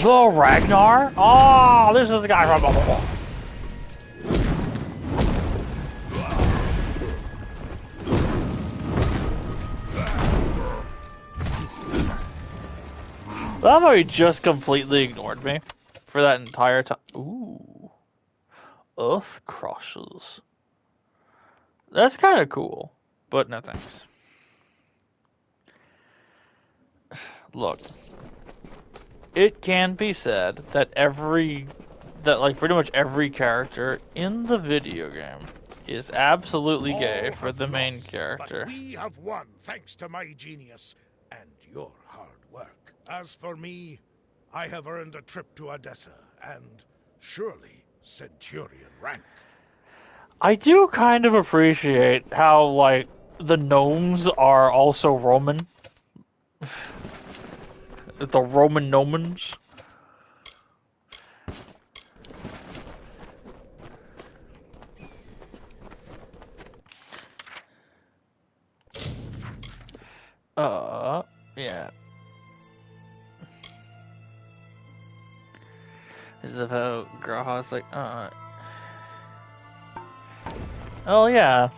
The Ragnar? Oh, this is the guy from blah. That how he just completely ignored me for that entire time. Ooh. Earth crosses. That's kind of cool, but no thanks. Look. It can be said that pretty much every character in the video game is absolutely gay All for have the main lost, character. But we have won thanks to my genius and your hard work. As for me, I have earned a trip to Odessa and surely Centurion rank. I do kind of appreciate how, like, the gnomes are also Roman. The Roman gnomons. Yeah. This is about Graha's like, oh yeah.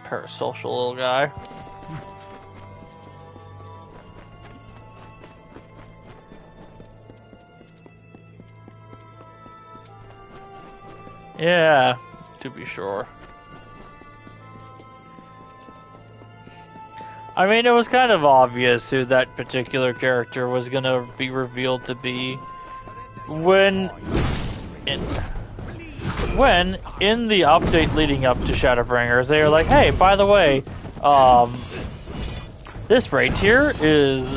Parasocial little guy. Yeah, to be sure. I mean, it was kind of obvious who that particular character was gonna be revealed to be when in the update leading up to Shadowbringers, they were like, hey, by the way, this raid tier is,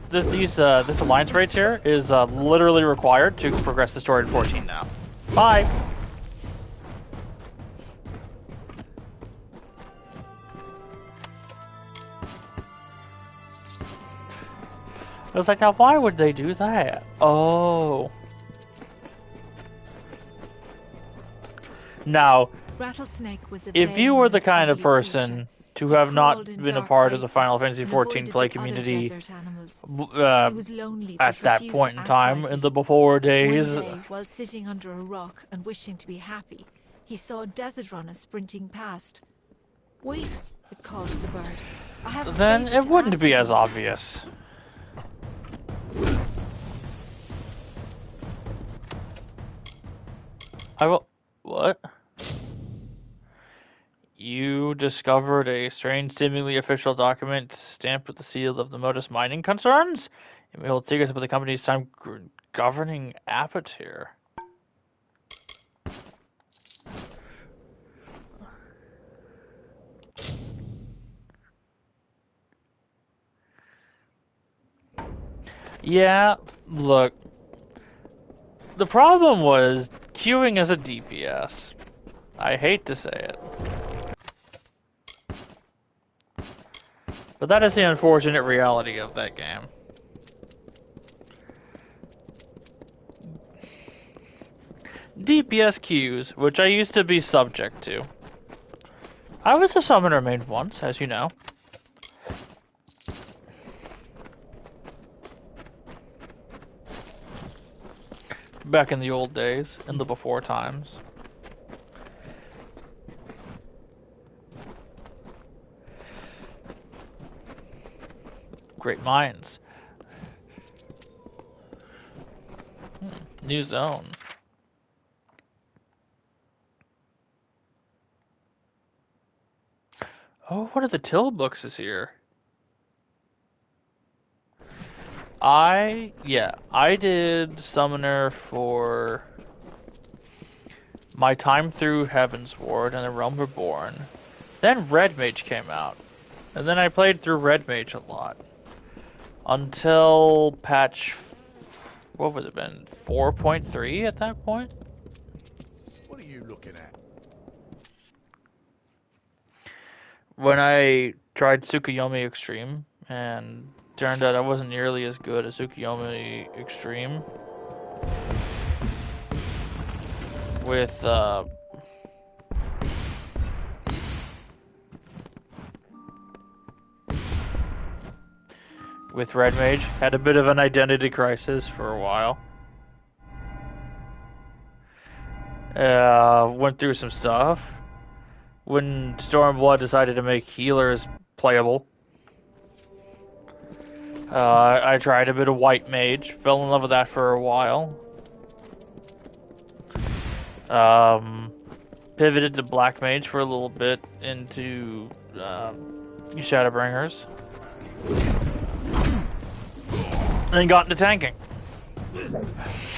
this alliance raid tier is literally required to progress the story in 14 now. Bye! I was like, now why would they do that? Oh. Now, Rattlesnake was a if you were the vain, kind of ugly person creature. to He have not crawled in been a dark part of the places Final Fantasy and XIV avoided play the community other desert animals. He was lonely, at but that refused point to in act time, like in it. the before days, One day, while sitting under a rock and wishing to be happy, he saw a desert runner sprinting past. Wait, it called to the bird. I have a then favor it to wouldn't ask be of as you. obvious. I will. What? You discovered a strange, seemingly official document stamped with the seal of the Modus Mining concerns? It may hold secrets about the company's time governing Apatir. Yeah, look. The problem was queuing as a DPS. I hate to say it. But that is the unfortunate reality of that game. DPS queues, which I used to be subject to. I was a summoner main once, as you know. Back in the old days, in the before times. Great minds. New zone. Oh, one of the Till books is here. I did Summoner for my time through Heaven's Ward and the Realm Reborn. Then Red Mage came out. And then I played through Red Mage a lot. Until patch, what would it have been, 4.3 at that point? What are you looking at? When I tried Tsukuyomi Extreme, and turned out I wasn't nearly as good as Tsukuyomi Extreme. with Red Mage. Had a bit of an identity crisis for a while. Went through some stuff. When Stormblood decided to make healers playable, I tried a bit of White Mage. Fell in love with that for a while. Pivoted to Black Mage for a little bit into Shadowbringers. And then got into tanking.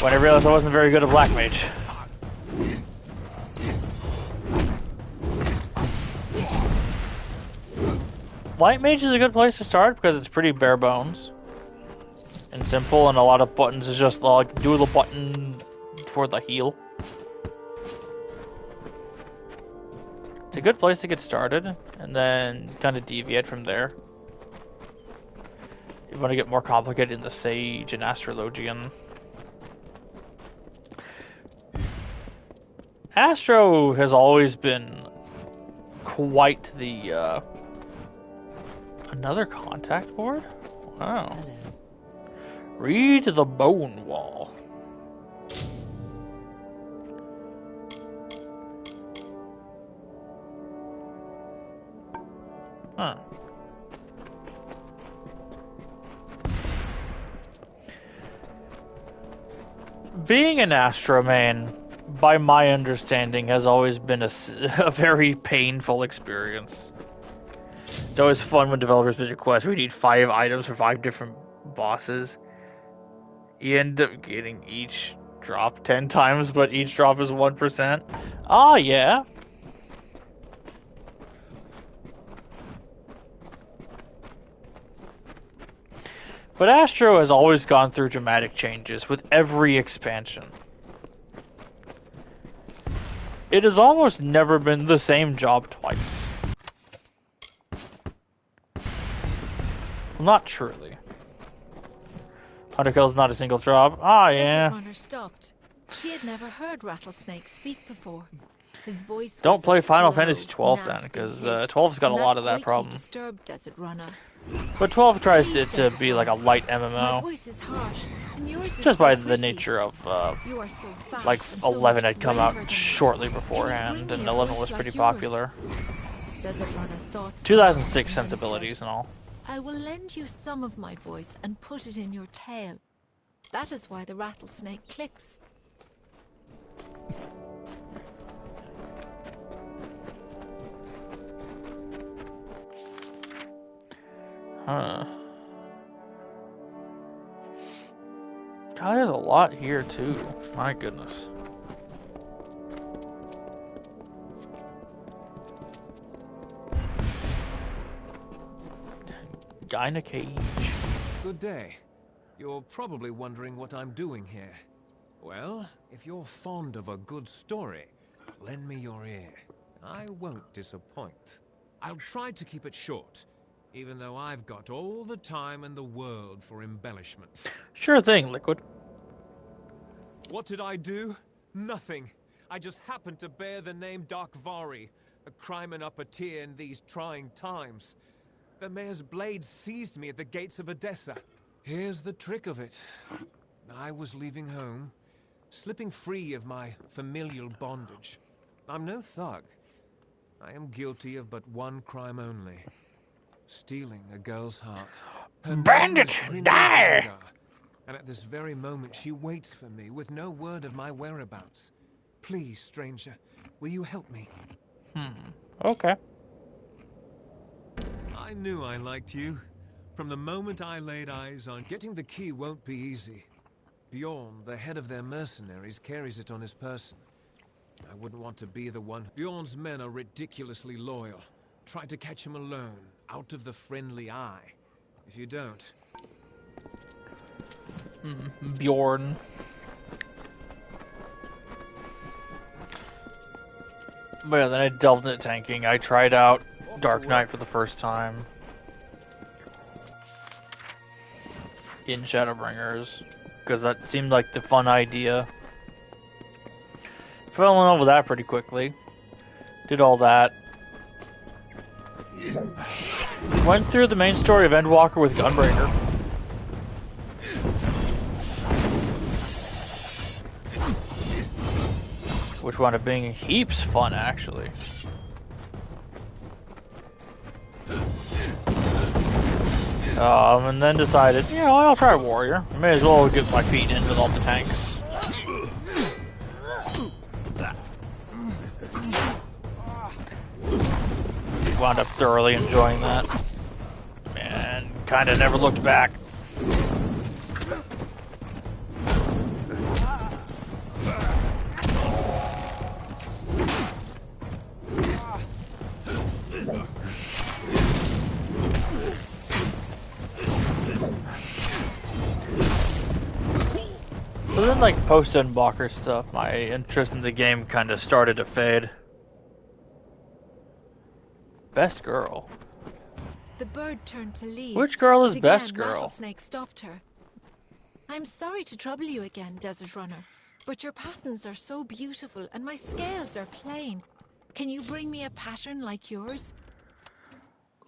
When I realized I wasn't very good at Black Mage. White Mage is a good place to start because it's pretty bare bones and simple, and a lot of buttons is just like do the button for the heal. It's a good place to get started, and then kind of deviate from there. You want to get more complicated in the Sage and Astrologian. Astro has always been quite the another contact board? Wow. Hello. Read the Bone Wall. Huh. Being an Astro main, by my understanding, has always been a very painful experience. It's always fun when developers make requests. We need 5 items for 5 different bosses. You end up getting each drop 10 times, but each drop is 1%. Ah, yeah. But Astro has always gone through dramatic changes with every expansion. It has almost never been the same job twice. Well, not truly. 100 kills, not a single job. Ah, yeah. Desert Runner stopped. She had never heard Rattlesnake speak before. His voice Don't was play a Final slow, Fantasy 12 then, nasty because hiss, 12's got a and lot of that greatly problem. disturbed Desert Runner. But 12 tries to Desert be like a Runner. light My MMO. voice is harsh, and yours is Just so by the pretty. nature of, You are so fast like, and so 11 much had come braver than out me. shortly Can you beforehand, bring and me a 11 voice was like pretty yours? popular. Desert Runner thought. 2006 and then sensibilities said, and all. I will lend you some of my voice and put it in your tail. That is why the rattlesnake clicks. Huh. God, there's a lot here too. My goodness. Guy in a cage. Good day. You're probably wondering what I'm doing here. Well, if you're fond of a good story, lend me your ear. I won't disappoint. I'll try to keep it short, even though I've got all the time in the world for embellishment. Sure thing, Liquid. What did I do? Nothing. I just happened to bear the name Darkvari, a crime and upper-tier in these trying times. The mayor's blade seized me at the gates of Odessa. Here's the trick of it. I was leaving home, slipping free of my familial bondage. I'm no thug. I am guilty of but one crime only. Stealing a girl's heart. Her Bandit, name is die! Brynhilda, and at this very moment she waits for me with no word of my whereabouts. Please, stranger, will you help me? Okay. I knew I liked you. From the moment I laid eyes on getting the key won't be easy. Bjorn, the head of their mercenaries, carries it on his person. I wouldn't want to be the one. Bjorn's men are ridiculously loyal. Try to catch him alone, out of the friendly eye. If you don't... Bjorn. But yeah, then I delved into tanking. I tried out Dark Knight for the first time. In Shadowbringers. Because that seemed like the fun idea. Fell in love with that pretty quickly. Did all that. Went through the main story of Endwalker with Gunbreaker. Which wound up being heaps fun, actually. And then decided, you know, I'll try Warrior. I may as well get my feet in with all the tanks. Wound up thoroughly enjoying that. And kinda never looked back. So then, like, post-Endwalker stuff, my interest in the game kind of started to fade. Best girl. The bird turned to leave. Which girl is but best again, girl? Rattlesnake stopped her. I'm sorry to trouble you again, Desert Runner, but your patterns are so beautiful and my scales are plain. Can you bring me a pattern like yours?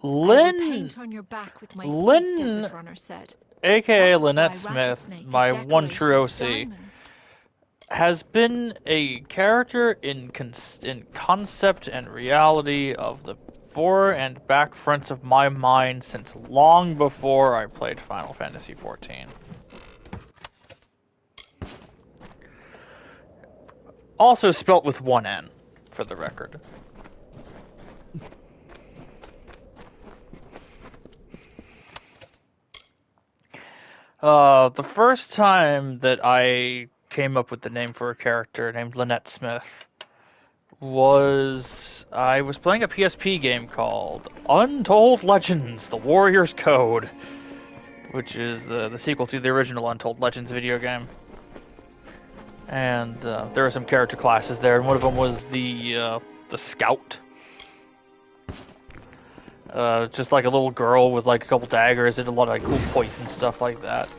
I will paint on your back with my feet, Desert Runner said. AKA That is Lynette why Smith, Rattlesnake my is one decorated true with OC, diamonds. has been a character in concept and reality of the fore and back fronts of my mind since long before I played Final Fantasy XIV. Also spelt with one N, for the record. The first time that I came up with the name for a character named Lynette Smith was I was playing a PSP game called Untold Legends: The Warrior's Code, which is the sequel to the original Untold Legends video game. And there were some character classes there, and one of them was the Scout. Just like a little girl with like a couple daggers and a lot of like, cool poison stuff like that.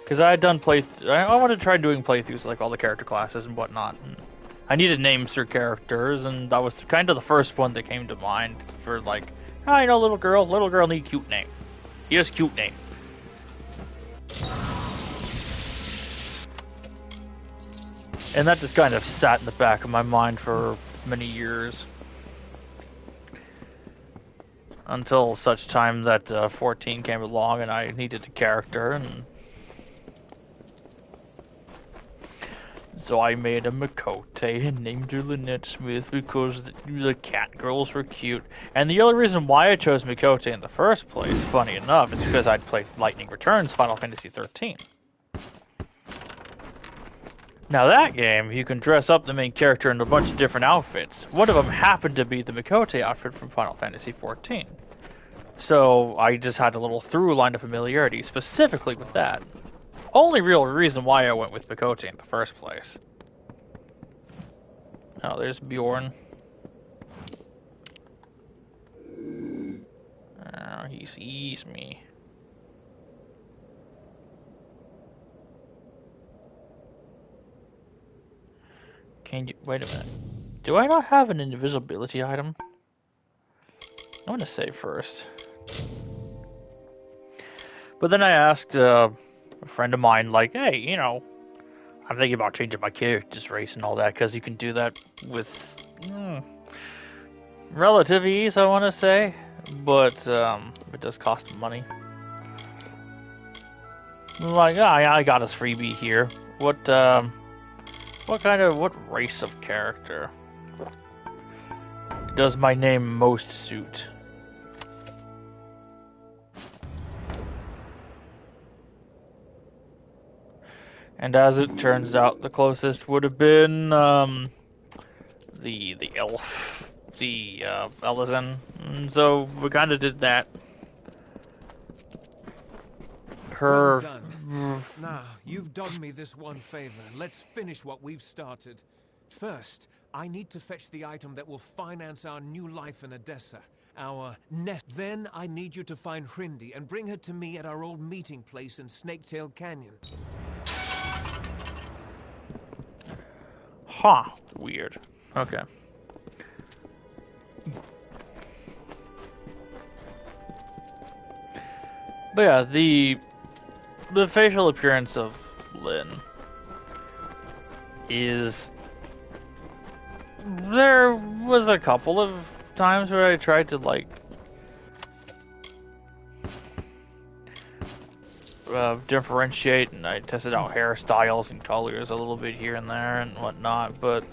Because I had done I wanted to try doing playthroughs like all the character classes and whatnot. And I needed names for characters, and that was kind of the first one that came to mind for like, oh, you know, little girl need a cute name. Here's a cute name. And that just kind of sat in the back of my mind for many years. Until such time that 14 came along and I needed a character, and so I made a Makote and named her Lynette Smith because the cat girls were cute. And the only reason why I chose Makote in the first place, funny enough, is because I'd played Lightning Returns Final Fantasy XIII. Now that game, you can dress up the main character in a bunch of different outfits. One of them happened to be the Makote outfit from Final Fantasy XIV. So I just had a little through line of familiarity specifically with that. Only real reason why I went with Makote in the first place. Oh, there's Bjorn. Oh, he sees me. Can you wait a minute? Do I not have an invisibility item? I'm gonna save first. But then I asked a friend of mine, like, hey, you know, I'm thinking about changing my character's race and all that, because you can do that with relative ease, I want to say. But it does cost money. I'm like, I got us freebie here. What race of character does my name most suit? And as it turns out, the closest would have been the elf, the Ellison. And so we kind of did that. Well done. Now, you've done me this one favor. Let's finish what we've started. First, I need to fetch the item that will finance our new life in Odessa, our nest. Then I need you to find Hrindi and bring her to me at our old meeting place in Snaketail Canyon. Huh. Weird. Okay. But yeah, the facial appearance of Lynn is... There was a couple of times where I tried to, like, differentiate, and I tested out hairstyles and colors a little bit here and there and whatnot, but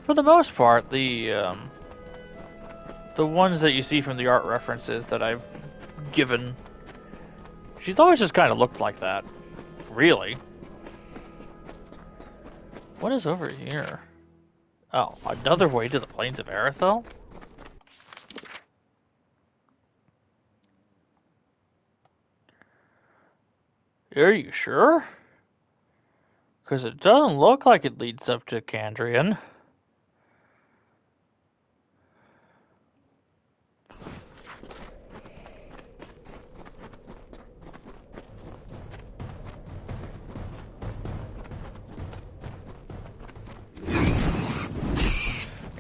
for the most part, the ones that you see from the art references that I've given, she's always just kind of looked like that. Really. What is over here? Oh, another way to the plains of Aerithel? Are you sure? Because it doesn't look like it leads up to Candrian.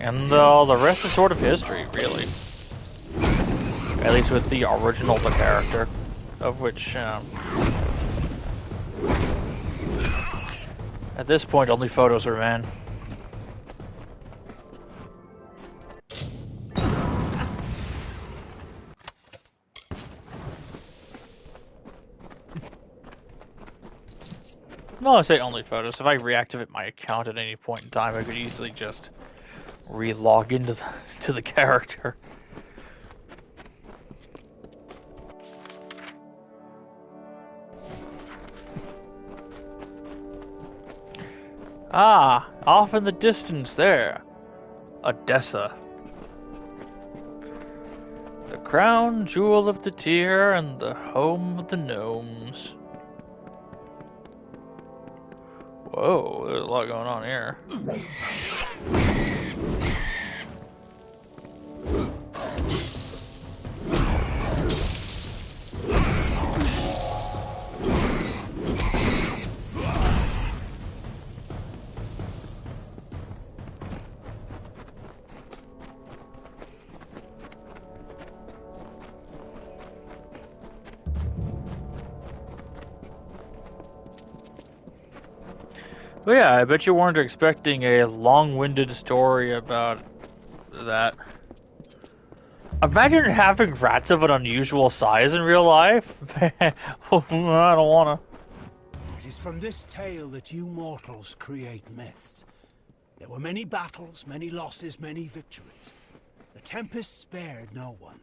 And the rest is sort of history, really. At least with the original character, of which, at this point, only photos remain. Well, I say only photos. If I reactivate my account at any point in time, I could easily just re-log into to the character. Ah, off in the distance there. Odessa. The crown jewel of the tier and the home of the gnomes. Whoa, there's a lot going on here. But yeah, I bet you weren't expecting a long-winded story about that. Imagine having rats of an unusual size in real life. I don't wanna. It is from this tale that you mortals create myths. There were many battles, many losses, many victories. The Tempest spared no one.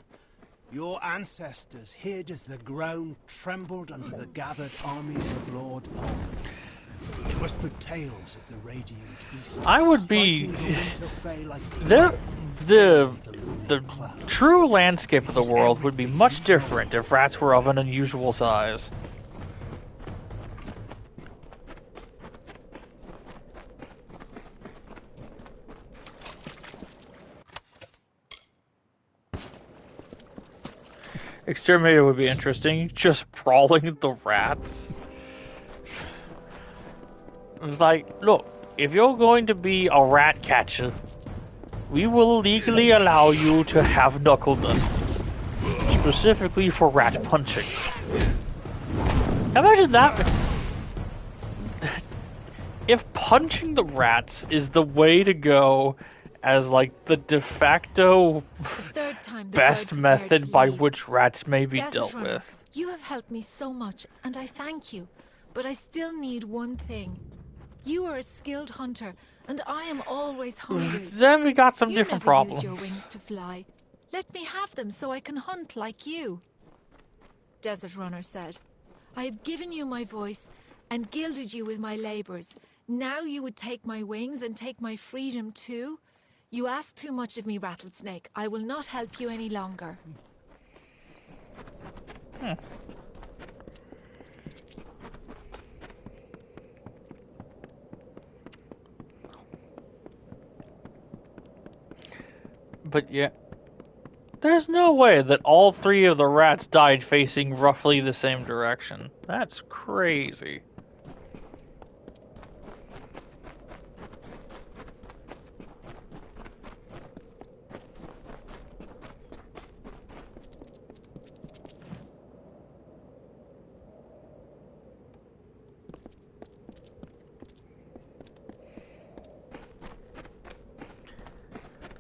Your ancestors hid as the ground trembled under the gathered armies of Lord Ulm. They whispered tales of the radiant east. I would be the true landscape of the world would be much different if rats were of an unusual size. Exterminator would be interesting, just brawling the rats. It was like, look, if you're going to be a rat catcher, we will legally allow you to have knuckle dusters, specifically for rat punching. Imagine that. If punching the rats is the way to go as like the de facto best method by which rats may be dealt with. You have helped me so much, and I thank you. But I still need one thing. You are a skilled hunter, and I am always hungry. Then we got some different problems. You never use your wings to fly. Let me have them so I can hunt like you. Desert Runner said, I have given you my voice and gilded you with my labors. Now you would take my wings and take my freedom too? You ask too much of me, Rattlesnake. I will not help you any longer. But yeah, there's no way that all three of the rats died facing roughly the same direction. That's crazy.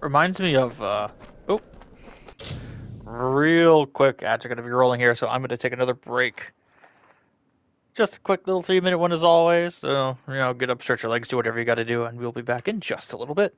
reminds me of, oh, real quick, ads are going to be rolling here, so I'm going to take another break. Just a quick little 3-minute one as always, so, get up, stretch your legs, do whatever you got to do, and we'll be back in just a little bit.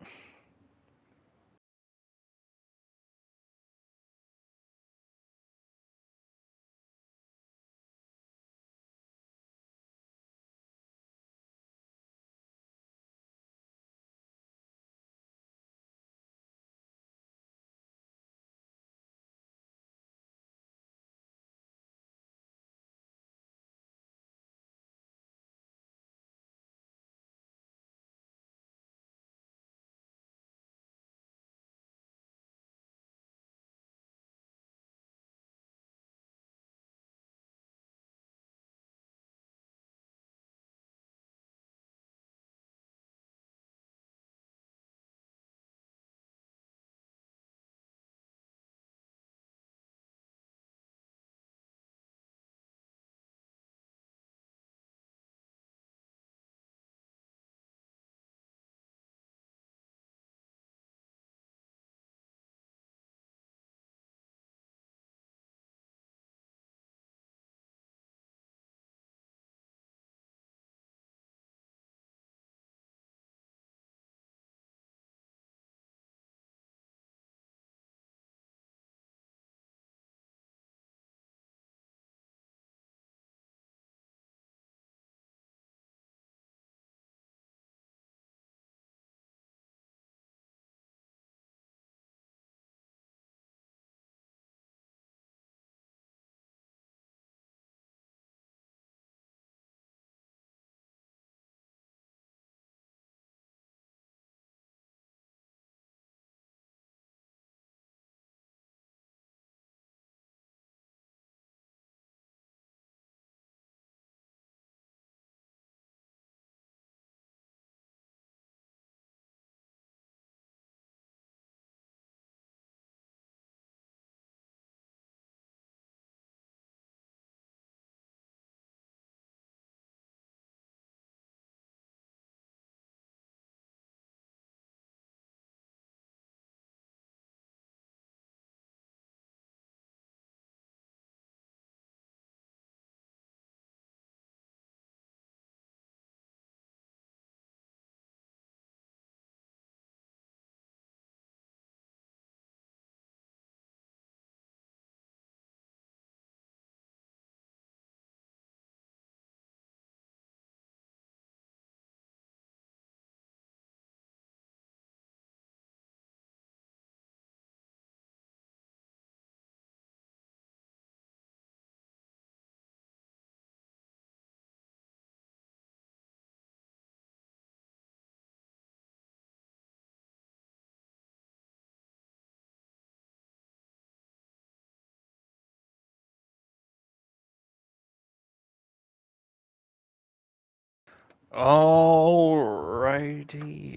Alrighty,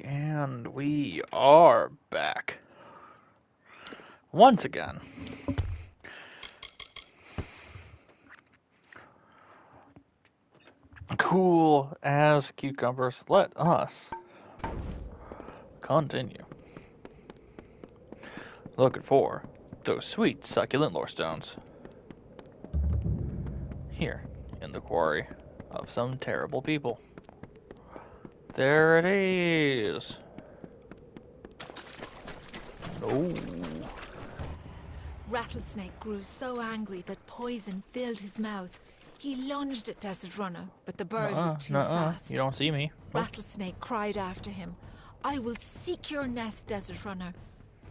and we are back. Once again. Cool as cucumbers. Let us continue. Looking for those sweet, succulent lore stones. Here, in the quarry of some terrible people. There it is. Oh. Rattlesnake grew so angry that poison filled his mouth. He lunged at Desert Runner, but the bird was too fast. You don't see me. Rattlesnake cried after him, "I will seek your nest, Desert Runner.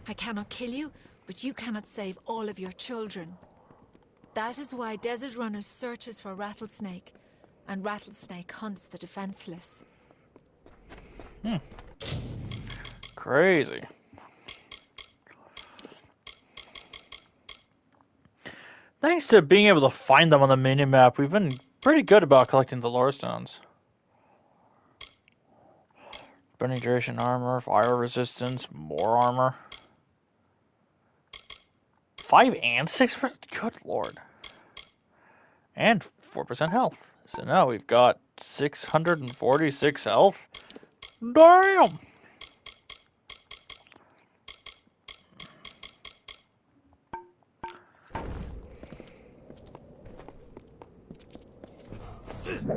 I cannot kill you, but you cannot save all of your children." That is why Desert Runner searches for Rattlesnake, and Rattlesnake hunts the defenseless. Crazy. Thanks to being able to find them on the minimap, we've been pretty good about collecting the lore stones. Penetration armor, fire resistance, more armor. 5 and 6%? Good lord. And 4% health. So now we've got 646 health. Damn! Do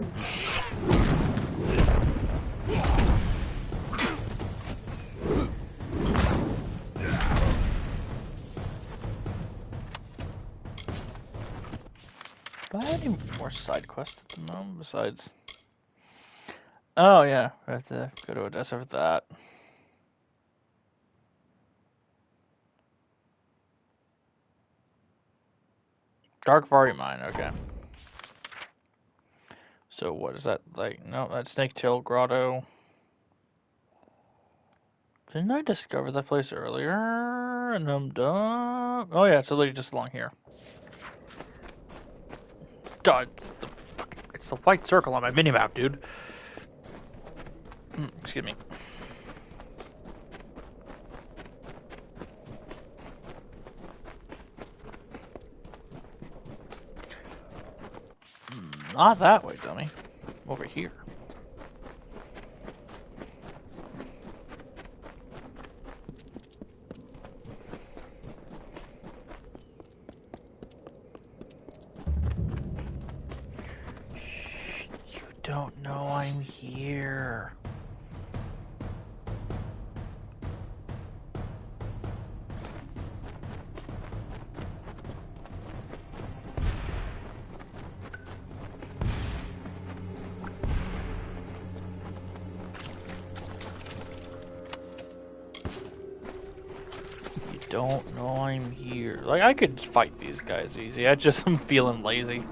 I have any more side quests at the moment besides? Oh yeah, I have to go to Odessa for that. Dark Vari Mine, okay. So what is that like? No, that's Snake Tail Grotto. Didn't I discover that place earlier? And I'm done. Oh yeah, it's literally just along here. God, it's the white circle on my minimap, dude. Excuse me. Not that way, dummy. Over here. Shh, you don't know I'm here. Don't know I'm here. Like, I could fight these guys easy. I just am feeling lazy.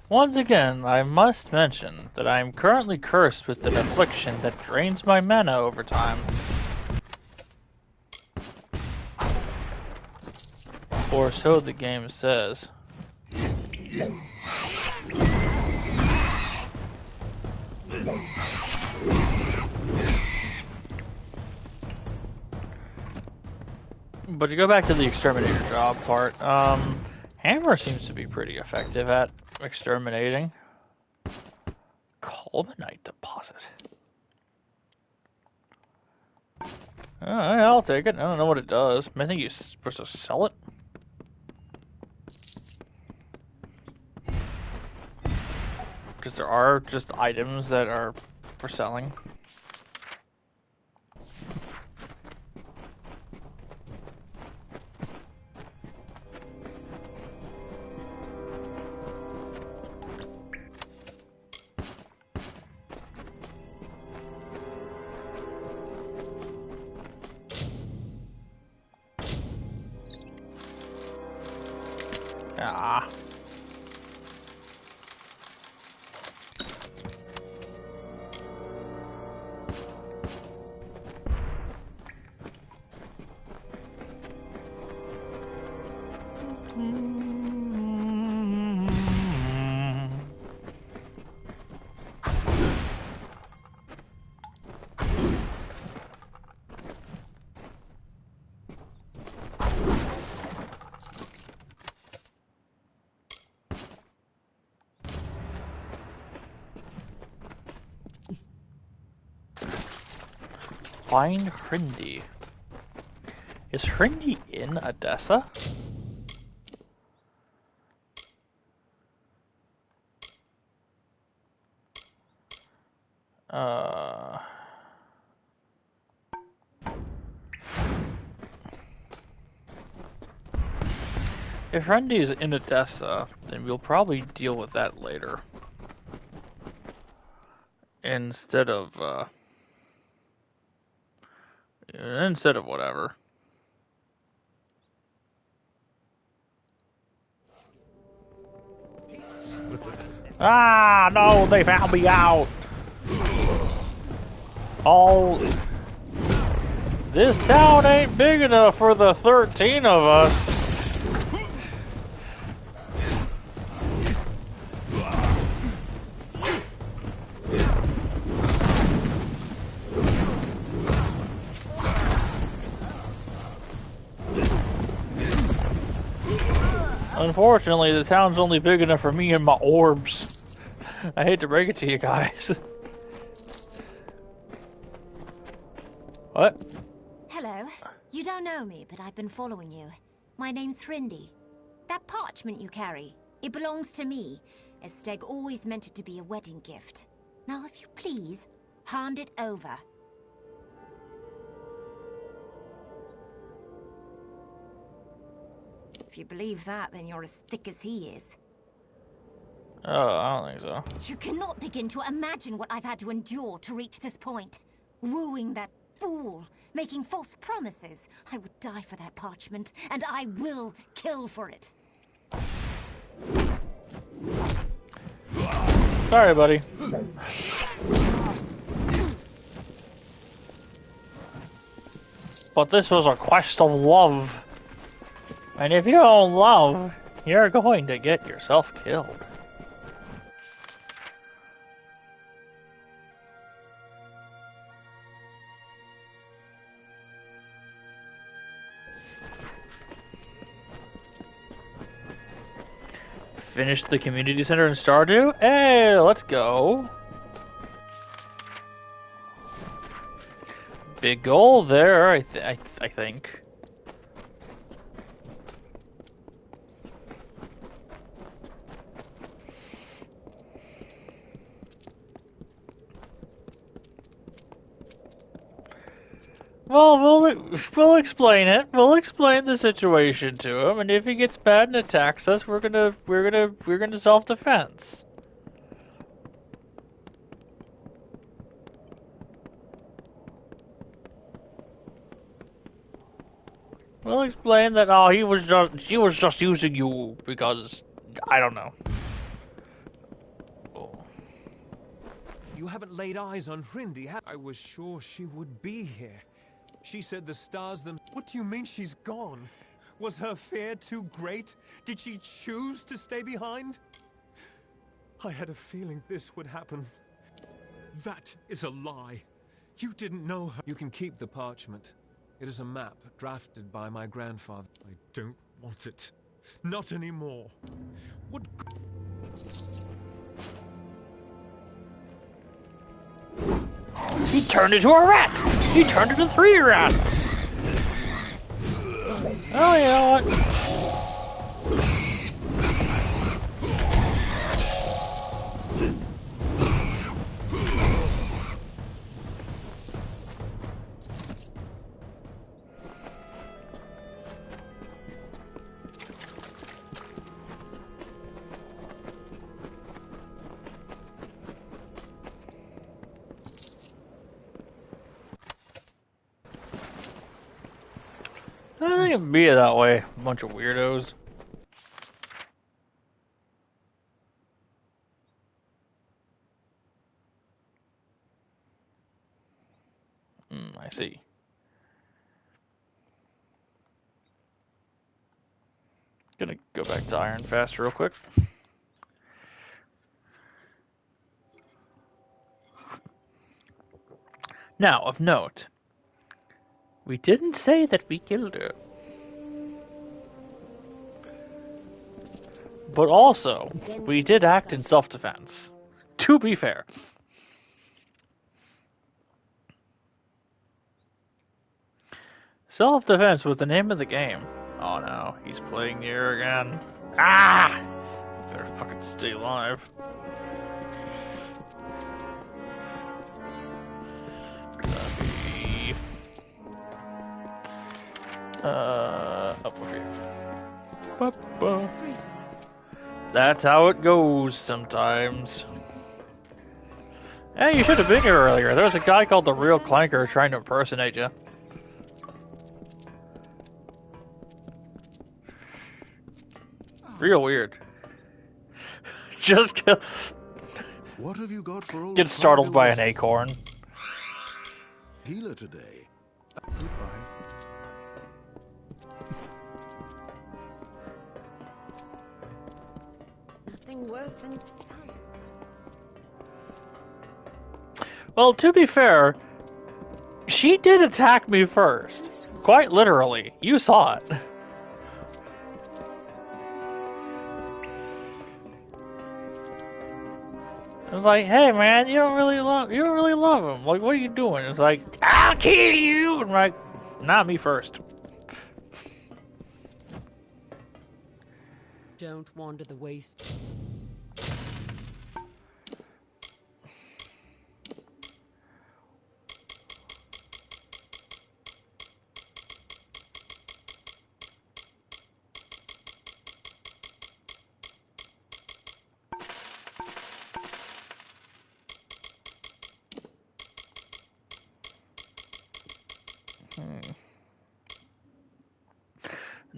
Once again, I must mention that I am currently cursed with an affliction that drains my mana over time. Or so the game says. But to go back to the exterminator job part, Hammer seems to be pretty effective at exterminating. Culminite deposit. Alright, I'll take it. I don't know what it does. I think you're supposed to sell it. Because there are just items that are for selling. Ah. Find Hrindy. Is Hrindy in Odessa? If Hrindy is in Odessa, then we'll probably deal with that later. Instead of whatever. Ah, no, they found me out. This town ain't big enough for the 13 of us. Unfortunately, the town's only big enough for me and my orbs. I hate to break it to you guys. What? Hello. You don't know me, but I've been following you. My name's Hrindy. That parchment you carry, it belongs to me, as Steg always meant it to be a wedding gift. Now, if you please, hand it over. If you believe that, then you're as thick as he is. Oh, I don't think so. You cannot begin to imagine what I've had to endure to reach this point. Wooing that fool, making false promises. I would die for that parchment, and I will kill for it. Sorry, buddy. But this was a quest of love. And if you don't love, you're going to get yourself killed. Finished the community center in Stardew? Hey, let's go. Big goal there, I think. Well, we'll explain it. We'll explain the situation to him, and if he gets mad and attacks us, we're gonna self-defense. We'll explain that he was just using you because I don't know. You haven't laid eyes on Hrindy, have I was sure she would be here. She said the stars them. What do you mean she's gone? Was her fear too great? Did she choose to stay behind? I had a feeling this would happen. That is a lie. You didn't know her. You can keep the parchment. It is a map drafted by my grandfather. I don't want it. Not anymore. What... He turned into a rat! He turned into 3 rats! Oh, you know what? I think it'd be that way. A bunch of weirdos. I see. Gonna go back to Iron Fast real quick. Now, of note, we didn't say that we killed her. But also, we did act in self-defense. To be fair. Self-defense was the name of the game. Oh no, he's playing near again. Ah! Better fucking stay alive. Up here. That's how it goes sometimes. Hey, you should have been here earlier. There was a guy called the Real Clanker trying to impersonate you. Real weird. Just What have you got for old get startled by an acorn. Healer today. Goodbye. Nothing worse than sun. Well, to be fair, she did attack me first. Quite literally. You saw it. It's like, hey man, you don't really love him. Like, what are you doing? It's like, I'll kill you. I'm like, not me first. Don't wander the waste.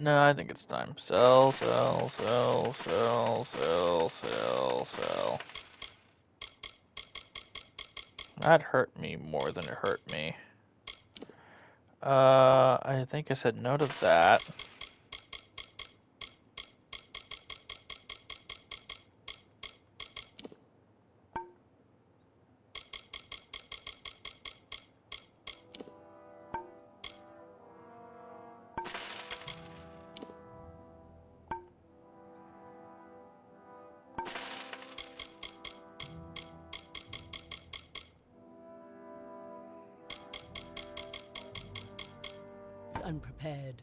No, I think it's time. Sell, sell, sell, sell, sell, sell, sell. That hurt me more than it hurt me. I think I said no to that. Unprepared.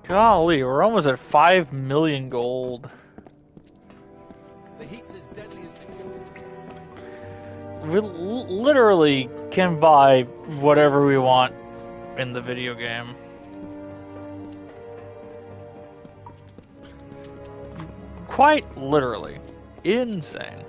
Golly, we're almost at 5 million gold. The heat's as deadly as the children. We literally can buy whatever we want in the video game. Quite literally. Insane.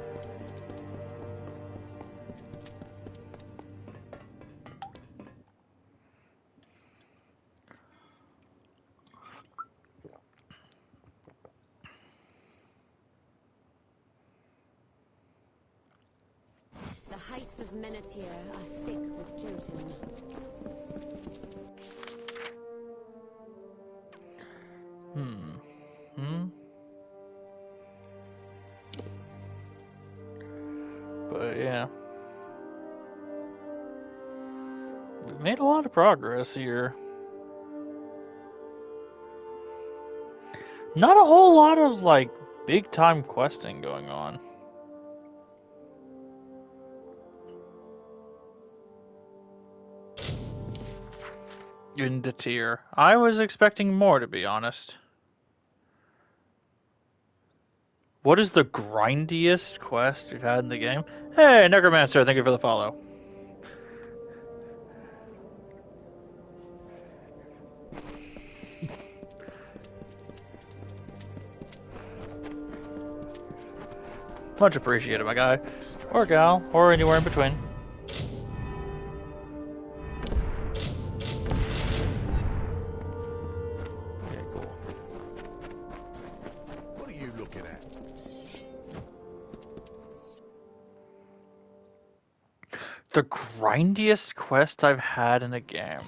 The heights of Menetier are thick with Jotun. But yeah. We've made a lot of progress here. Not a whole lot of, like, big time questing going on. Into tier. I was expecting more, to be honest. What is the grindiest quest you've had in the game? Hey, Necromancer, thank you for the follow. Much appreciated, my guy. Or gal, or anywhere in between. Okay, cool. What are you looking at? The grindiest quest I've had in a game.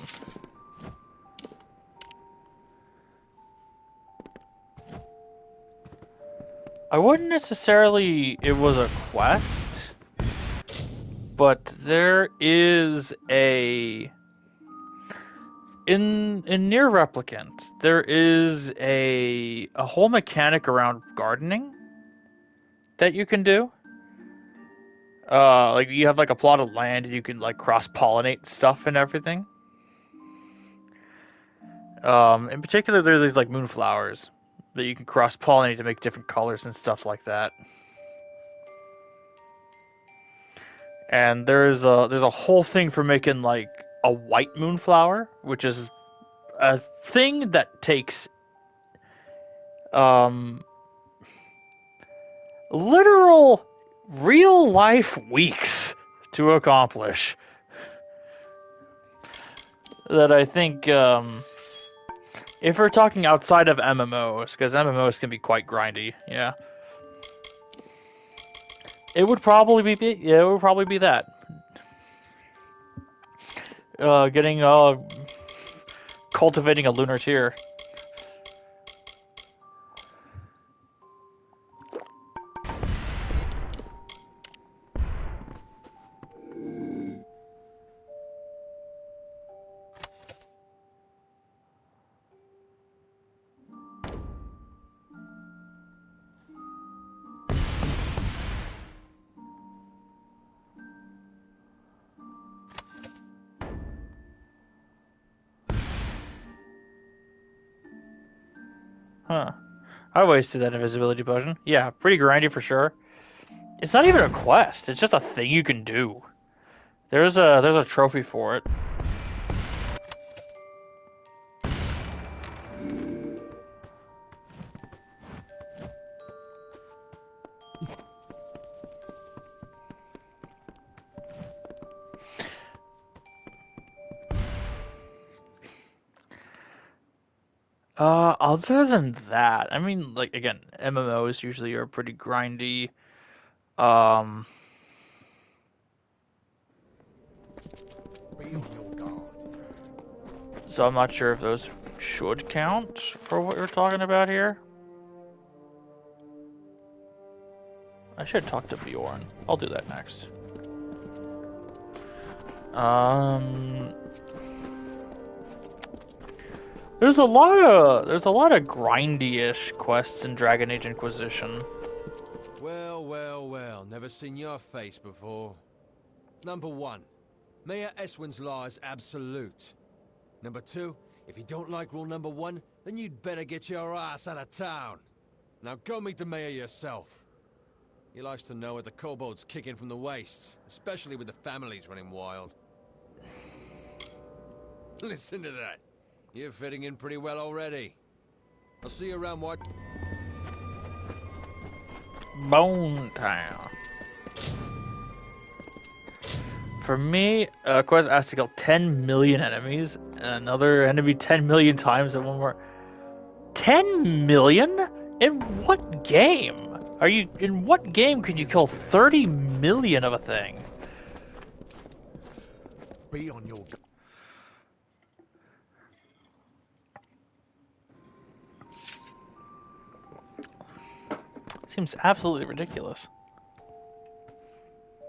I wouldn't necessarily it was a quest, but there is in Near Replicant, there is a whole mechanic around gardening that you can do. Like you have like a plot of land and you can like cross-pollinate stuff and everything. In particular, there are these like moonflowers that you can cross-pollinate to make different colors and stuff like that. And there's a whole thing for making like a white moonflower, which is a thing that takes literal real life weeks to accomplish. That I think if we're talking outside of MMOs, because MMOs can be quite grindy, yeah. It would probably be that. Cultivating a lunar tier. Huh. I wasted that invisibility potion. Yeah, pretty grindy for sure. It's not even a quest. It's just a thing you can do. There's a trophy for it. Other than that, I mean, like, again, MMOs usually are pretty grindy. Um, so I'm not sure if those should count for what we're talking about here. I should talk to Bjorn. I'll do that next. There's a lot of grindy-ish quests in Dragon Age Inquisition. Well, well, well. Never seen your face before. Number 1. Mayor Eswin's law is absolute. Number 2, if you don't like rule number 1, then you'd better get your ass out of town. Now go meet the mayor yourself. He likes to know what the kobolds kick in from the wastes, especially with the families running wild. Listen to that. You're fitting in pretty well already. I'll see you around what? Bone Town. For me, quest asks to kill 10 million enemies, and another enemy 10 million times, and one more. 10 million? In what game? In what game can you kill 30 million of a thing? Be on your... Seems absolutely ridiculous.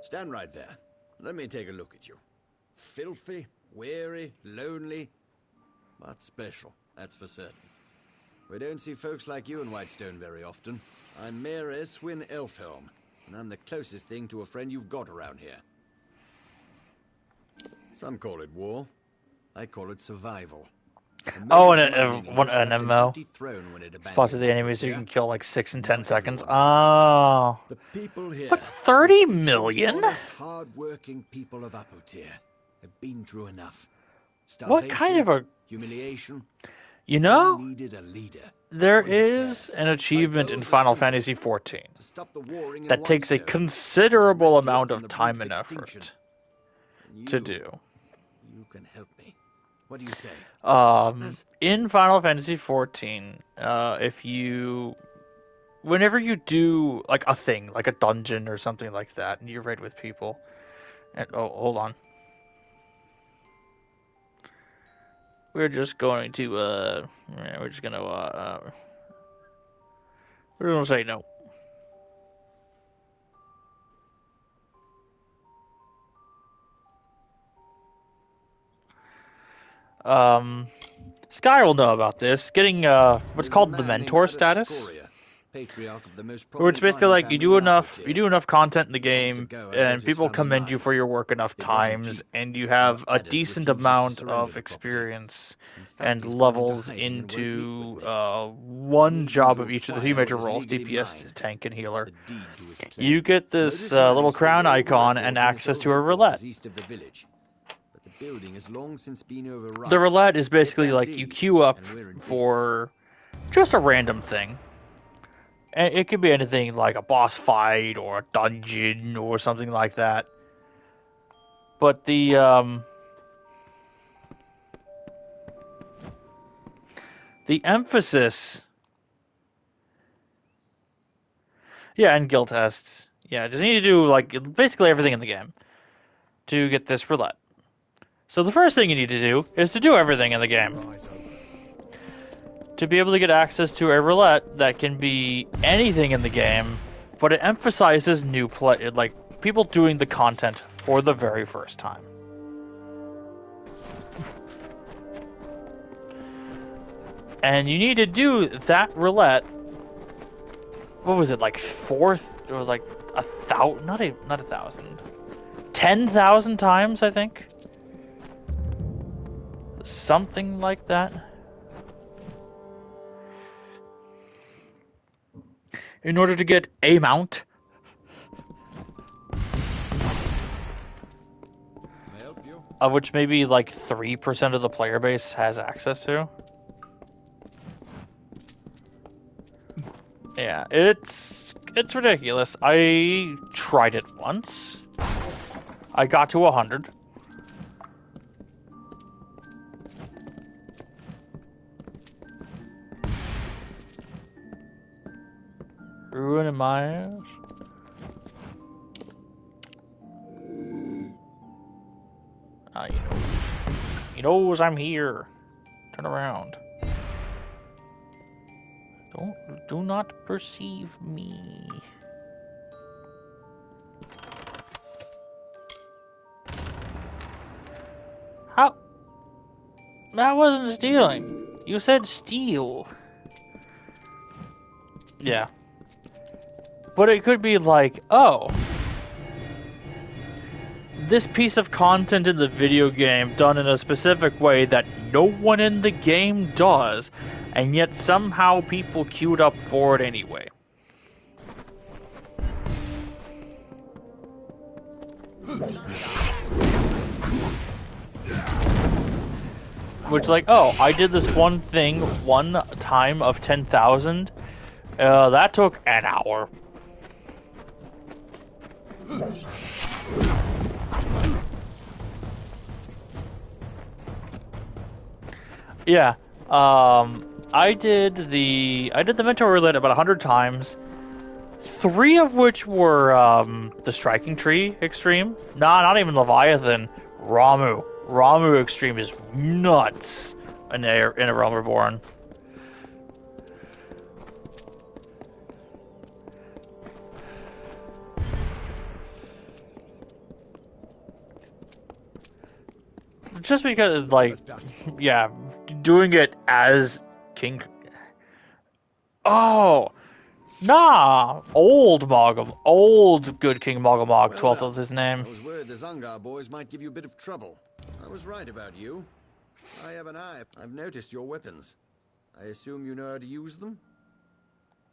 Stand right there. Let me take a look at you. Filthy, weary, lonely, but special, that's for certain. We don't see folks like you in Whitestone very often. I'm Mayor Eswin Elfhelm, and I'm the closest thing to a friend you've got around here. Some call it war. I call it survival. Oh, and an MMO. Spots of the enemies you can kill like 6 in 10 seconds. Oh. The people here, but 30 million? Honest, hard-working people of Apotir have been through enough. What kind of a... humiliation? You know, needed a leader. There is an achievement in Final Fantasy XIV that takes a considerable amount of time and effort to do. You can help me. What do you say? In Final Fantasy XIV, whenever you do like a thing, like a dungeon or something like that, and you raid with people, and hold on, we're gonna say no. Sky will know about this. Getting what's called the mentor status, where it's basically like you do enough content in the game, and people commend you for your work enough times, and you have a decent amount of experience and levels into one job of each of the 2 major roles: DPS, tank, and healer. You get this little crown icon and access to a roulette. The roulette is basically like you queue up for just a random thing. And it could be anything like a boss fight or a dungeon or something like that. But the emphasis... Yeah, and guild tests. Yeah, just need to do like basically everything in the game to get this roulette. So the first thing you need to do is to do everything in the game. To be able to get access to a roulette that can be anything in the game, but it emphasizes new play, like people doing the content for the very first time. And you need to do that roulette. What was it, like 4th or like 1,000? Not 1,000. 10,000 times, I think. Something like that. in order to get a mount. Of which maybe like 3% of the player base has access to. Yeah, it's ridiculous. I tried it once. I got to 100. Ruining my ass. He knows I'm here. Turn around. Do not perceive me. How? That wasn't stealing. You said steal. Yeah. But it could be like, oh, this piece of content in the video game done in a specific way that no one in the game does, and yet somehow people queued up for it anyway. Which, like, oh, I did this one thing one time of 10,000. That took an hour. Yeah, I did the mentor roulette about 100 times. 3 of which were the striking tree extreme. Nah, not even Leviathan. Ramu. Ramu extreme is nuts in a Realm Reborn. Just because, like, yeah, doing it as King. Oh, nah, old Mogum, old good King Mogumog, 12th of his name. I was worried the Zungar boys might give you a bit of trouble. I was right about you. I have an eye. I've noticed your weapons. I assume you know how to use them?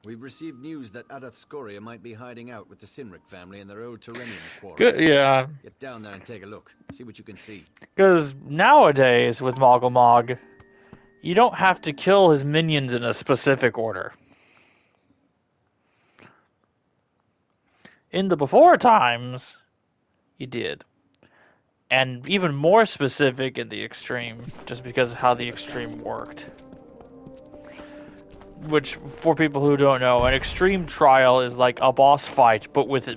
We've received news that Adath Scoria might be hiding out with the Sinric family in their old Terrenian quarry. Good, yeah. Get down there and take a look. See what you can see. Because nowadays, with Mogumog, you don't have to kill his minions in a specific order. In the before times, you did. And even more specific in the extreme, just because of how the extreme worked. Which, for people who don't know, an extreme trial is like a boss fight, but with,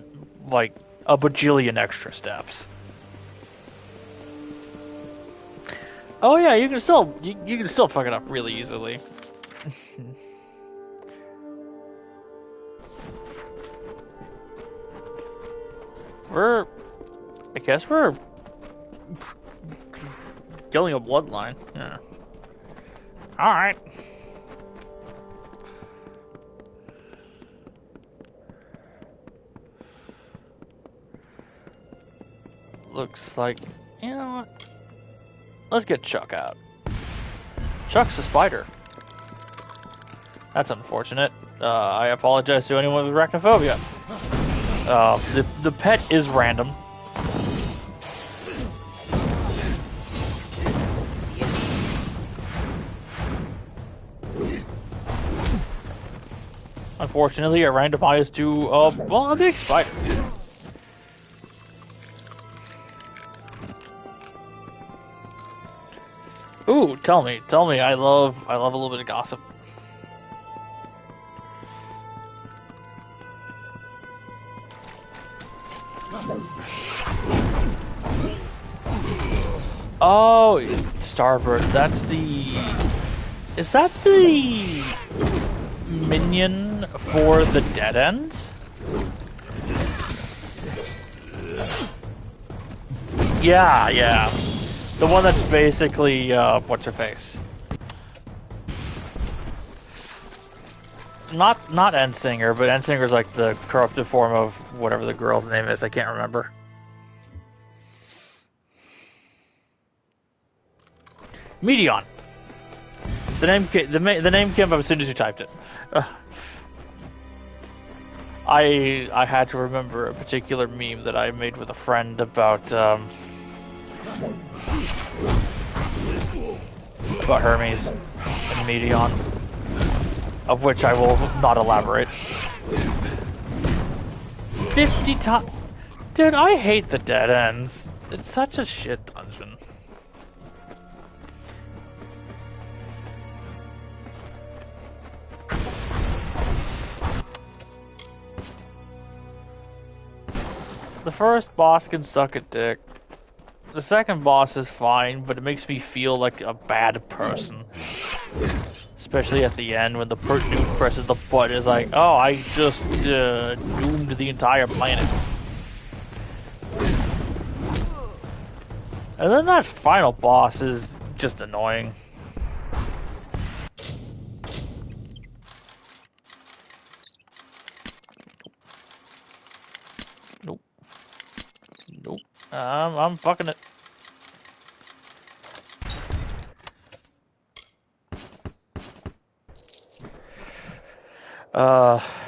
like, a bajillion extra steps. Oh yeah, you can still fuck it up really easily. I guess we're killing a bloodline. Yeah. Alright. Looks like, you know what? Let's get Chuck out. Chuck's a spider. That's unfortunate. I apologize to anyone with arachnophobia. The pet is random. Unfortunately, it randomized to, well, a big spider. Ooh, tell me, I love a little bit of gossip. Oh, Starbird, that's the... Is that the minion for the Dead Ends? Yeah. The one that's basically, what's her face? Not Endsinger, but Endsinger's like the corrupted form of whatever the girl's name is, I can't remember. Medion. The name came up as soon as you typed it. I had to remember a particular meme that I made with a friend about Hermes and Medion, of which I will not elaborate. 50 times, dude. I hate the dead ends. It's such a shit dungeon. The first boss can suck a dick. The second boss is fine, but it makes me feel like a bad person. Especially at the end when the dude presses the button, is like, oh, I just doomed the entire planet. And then that final boss is just annoying. Nope. Nope. I'm fucking it.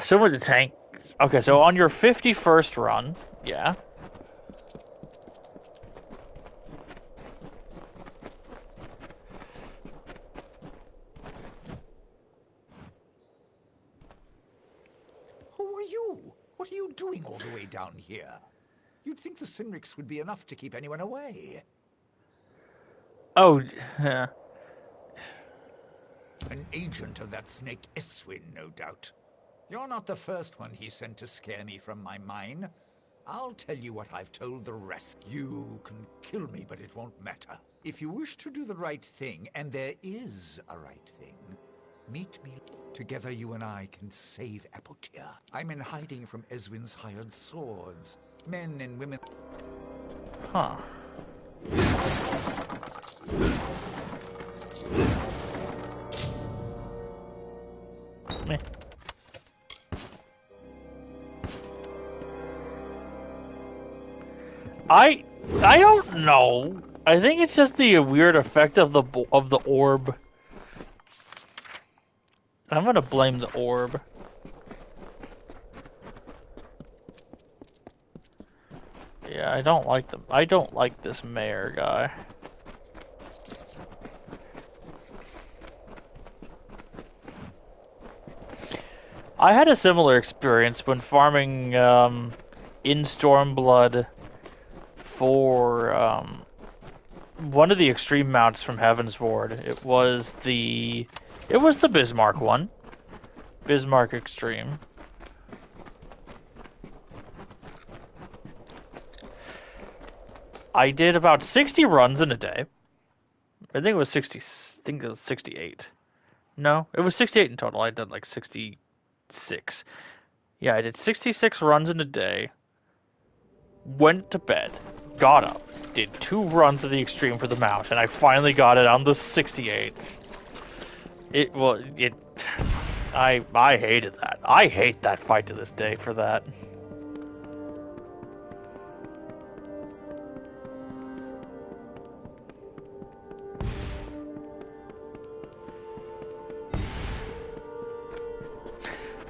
Similar to tank. Okay, so on your 51st run, yeah. Who are you? What are you doing all the way down here? You'd think the Sinrix would be enough to keep anyone away. Oh, yeah. An agent of that snake Eswin, no doubt. You're not the first one he sent to scare me from my mine. I'll tell you what I've told the rest. You can kill me, but it won't matter. If you wish to do the right thing, and there is a right thing, meet me. Together you and I can save Apotia. I'm in hiding from Eswin's hired swords. Men and women... Huh. Meh. I don't know. I think it's just the weird effect of the orb. I'm gonna blame the orb. Yeah, I don't like this mayor guy. I had a similar experience when farming in Stormblood for one of the extreme mounts from Heaven's Ward. It was the Bismarck one. Bismarck Extreme. I did about 60 runs in a day. I think it was 60. I think it was 68. No, it was 68 in total. I did like 66. Yeah, I did 66 runs in a day. Went to bed. Got up. Did 2 runs of the extreme for the mount, and I finally got it on the 68. I hated that. I hate that fight to this day for that.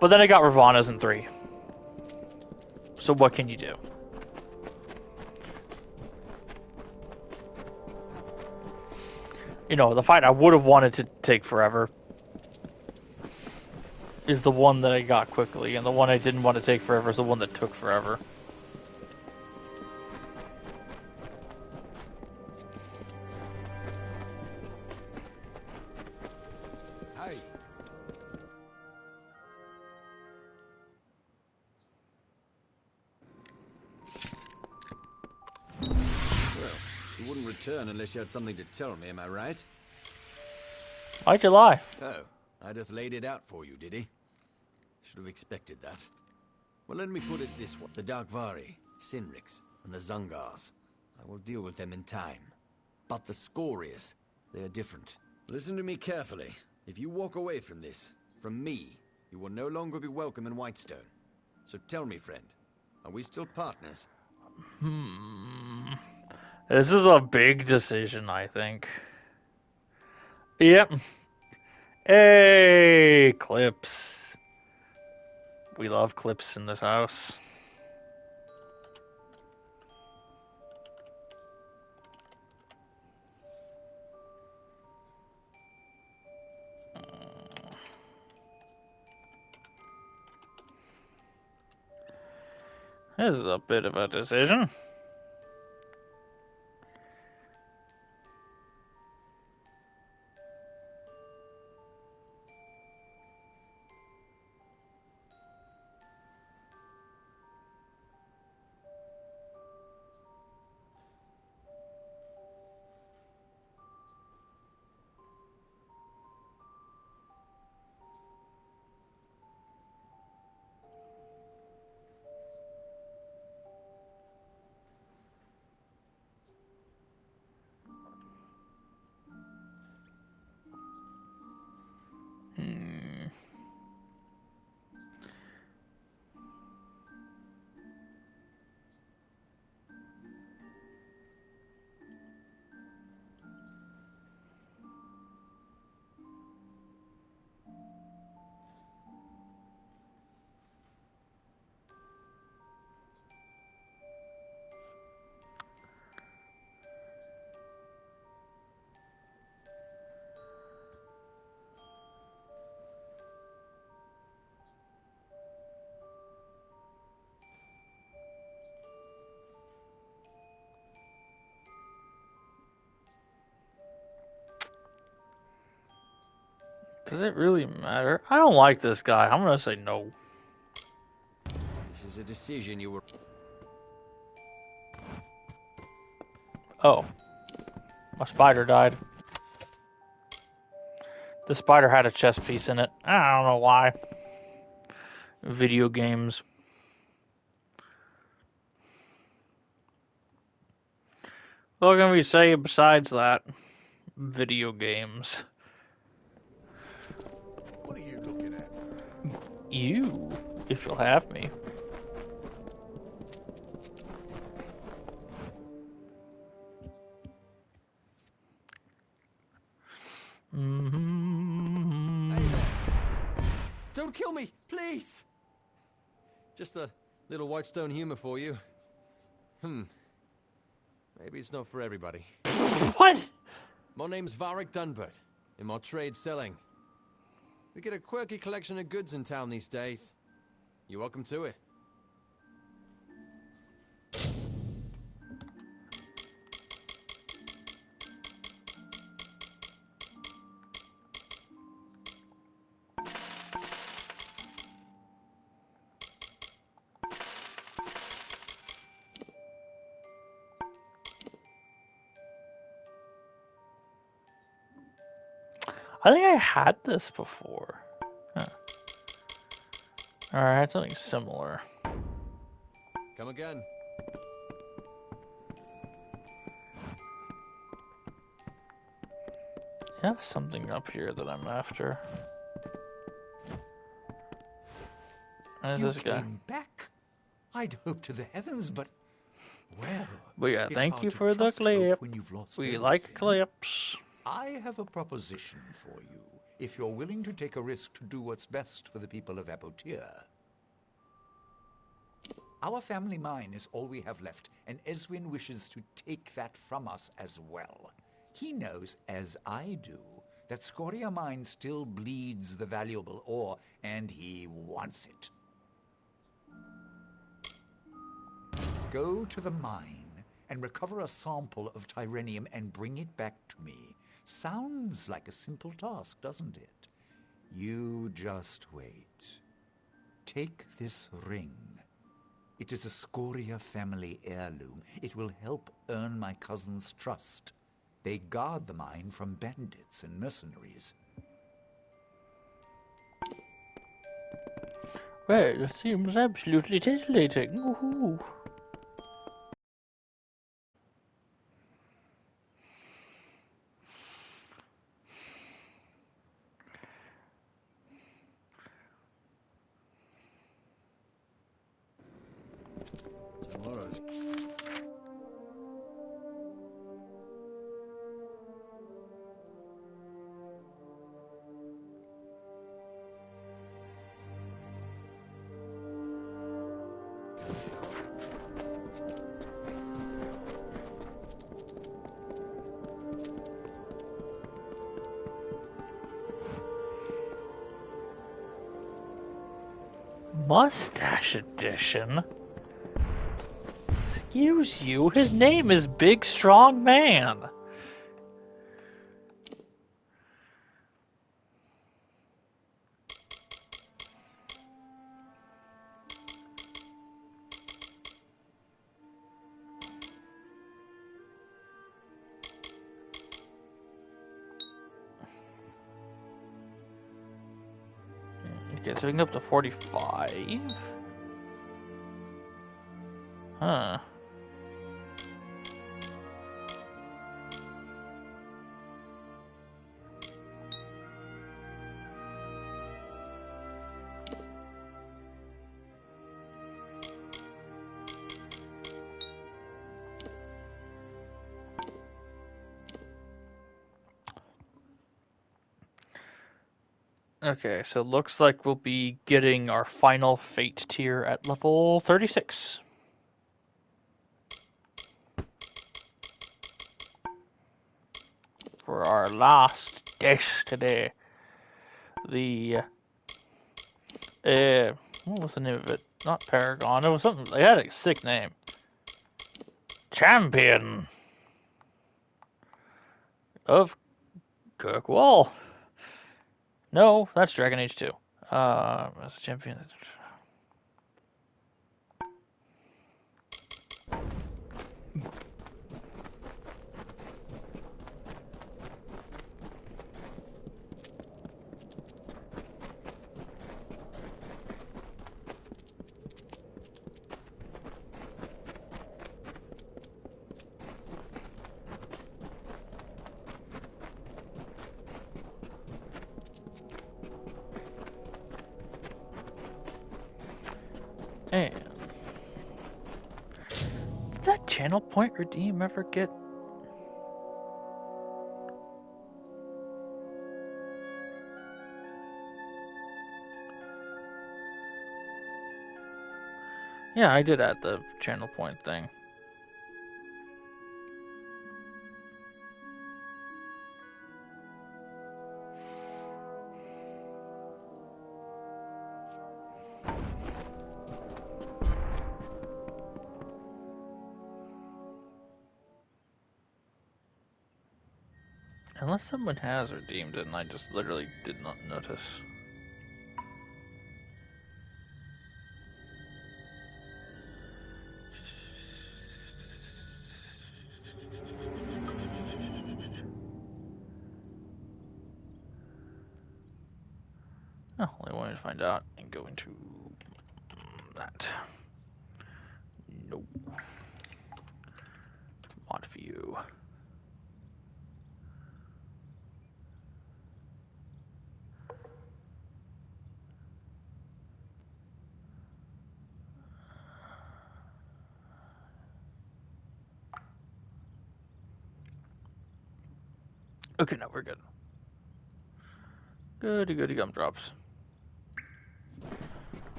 But then I got Ravana's in 3. So what can you do? You know, the fight I would have wanted to take forever is the one that I got quickly, and the one I didn't want to take forever is the one that took forever. Hey. Well, you wouldn't return unless you had something to tell me, am I right? Why'd you lie? Oh, I'd have laid it out for you, did he? Should have expected that. Well, let me put it this way. The Darkvari, Sinrix, and the Zungars. I will deal with them in time. But the Scorias, they are different. Listen to me carefully. If you walk away from this, from me, you will no longer be welcome in Whitestone. So tell me, friend, are we still partners? This is a big decision, I think. Yep. Hey, clips. We love clips in this house. This is a bit of a decision. Does it really matter? I don't like this guy. I'm gonna say no. This is a decision you were... Oh. My spider died. The spider had a chess piece in it. I don't know why. Video games. What can we say besides that? Video games. What are you looking at? You, if you'll have me. Hey there. Don't kill me, please! Just a little Whitestone humor for you. Maybe it's not for everybody. What? My name's Varric Dunbert. In my trade selling. We get a quirky collection of goods in town these days. You're welcome to it. I think I had this before. Huh. Alright, something similar. Come again. I have something up here that I'm after. And You this guy. came back? I'd hoped to the heavens, but... Well... But yeah, it's thank hard you to for the trust hope clip. when you've lost We like everything. clips. I have a proposition for you, if you're willing to take a risk to do what's best for the people of Apotir. Our family mine is all we have left, and Eswin wishes to take that from us as well. He knows, as I do, that Scoria Mine still bleeds the valuable ore, and he wants it. Go to the mine and recover a sample of Tyrenium and bring it back to me. Sounds like a simple task, doesn't it? You just wait. Take this ring. It is a Scoria family heirloom. It will help earn my cousin's trust. They guard the mine from bandits and mercenaries. Well, it seems absolutely titillating. Woohoo. Tomorrow's... Mustache Edition? Excuse you, his name is Big Strong Man. Okay, so we can go up to 45. Huh. Okay, so looks like we'll be getting our final fate tier at level 36. For our last dish today. The what was the name of it? Not Paragon, it was something, they had a sick name. Champion of Kirkwall. No, that's Dragon Age 2. As a champion. And did that channel point redeem ever get? Yeah, I did add the channel point thing. Unless someone has redeemed it and I just literally did not notice. Oh, I wanted to find out and go into that. Nope. Mod view. Okay, now we're good. Goody gumdrops.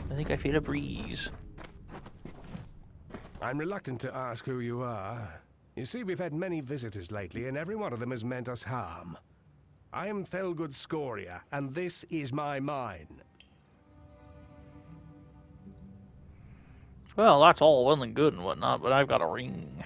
I think I feel a breeze. I'm reluctant to ask who you are. You see, we've had many visitors lately, and every one of them has meant us harm. I am Thelgood Scoria, and this is my mine. Well, that's all well and good and whatnot, but I've got a ring.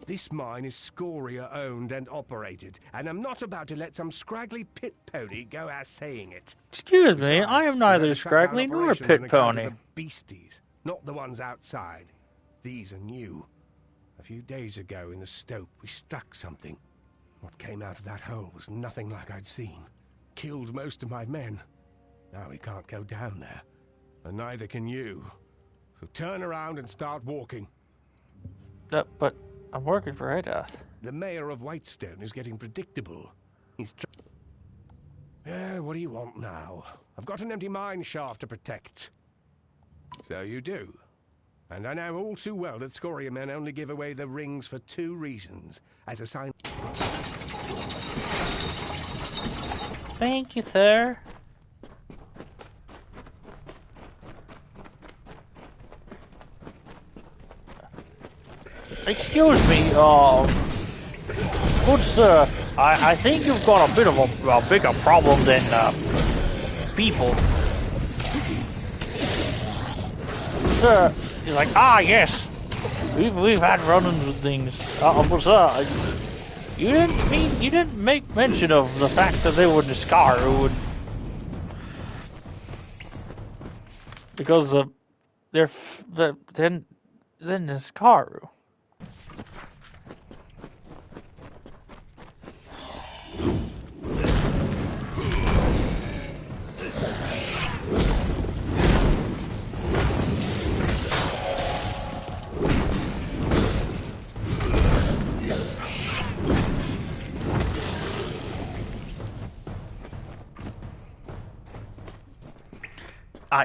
This mine is Scoria-owned and operated, and I'm not about to let some scraggly pit pony go out saying it. Excuse Besides, me, I am neither scraggly nor a pit pony. The beasties, not the ones outside. These are new. A few days ago in the stope, we struck something. What came out of that hole was nothing like I'd seen. Killed most of my men. Now we can't go down there, and neither can you. So turn around and start walking. But I'm working for Ada. The mayor of Whitestone is getting predictable. He's what do you want now? I've got an empty mine shaft to protect. So you do. And I know all too well that Scoria men only give away the rings for 2 reasons. As a sign... Thank you, sir. Excuse me, good sir, I think you've got a bit of a bigger problem than, people. Sir, he's like, yes, we've had run-ins with things. But sir, you didn't make mention of the fact that they were Niskaru, because they're Niskaru.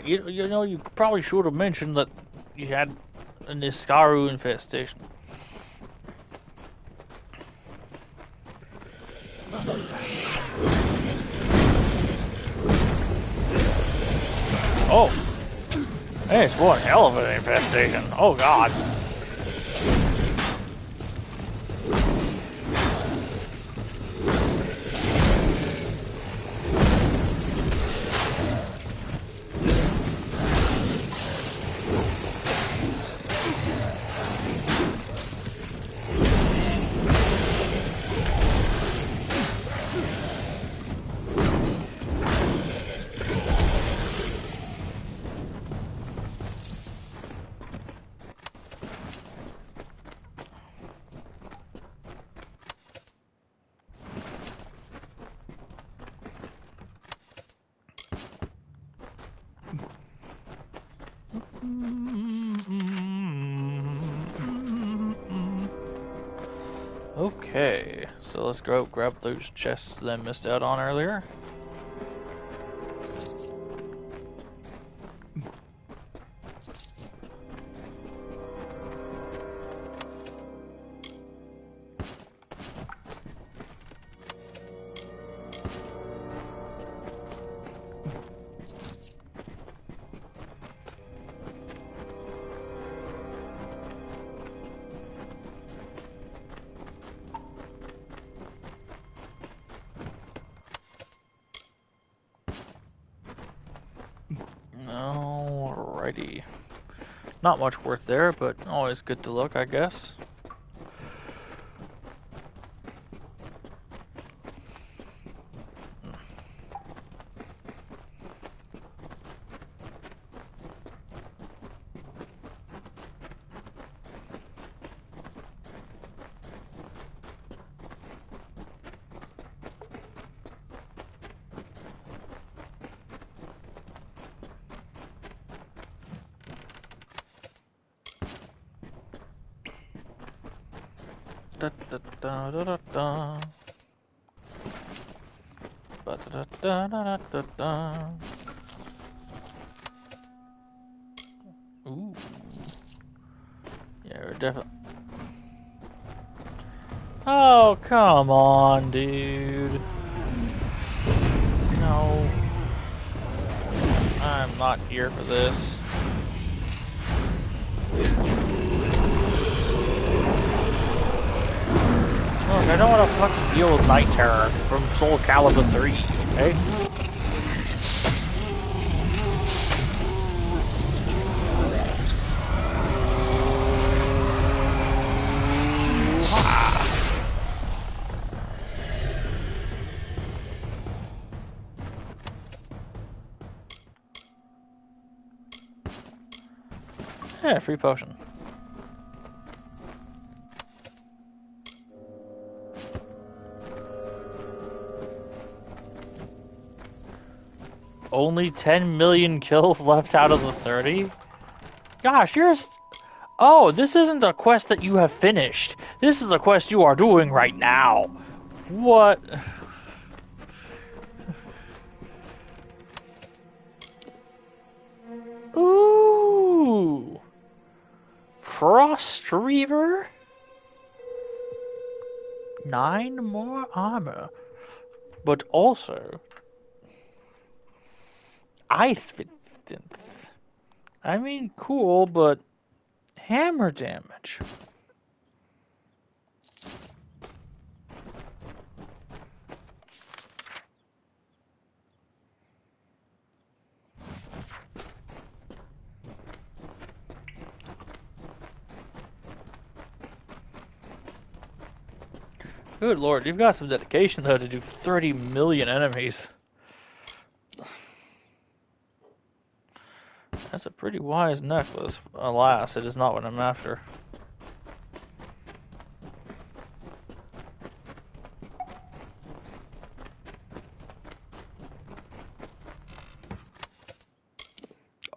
You know, you probably should have mentioned that you had a Niskaru infestation. Oh, hey, it's one hell of an infestation. Oh God. Okay, so let's go grab those chests that I missed out on earlier. Alrighty. Not much worth there, but always good to look, I guess. Da da da da da da. Ba da da da da da da. Ooh. Yeah, we're definitely. Oh, come on, dude. No. I'm not here for this. Look, I don't want to fucking deal with Night Terror from Soul Calibur 3, okay? Yeah, free potion. Only 10 million kills left out of the 30? Gosh, Oh, this isn't a quest that you have finished. This is a quest you are doing right now. What? Ooh. Frost Reaver? 9 more armor. But also... I mean, cool, but hammer damage. Good lord, you've got some dedication though to do 30 million enemies. That's a pretty wise necklace. Alas, it is not what I'm after.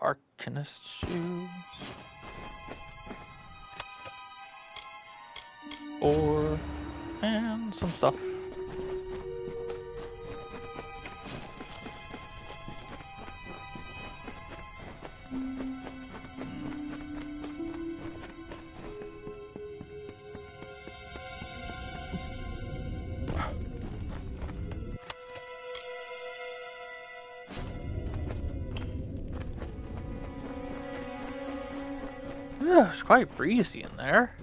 Arcanist shoes. Or... and some stuff. Yeah, it's quite breezy in there.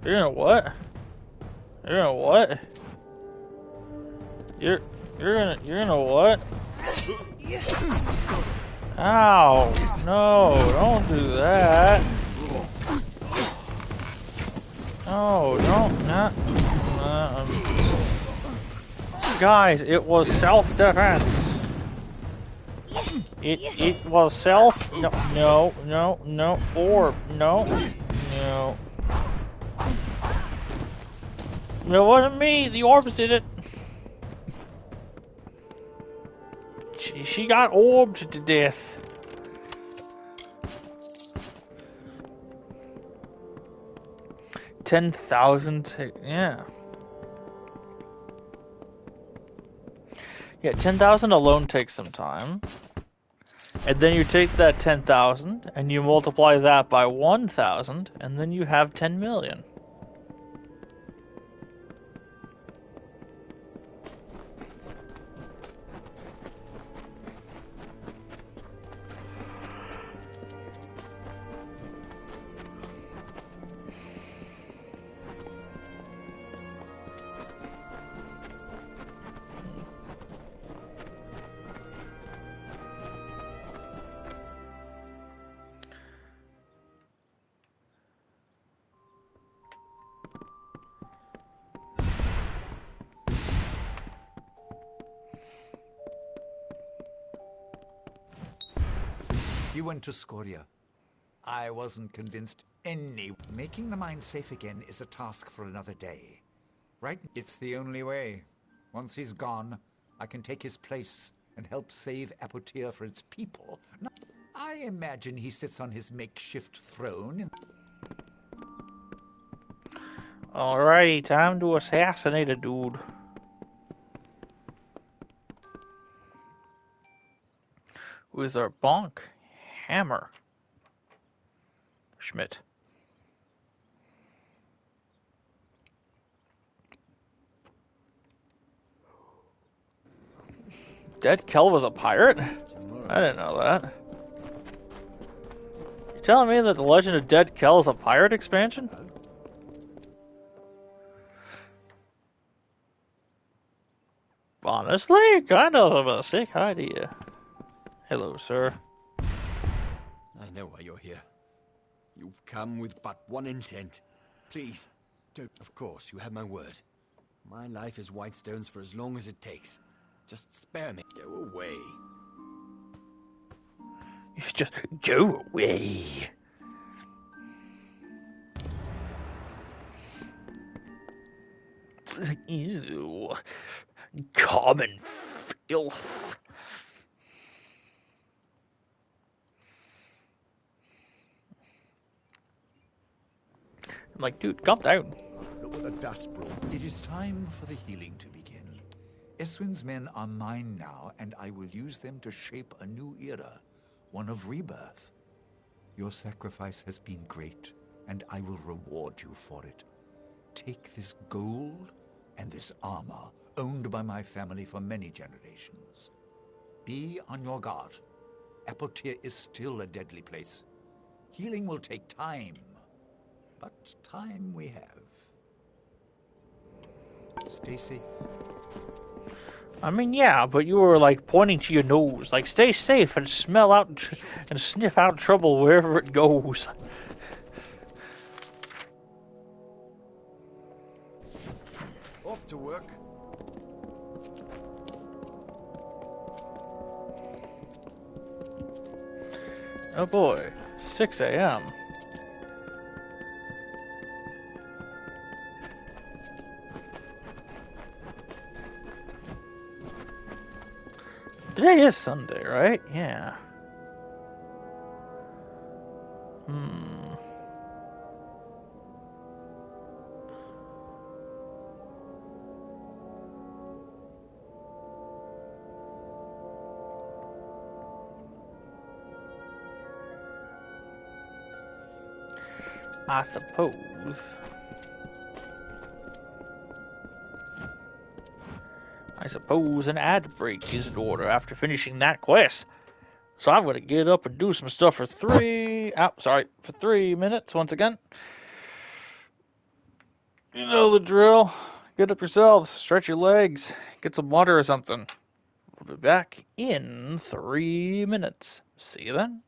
You're gonna what? You're gonna what? You're gonna what? Ow! No, don't do that. No, don't not. Guys, it was self-defense. It was self. No. Orb. No. It wasn't me. The orbs did it. She got orbed to death. $10,000. Yeah. Yeah, 10,000 alone takes some time. And then you take that 10,000 and you multiply that by 1,000, and then you have 10 million. You went to Scoria. I wasn't convinced any... Making the mine safe again is a task for another day. Right? It's the only way. Once he's gone, I can take his place and help save Apotea for its people. I imagine he sits on his makeshift throne. Alrighty, time to assassinate a dude. With our bonk hammer. Schmidt. Dead Kel was a pirate? I didn't know that. You telling me that the Legend of Dead Kel is a pirate expansion? Honestly, kind of a sick idea. Hello, sir. I know why you're here. You've come with but one intent. Please, don't... Of course, you have my word. My life is Whitestone's for as long as it takes. Just spare me. Go away. Just go away. Ew. Common filth. I'm like, dude, calm down. Look at the dust, bro. It is time for the healing to begin. Eswin's men are mine now, and I will use them to shape a new era, one of rebirth. Your sacrifice has been great, and I will reward you for it. Take this gold and this armor, owned by my family for many generations. Be on your guard. Appletear is still a deadly place. Healing will take time, but time we have. Stay safe. I mean, yeah, but you were like pointing to your nose, like stay safe and smell out and sniff out trouble wherever it goes. Off to work. Oh boy, 6 a.m. Today is Sunday, right? Yeah. I suppose. An ad break is in order after finishing that quest. So I'm gonna get up and do some stuff for 3 minutes once again. You know the drill. Get up yourselves, stretch your legs, get some water or something. We'll be back in 3 minutes. See you then.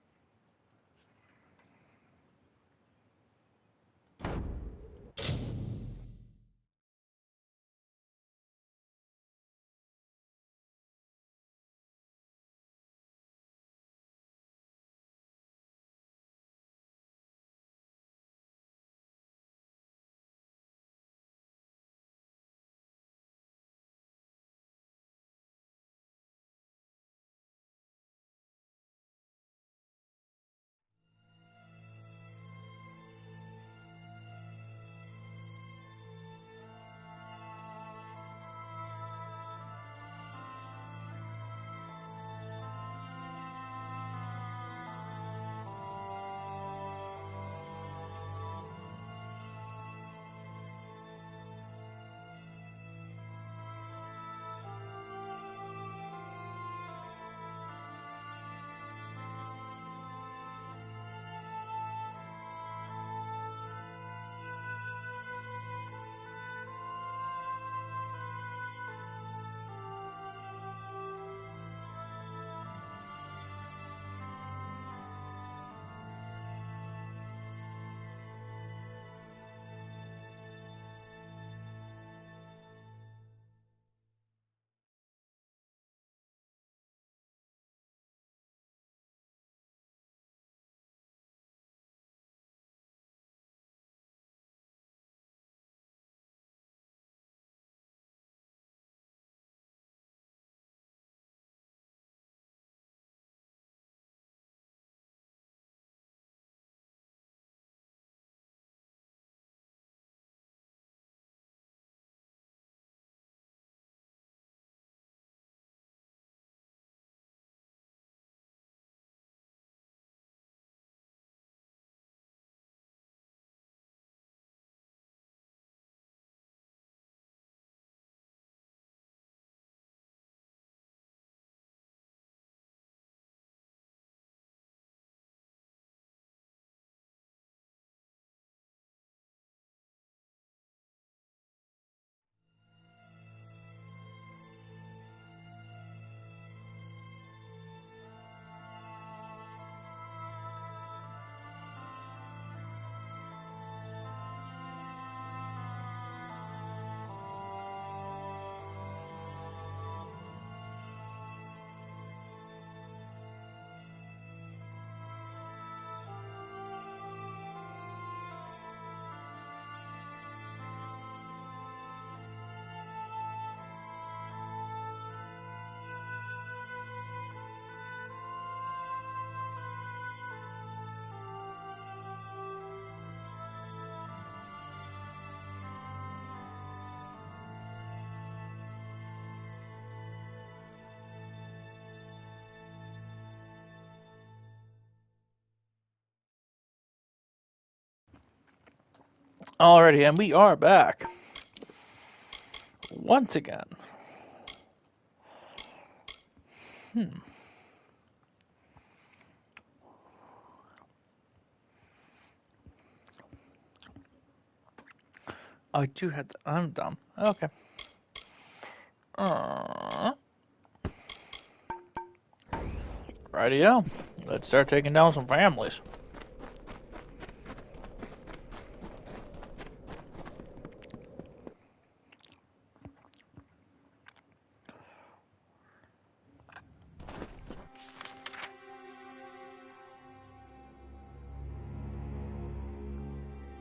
Alrighty, and we are back. Once again. I do have to, I'm dumb. Okay. Rightio. Let's start taking down some families.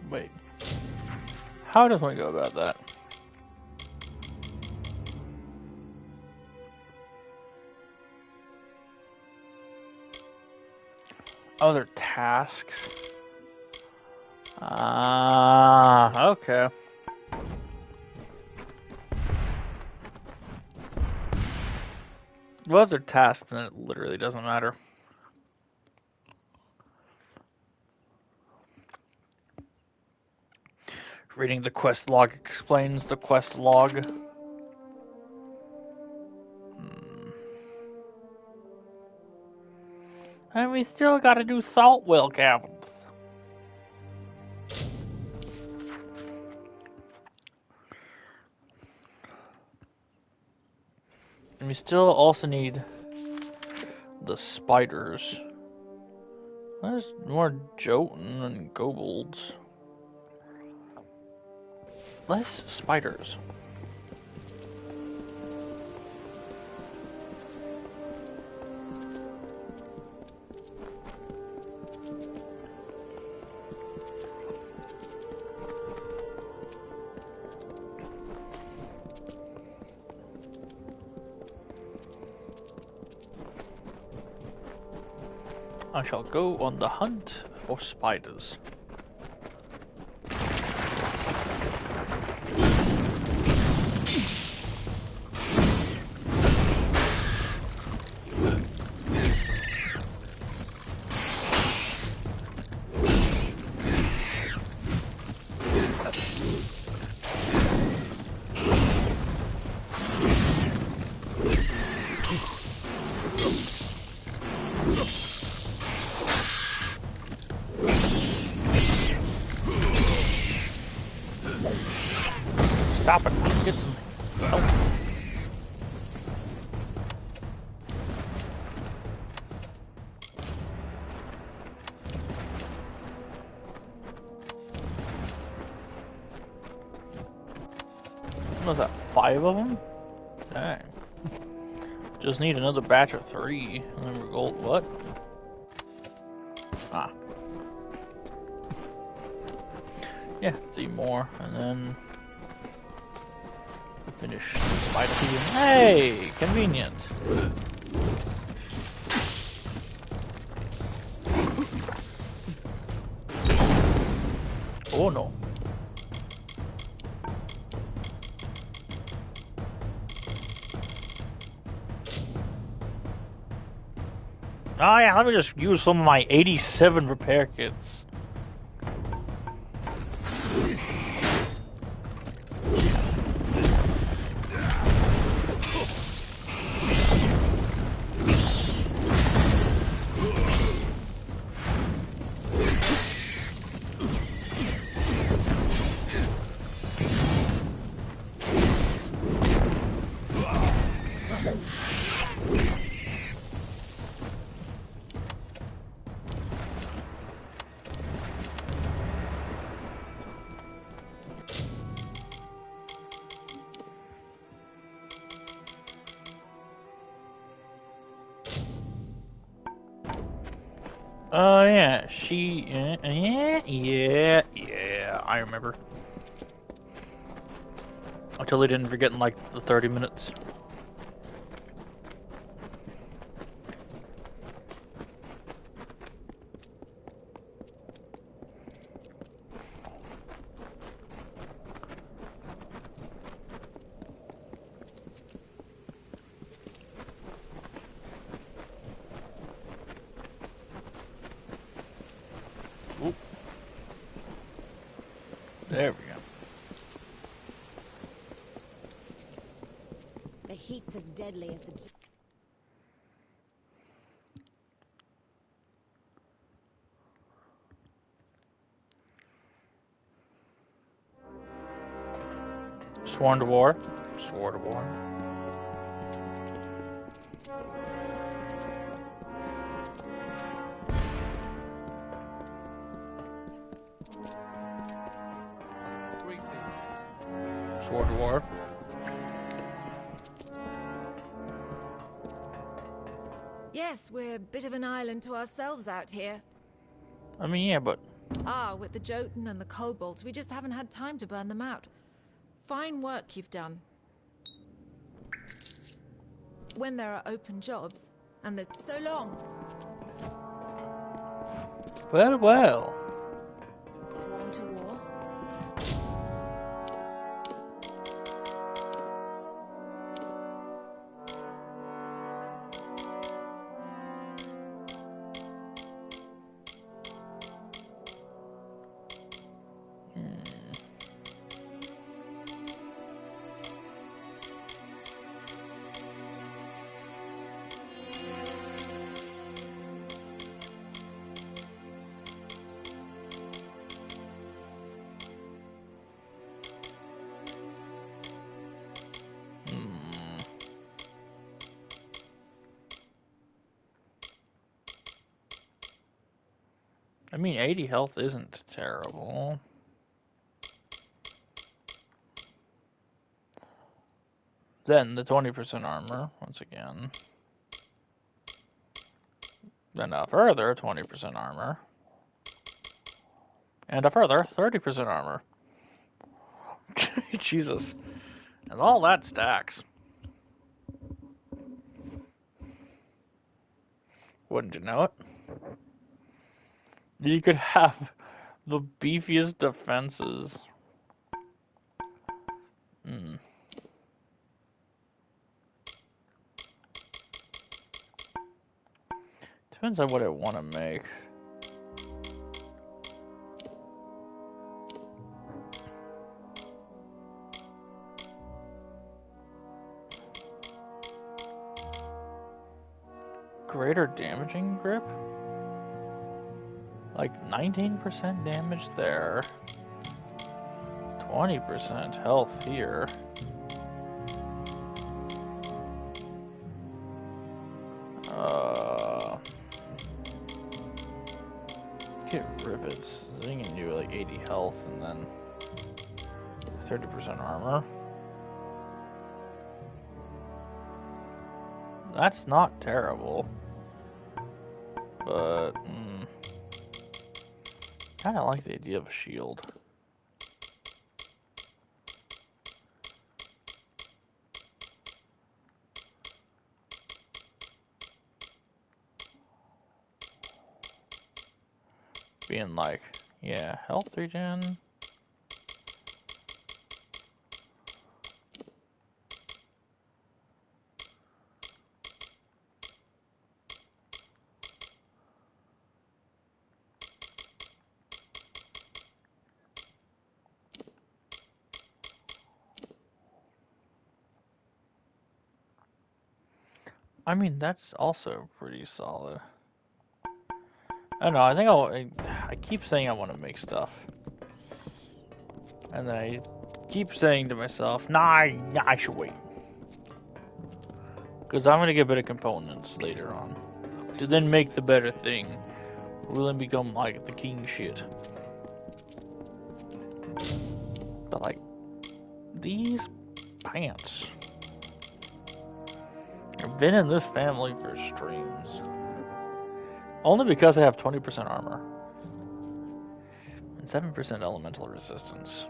Wait. How does one go about that? Other tasks. Ah, okay. Well, if they're tasks, then it literally doesn't matter. Reading the quest log explains the quest log. And we still gotta do salt well cabins. And we still also need the spiders. There's more Jotun and kobolds. Less spiders. I shall go on the hunt for spiders. Stop it. Get some help. What was that? 5 of them? Dang. Just need another batch of 3. And then we're gold. What? Ah. Yeah, 3 more. And then finish the spider season. Hey! Convenient. Oh no. Oh yeah, let me just use some of my 87 repair kits. Oh yeah, yeah, I remember. I totally didn't forget in like the 30 minutes. There we go. The heat's as deadly as the... Sworn to war. Sworn to war. Sword to war. Yes, we're a bit of an island to ourselves out here. I mean, yeah, but... Ah, with the Jotun and the kobolds, we just haven't had time to burn them out. Fine work you've done. When there are open jobs, and there's so long. Well, well. Sworn to war. I mean, 80 health isn't terrible. Then the 20% armor, once again. Then a further 20% armor. And a further 30% armor. Jesus. And all that stacks. Wouldn't you know it? You could have the beefiest defenses. Depends on what I want to make. Greater damaging grip? Like 19% damage there. 20% health here. Get rivets. I think you can do like 80 health and then 30% armor. That's not terrible. But, kind of like the idea of a shield. Being like, yeah, health regen. I mean, that's also pretty solid. I don't know, I think I keep saying I want to make stuff. And then I keep saying to myself, nah, I should wait. Because I'm going to get better components later on. To then make the better thing. Will then become like the king shit. But like, these pants. I've been in this family for streams. Only because I have 20% armor. And 7% elemental resistance.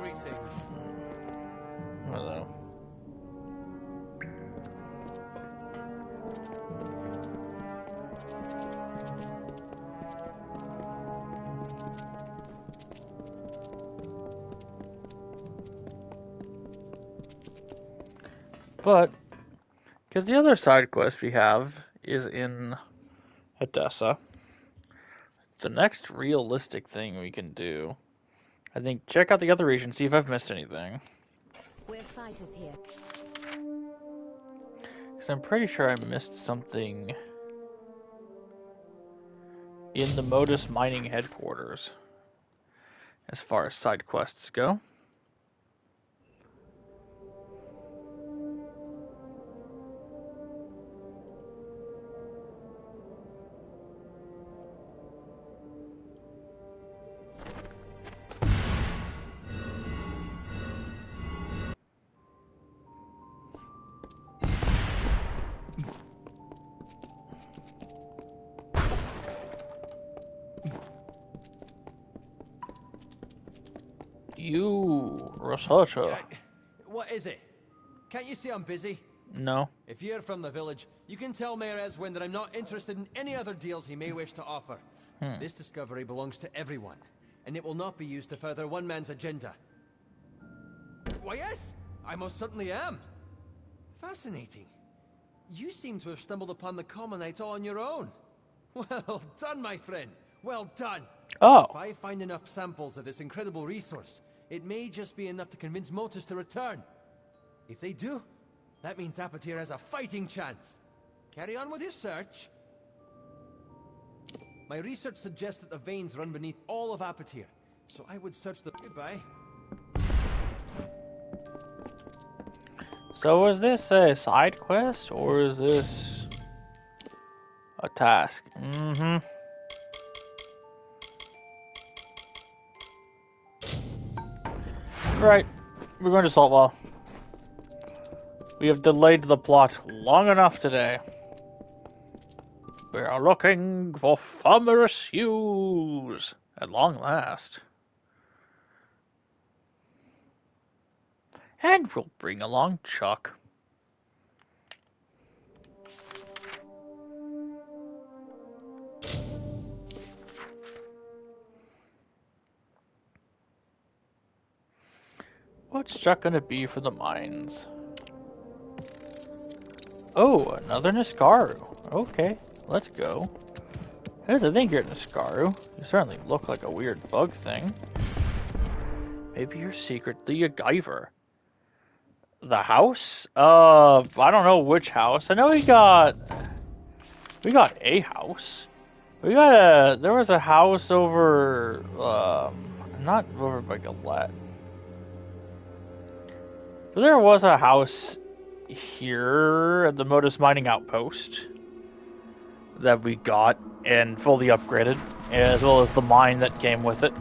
Greetings. Hello. But, because the other side quest we have is in Edessa, the next realistic thing we can do, I think, check out the other region, see if I've missed anything. We're fighters here. Because I'm pretty sure I missed something in the Modus Mining headquarters, as far as side quests go. You, researcher. What is it? Can't you see I'm busy? No. If you're from the village, you can tell Mayor Eswin that I'm not interested in any other deals he may wish to offer. This discovery belongs to everyone, and it will not be used to further one man's agenda. Why, yes, I most certainly am. Fascinating. You seem to have stumbled upon the Commonites all on your own. Well done, my friend. Well done. Oh. If I find enough samples of this incredible resource, it may just be enough to convince Motus to return. If they do, that means Apatir has a fighting chance. Carry on with your search. My research suggests that the veins run beneath all of Apatir, so I would search the... Goodbye. So is this a side quest, or is this a task? Right, we're going to Saltwell. We have delayed the plot long enough today. We are looking for Farmer's Hughes at long last. And we'll bring along Chuck. What's Chuck gonna be for the mines? Oh, another Niskaru. Okay, let's go. Here's the thing, you're Niskaru. You certainly look like a weird bug thing. Maybe you're secretly a Guyver. The house? I don't know which house. I know we got a house. There was a house over, not over by Galette. But there was a house here at the Modus Mining Outpost that we got and fully upgraded, as well as the mine that came with it.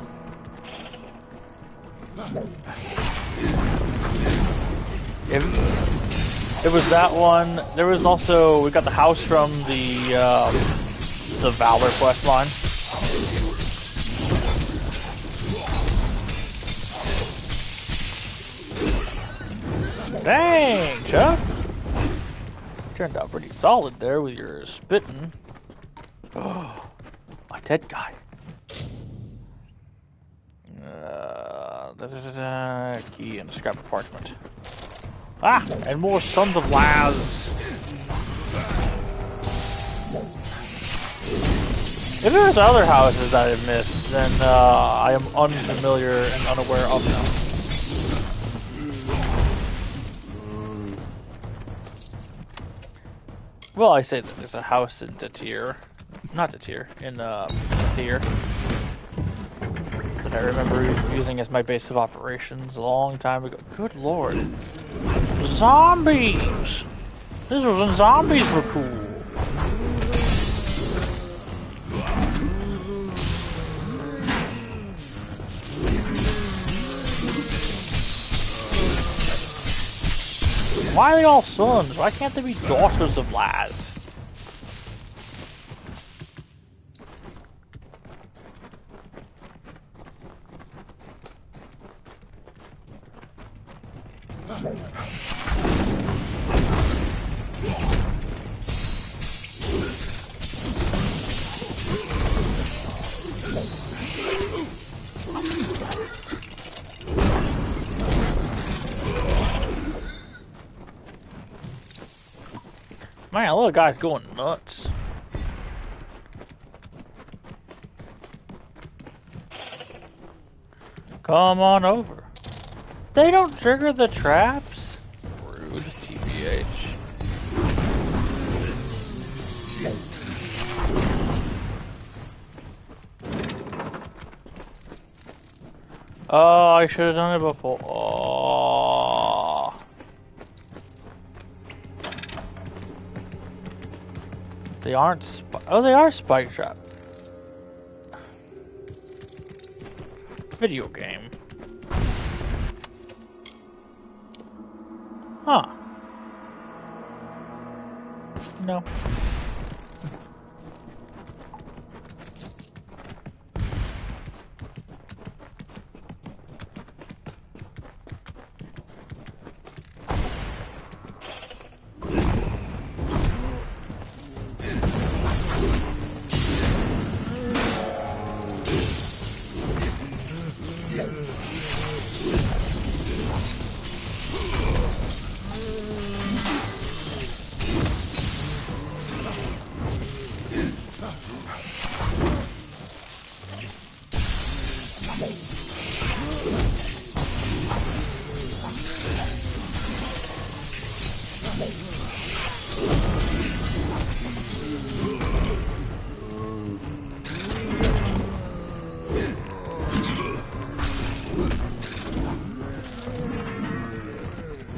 It was that one. There was also, we got the house from the Valor quest line. Dang, Chuck! Turned out pretty solid there with your spitting. Oh, my dead guy. Key and a scrap of parchment. Ah, and more Sons of Laz. If there's other houses that I've missed, then I am unfamiliar and unaware of them. Well, I say that there's a house in Datir. Not Datir, in Datir. That I remember using as my base of operations a long time ago. Good lord. Zombies! This was when zombies were cool. Why are they all sons? Why can't they be daughters of Laz? Man, little guy's going nuts. Come on over. They don't trigger the traps? Rude, TBH. Oh, I should have done it before. Oh. They aren't oh, they are spike trap. Video game. Huh. No.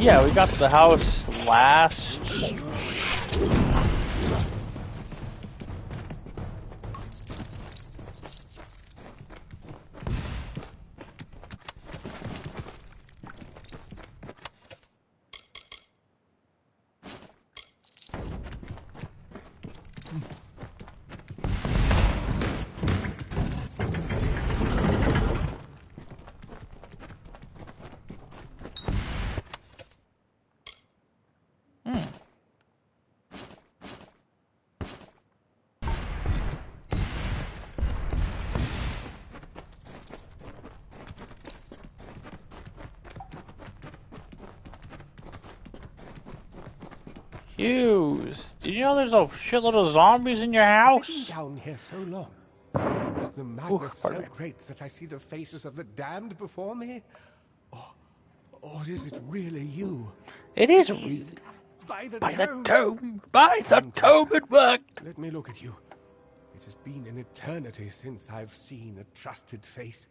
Yeah, we got to the house last. Hughes, did you know there's a shitload of zombies in your house? I've been down here so long. Is the madness so great that I see the faces of the damned before me? Or is it really you? It is really. By the tomb! By the tomb it worked! Let me look at you. It has been an eternity since I've seen a trusted face.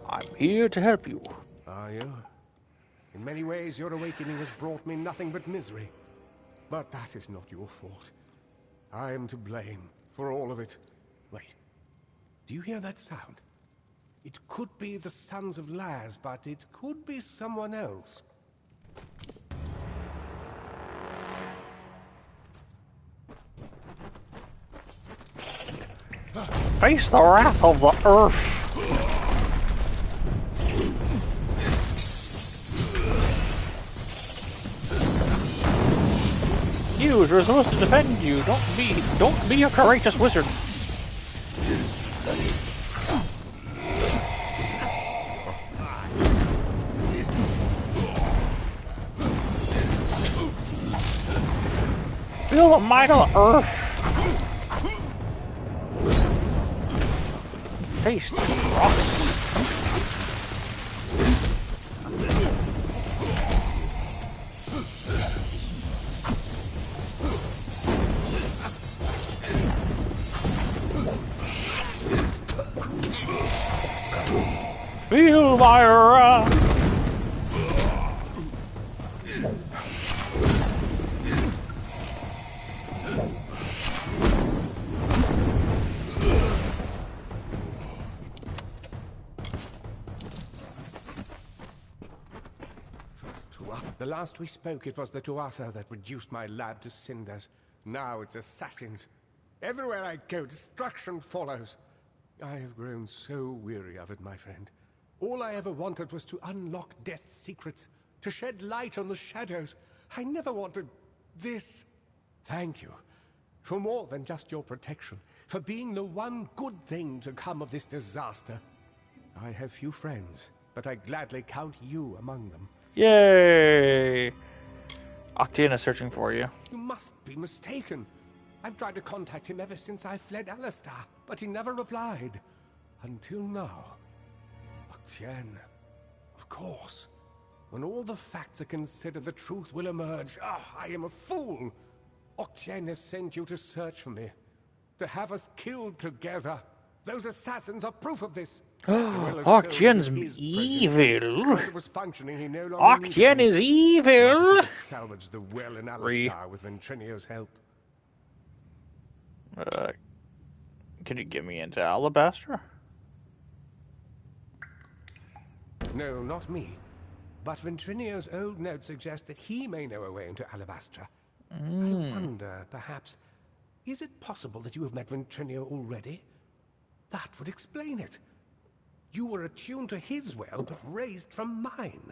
I'm here to help you. Are you? In many ways, your awakening has brought me nothing but misery. But that is not your fault. I am to blame for all of it. Wait. Do you hear that sound? It could be the Sons of Laz, but it could be someone else. Face the wrath of the earth. Hughes, we're supposed to defend you. Don't be a courageous wizard. Feel the might of the earth. Taste the rocks. Feel my wrath. The last we spoke, it was the Tuatha that reduced my lab to cinders. Now it's assassins. Everywhere I go, destruction follows. I have grown so weary of it, my friend. All I ever wanted was to unlock death's secrets, to shed light on the shadows. I never wanted this. Thank you for more than just your protection, for being the one good thing to come of this disaster. I have few friends, but I gladly count you among them. Yay! Octane is searching for you. You must be mistaken. I've tried to contact him ever since I fled Alistar, but he never replied. Until now. Octane. Of course. When all the facts are considered, the truth will emerge. Ah, I am a fool. Octane has sent you to search for me. To have us killed together. Those assassins are proof of this. Octane's evil. As it was functioning, he no longer Octane is evil. Not if he could salvage the well in Alistar with Ventrinio's help. Can you get me into Alabaster? No, not me. But Ventrinio's old notes suggest that he may know a way into Alabastra. I wonder, perhaps, is it possible that you have met Ventrinio already? That would explain it. You were attuned to his well, but raised from mine.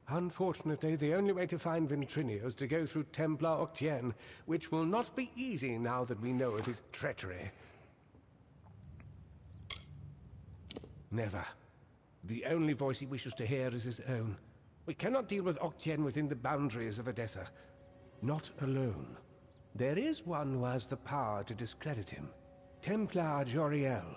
Unfortunately, the only way to find Ventrinio is to go through Templar Octane, which will not be easy now that we know of his treachery. Never. The only voice he wishes to hear is his own. We cannot deal with Octane within the boundaries of Edessa. Not alone. There is one who has the power to discredit him. Templar Joriel.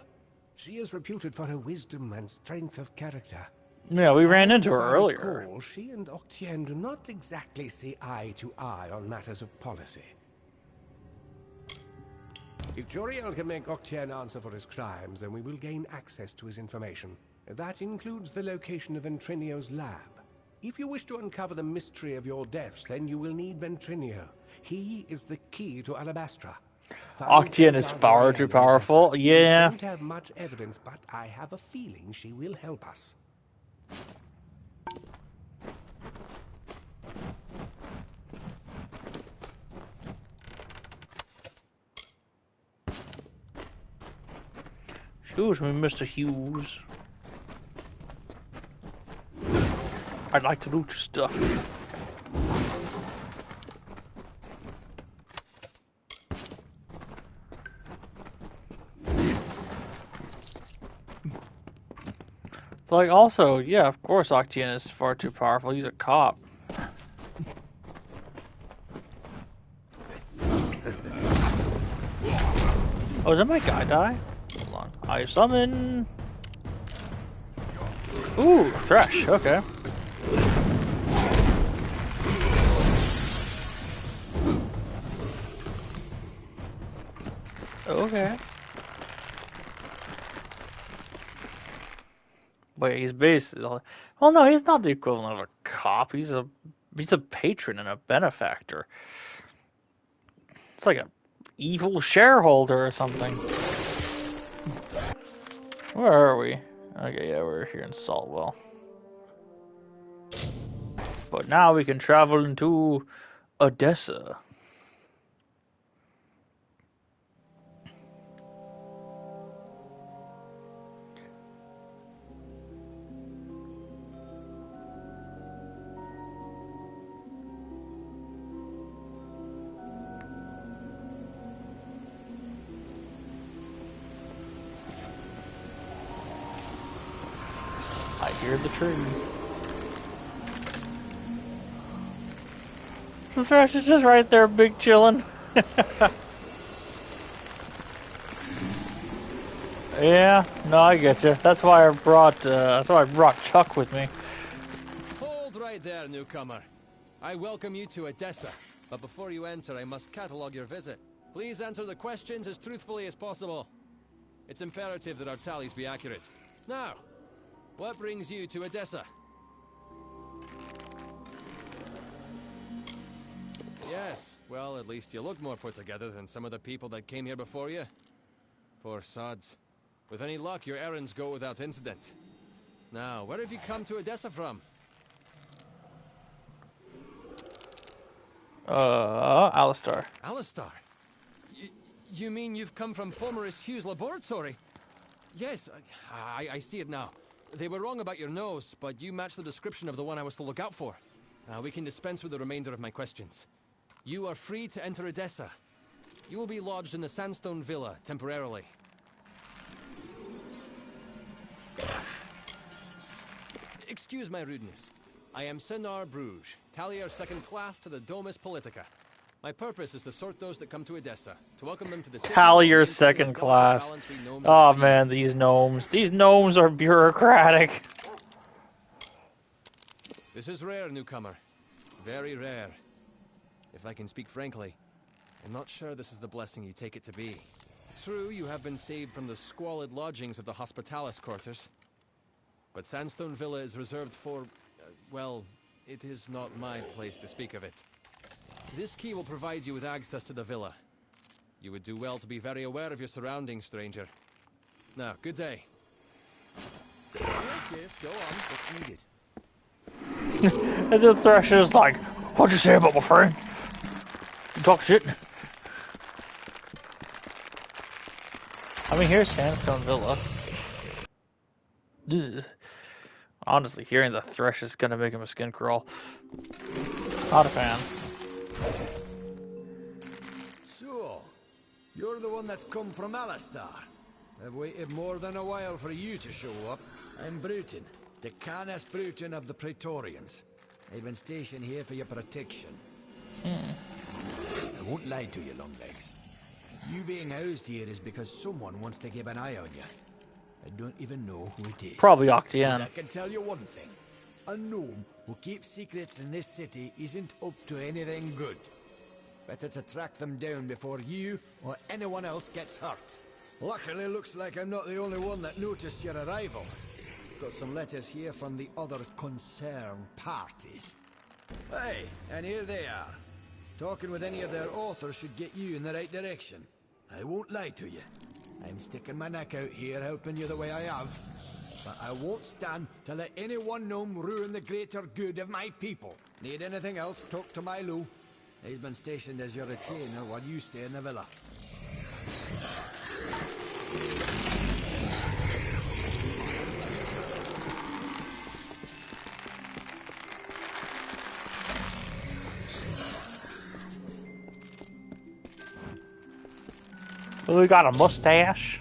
She is reputed for her wisdom and strength of character. Yeah, we ran into her As I earlier. recall, she and Octane do not exactly see eye to eye on matters of policy. If Joriel can make Octane answer for his crimes, then we will gain access to his information. That includes the location of Ventrinio's lab. If you wish to uncover the mystery of your deaths, then you will need Ventrinio. He is the key to Alabastra. Octane is far too powerful. Yeah. We don't have much evidence, but I have a feeling she will help us. Excuse me, Mr. Hughes. I'd like to loot your stuff. Like, also, yeah, of course Octane is far too powerful. He's a cop. Oh, did my guy die? Hold on. I summon... Ooh, trash. Okay. Okay. Wait, he's basically... Well, no, he's not the equivalent of a cop. He's a patron and a benefactor. It's like a evil shareholder or something. Where are we? Okay, yeah, we're here in Saltwell. But now we can travel into Odessa. I hear the tree. The trash is just right there, big chillin'. Yeah, no, I get you. That's why I brought Chuck with me. Hold right there, newcomer. I welcome you to Odessa, but before you enter, I must catalogue your visit. Please answer the questions as truthfully as possible. It's imperative that our tallies be accurate. Now, what brings you to Odessa? Yes, well, at least you look more put together than some of the people that came here before you. Poor sods. With any luck, your errands go without incident. Now, where have you come to Odessa from? Alistar. Alistar? You mean you've come from Fomerus Hughes' laboratory? Yes, I see it now. They were wrong about your nose, but you match the description of the one I was to look out for. We can dispense with the remainder of my questions. You are free to enter Odessa. You will be lodged in the Sandstone Villa, temporarily. Excuse my rudeness. I am Senar Bruges, Tallier second class to the Domus Politica. My purpose is to sort those that come to Edessa, to welcome them to the city. Tallier second class. Oh man, these gnomes. These gnomes are bureaucratic. This is rare, newcomer. Very rare. If I can speak frankly, I'm not sure this is the blessing you take it to be. True, you have been saved from the squalid lodgings of the Hospitalis quarters. But Sandstone Villa is reserved for, well, it is not my place to speak of it. This key will provide you with access to the villa. You would do well to be very aware of your surroundings, stranger. Now, good day. Yes, go on. What's needed? And the Thresher's like, what'd you say about my friend? You talk shit. I mean, here's Sandstone Villa. Ugh. Honestly, hearing the Thresh is gonna make him a skin crawl. Not a fan. So, you're the one that's come from Alistar. I've waited more than a while for you to show up. I'm Bruton, Decanus Bruton of the Praetorians. I've been stationed here for your protection. I won't lie to you, Longlegs. You being housed here is because someone wants to keep an eye on you. I don't even know who it is. Probably Octian. But I can tell you one thing. A gnome who keeps secrets in this city isn't up to anything good. Better to track them down before you or anyone else gets hurt. Luckily, looks like I'm not the only one that noticed your arrival. Got some letters here from the other concerned parties. Hey, and here they are. Talking with any of their authors should get you in the right direction. I won't lie to you. I'm sticking my neck out here helping you the way I have. But I won't stand to let any one gnome ruin the greater good of my people. Need anything else, talk to Milo. He's been stationed as your retainer while you stay in the villa. Oh, we got a mustache.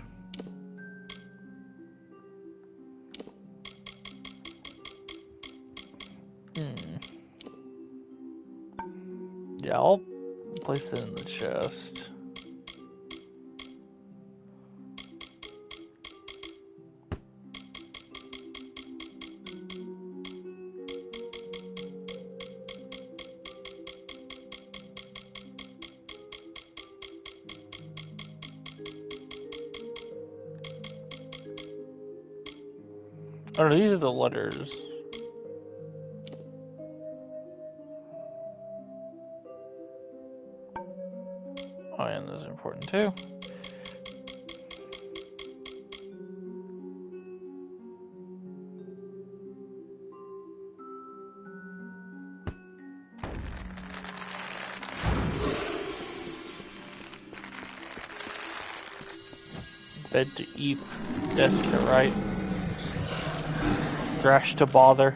Yeah, I'll place it in the chest. Oh, no, these are the letters. Oh, and those are important too. Bed to eat, desk to write, thrash to bother.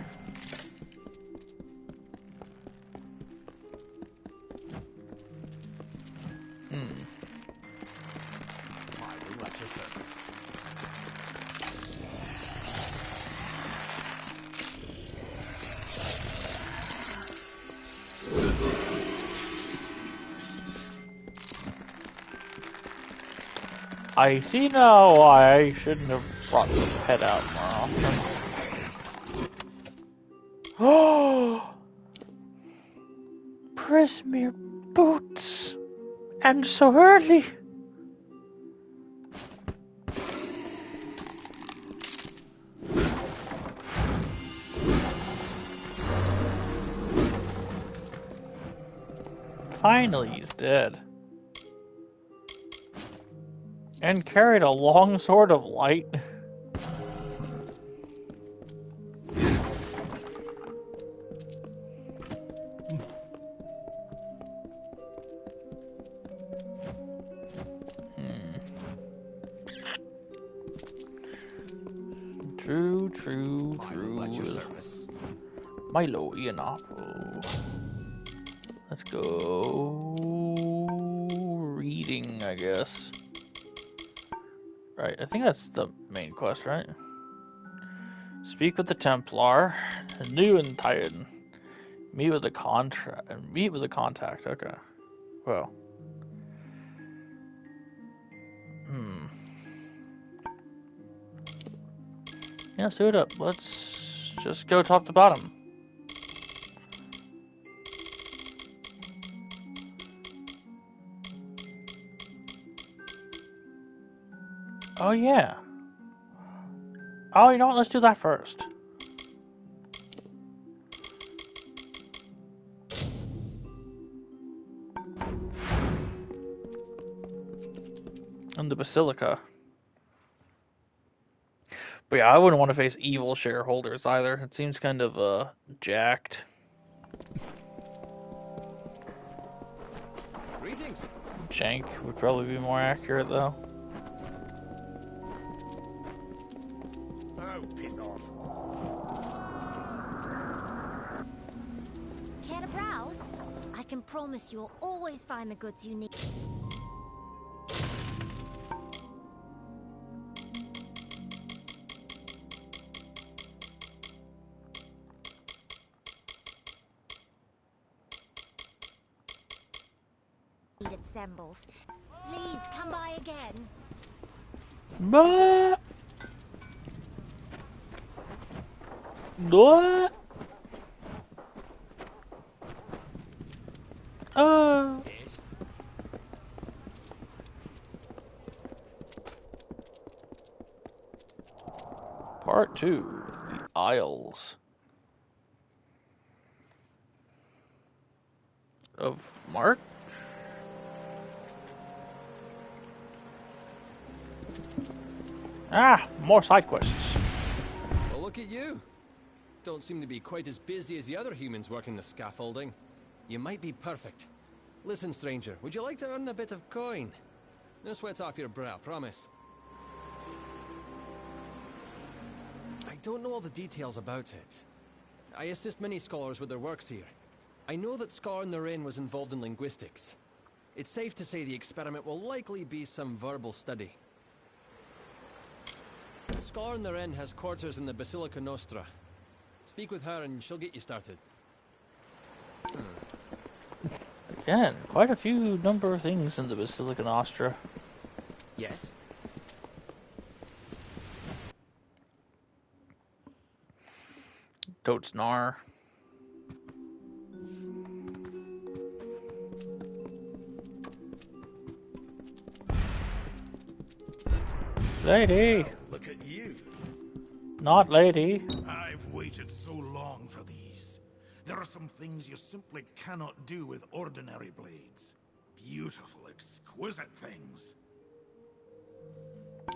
I see now why I shouldn't have brought the pet out more often. Oh! Prismere boots! And so early! Finally, he's dead. And carried a long sword of light. True. Milo Ianapo. Let's go reading, I guess. Right, I think that's the main quest, right? Speak with the Templar. New and Titan. Meet with the contact. Okay. Well. Yeah, let's do it up. Let's just go top to bottom. Oh, yeah. Oh, you know what? Let's do that first. And the Basilica. But yeah, I wouldn't want to face evil shareholders either. It seems kind of, jacked. Greetings. Jank would probably be more accurate, though. Oh, piss off. Care to browse? I can promise you'll always find the goods you need. It assembles. Please come by again. But what? Part 2, the Isles of Mark. Ah, more side quests. Well, look at you. Don't seem to be quite as busy as the other humans working the scaffolding. You might be perfect. Listen, stranger, would you like to earn a bit of coin? No sweat off your brow, promise. I don't know all the details about it. I assist many scholars with their works here. I know that Scar Naren was involved in linguistics. It's safe to say the experiment will likely be some verbal study. Scar Naren has quarters in the Basilica Nostra. Speak with her and she'll get you started. Again, quite a few number of things in the Basilica Nostra. Yes? Toadsnar. Lady! Well, look at you. Not lady. I've waited so long for these. There are some things you simply cannot do with ordinary blades. Beautiful, exquisite things.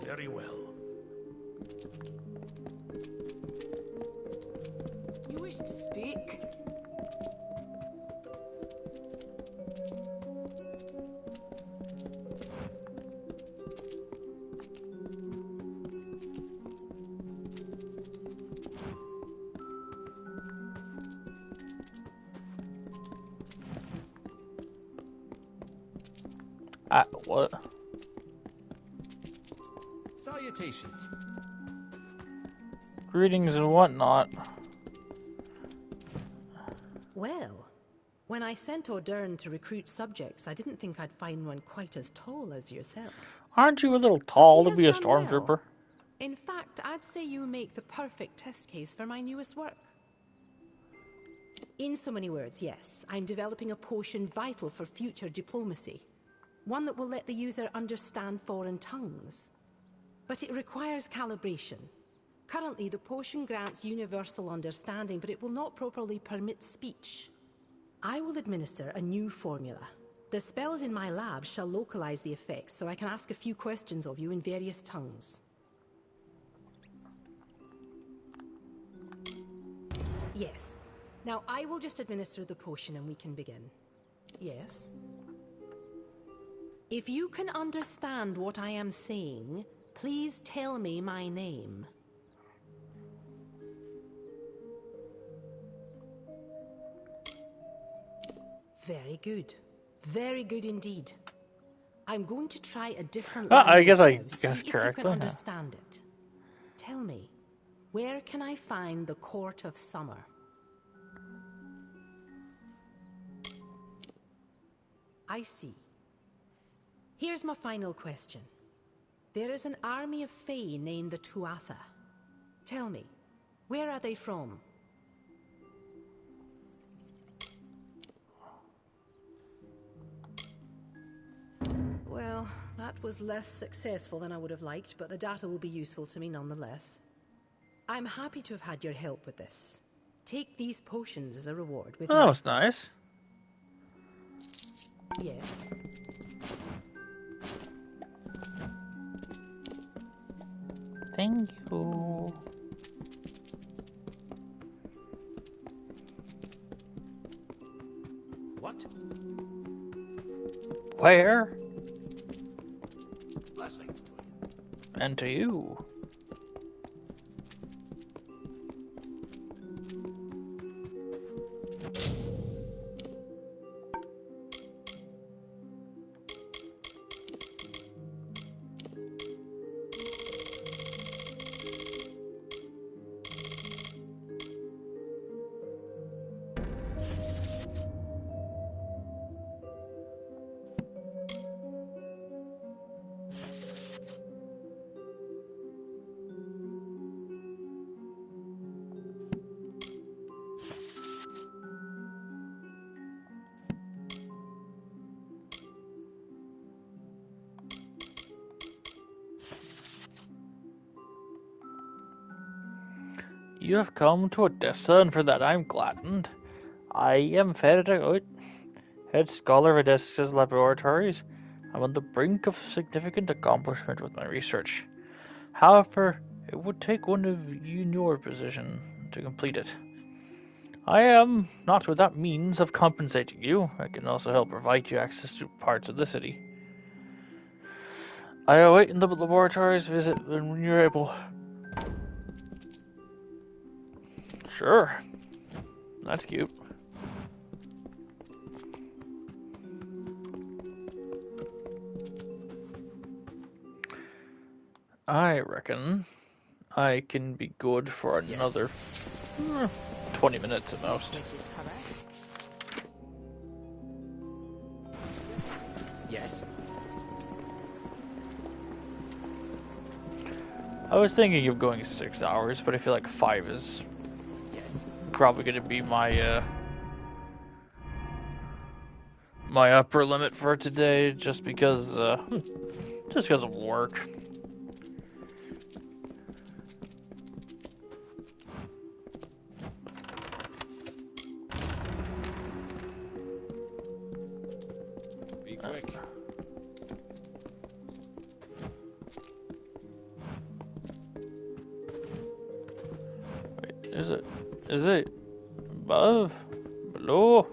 Very well. You wish to speak? What? Salutations. Greetings and whatnot. Well, when I sent O'Dern to recruit subjects, I didn't think I'd find one quite as tall as yourself. Aren't you a little tall to be a stormtrooper? Well. In fact, I'd say you make the perfect test case for my newest work. In so many words, yes, I'm developing a potion vital for future diplomacy. One that will let the user understand foreign tongues. But it requires calibration. Currently, the potion grants universal understanding, but it will not properly permit speech. I will administer a new formula. The spells in my lab shall localize the effects, so I can ask a few questions of you in various tongues. Yes. Now, I will just administer the potion and we can begin. Yes? If you can understand what I am saying, please tell me my name. Very good. Very good indeed. I'm going to try a different language I guess I now. guessed See if correctly. you can understand it. Tell me, Where can I find the Court of Summer? I see. Here's my final question. There is an army of Fae named the Tuatha. Tell me, where are they from? Well, that was less successful than I would have liked, but the data will be useful to me nonetheless. I'm happy to have had your help with this. Take these potions as a reward with Oh, that's nice. Yes. Thank you. What? Where? Blessings to you. And to you. You have come to Odessa, and for that I am gladdened. I am Frederick, head scholar of Odessa's laboratories. I'm on the brink of significant accomplishment with my research. However, it would take one of you in your position to complete it. I am not without means of compensating you. I can also help provide you access to parts of the city. I await in the laboratories visit when you're able. Sure. That's cute. I reckon I can be good for another 20 minutes at most. Yes. I was thinking of going 6 hours, but I feel like 5 is probably going to be my my upper limit for today, just because of work. Be quick. Wait, is it above? Below?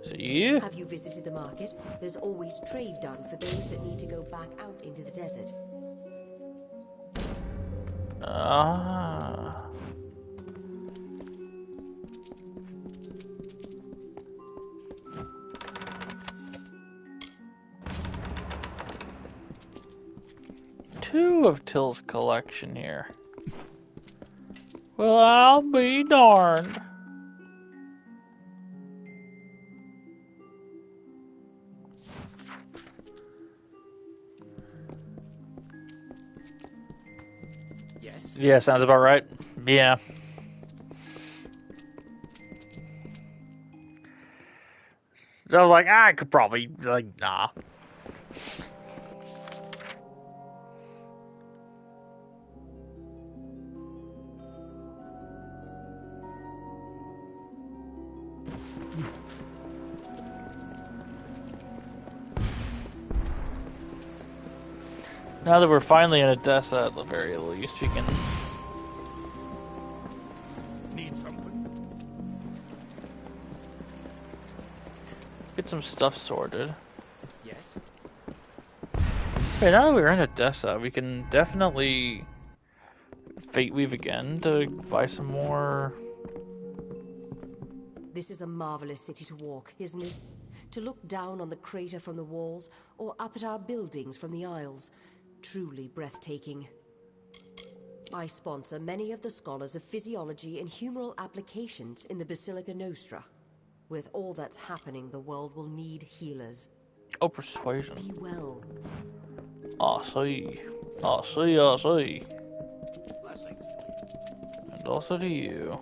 Is it you? Have you visited the market? There's always trade done for those that need to go back out into the desert. Ah. Two of Till's collection here. Well, I'll be darned. Yes. Yeah, sounds about right. Yeah. So I was like, I could probably, nah. Now that we're finally in Odessa, at the very least, we can Need something? get some stuff sorted. Yes. Okay, now that we're in Odessa, we can definitely fate weave again to buy some more. This is a marvelous city to walk, isn't it? To look down on the crater from the walls, or up at our buildings from the aisles. Truly breathtaking. I sponsor many of the scholars of physiology and humoral applications in the Basilica Nostra. With all that's happening, the world will need healers. Oh, persuasion. Be well. I see. I see, I see. And also to you.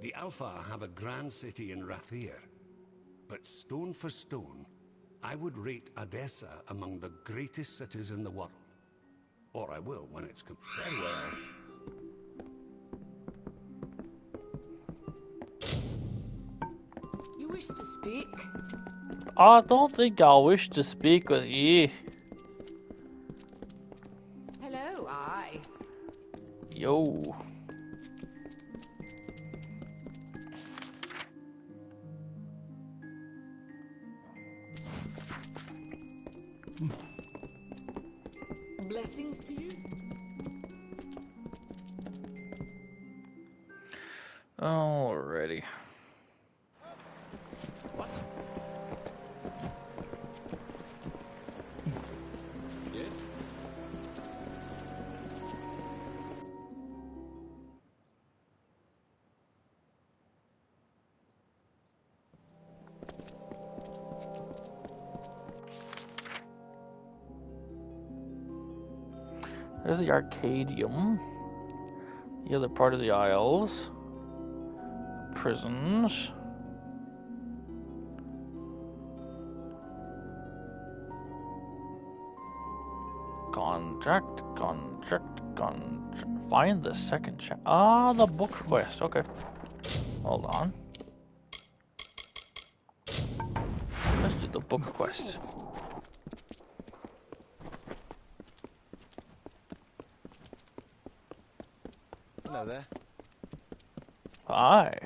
The Alpha have a grand city in Rathir. But stone for stone, I would rate Odessa among the greatest cities in the world. Or I will when it's very well. You wish to speak? I don't think I wish to speak with you. Hello, I. Yo. Blessings to you? Alrighty. What? Yes? There's the Arcadium. The other part of the Isles. Prisons. Contract. Find the second the book quest. Okay. Hold on. Let's do the book quest. Hello there. Hi.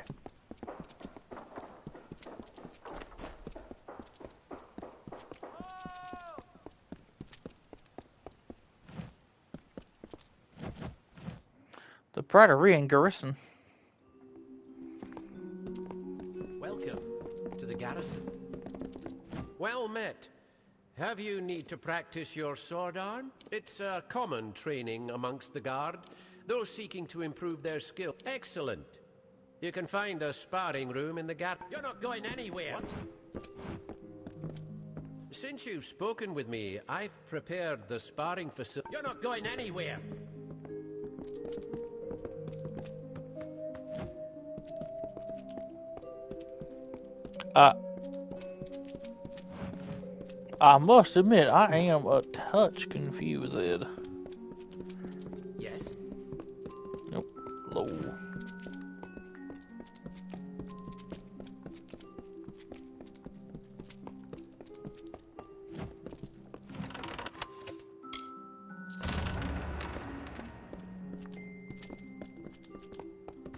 The Praetorian garrison. Welcome to the garrison. Well met. Have you need to practice your sword arm? It's a common training amongst the guard, those seeking to improve their skill. Excellent. You can find a sparring room in the garrison. You're not going anywhere. What? Since you've spoken with me, I've prepared the sparring facility. You're not going anywhere. I must admit, I am a touch confused. Yes. Nope. Low.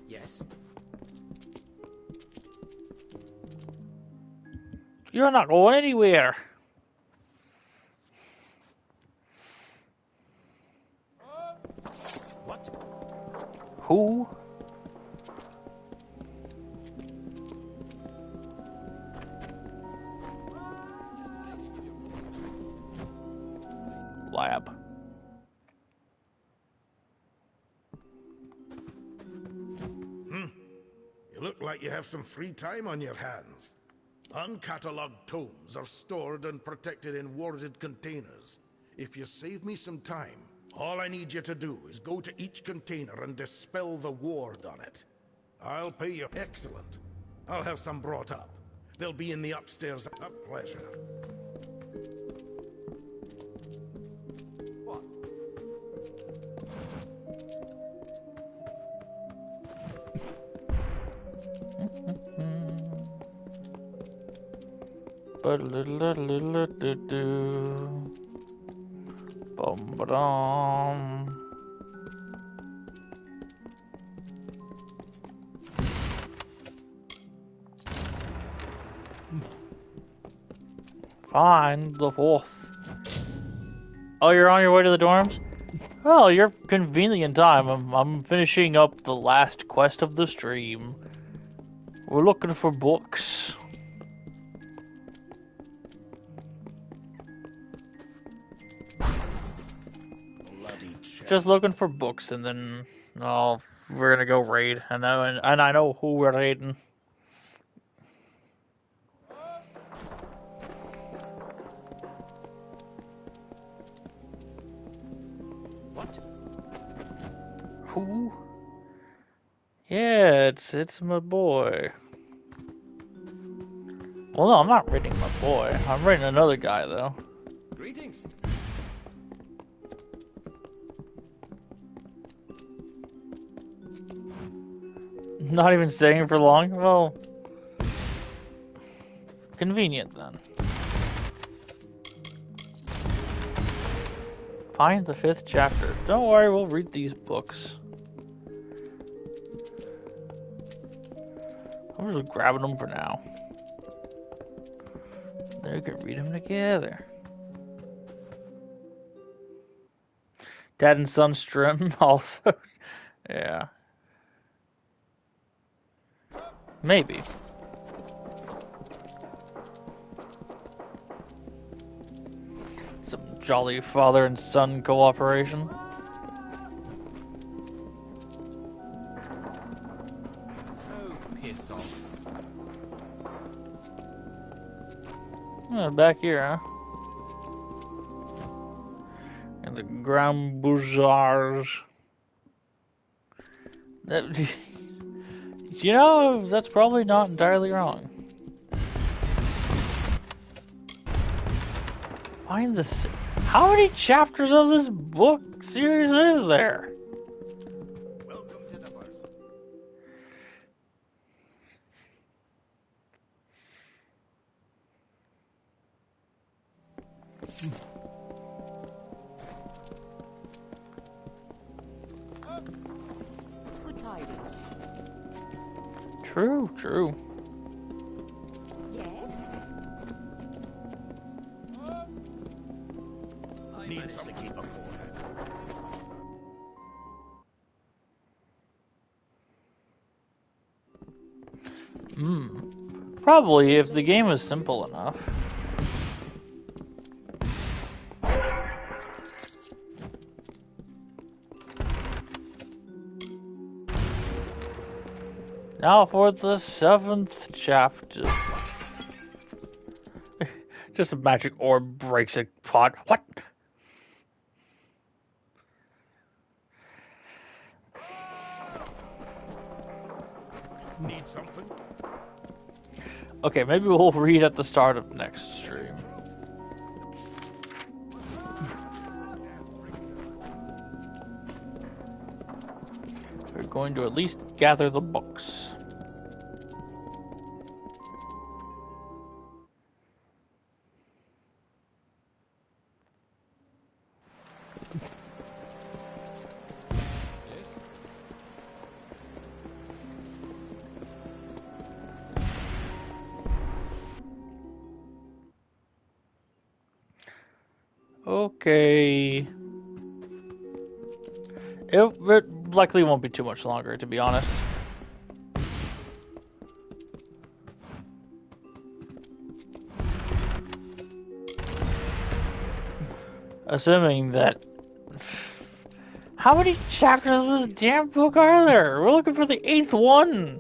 Yes. You're not going anywhere. What? Who? Lab. You look like you have some free time on your hands. Uncatalogued tomes are stored and protected in warded containers. If you save me some time, all I need you to do is go to each container and dispel the ward on it. I'll pay you. Excellent. I'll have some brought up. They'll be in the upstairs. A pleasure. What? Bum ba-dum. Find the fourth. Oh, you're on your way to the dorms? Well, you're conveniently in time. I'm finishing up the last quest of the stream. We're looking for books. Just looking for books, and then we're gonna go raid. And I know who we're raiding. What? Who? Yeah, it's my boy. Well, no, I'm not raiding my boy. I'm raiding another guy, though. Greetings. Not even staying for long? Well, convenient then. Find the 5th chapter. Don't worry, we'll read these books. I'm just grabbing them for now. Then we can read them together. Dad and son stream also. Yeah. Maybe. Some jolly father and son cooperation. Oh, piss off. Back here, huh? And the Grand Bourgeois. You know, that's probably not entirely wrong. Find this. How many chapters of this book series is there? Welcome to the verse. Good tidings. True, true. Yes? Needless to keep a cool head. Probably if the game is simple enough. Now for the 7th chapter. Just a magic orb breaks a pot. What? Need something? Okay, maybe we'll read at the start of next stream. We're going to at least gather the books. Okay. It likely won't be too much longer, to be honest. Assuming that... How many chapters of this damn book are there? We're looking for the 8th one!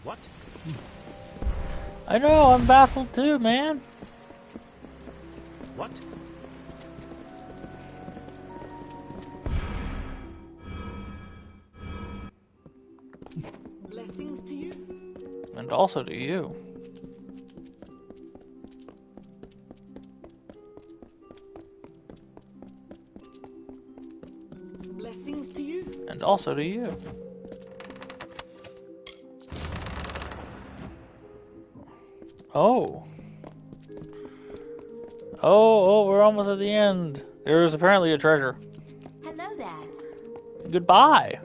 What? I know, I'm baffled too, man. What? Blessings to you. And also to you. Blessings to you. And also to you. Oh. Oh, we're almost at the end. There's apparently a treasure. Hello there. Goodbye.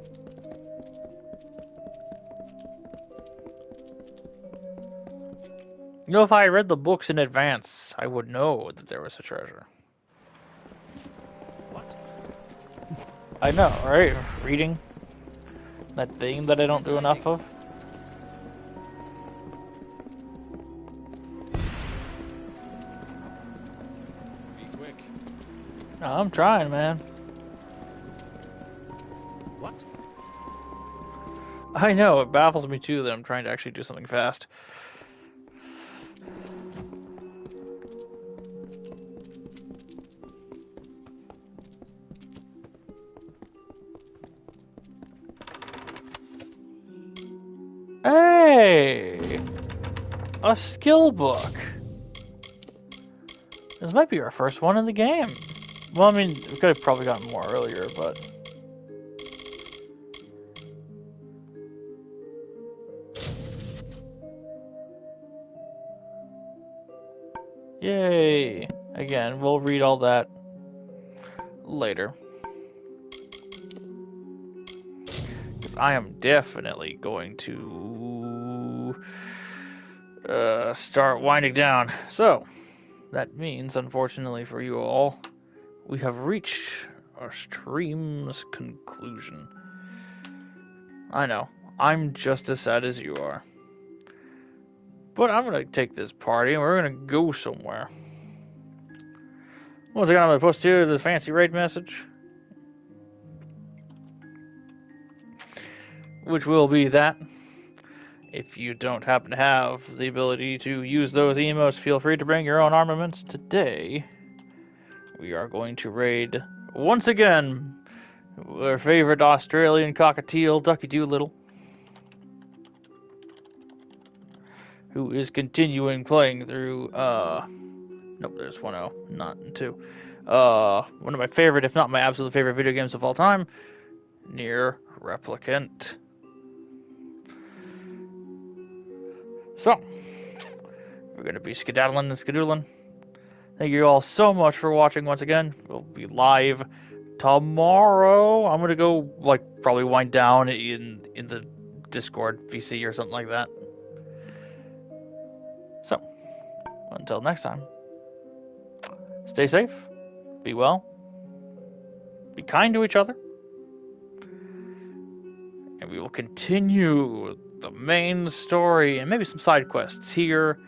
You know, if I read the books in advance, I would know that there was a treasure. What? I know, right? Reading. That thing that I don't do enough of. I'm trying, man. What? I know, it baffles me too that I'm trying to actually do something fast. Hey! A skill book. This might be our first one in the game. Well, I mean, we could have probably gotten more earlier, but... Yay! Again, we'll read all that later. Because I am definitely going to start winding down. So, that means, unfortunately for you all, we have reached our stream's conclusion. I know, I'm just as sad as you are. But I'm going to take this party and we're going to go somewhere. Once again, I'm going to post here the fancy raid message. Which will be that. If you don't happen to have the ability to use those emotes, feel free to bring your own armaments. Today, we are going to raid, once again, our favorite Australian cockatiel, Ducky Doolittle, who is continuing playing through, nope, there's 1-0, not 2. One of my favorite, if not my absolute favorite video games of all time, Nier Replicant. So, we're going to be skedaddling and skedoodling. Thank you all so much for watching once again. We'll be live tomorrow. I'm going to go, probably wind down in the Discord VC or something like that. So, until next time, stay safe, be well, be kind to each other, and we will continue the main story and maybe some side quests here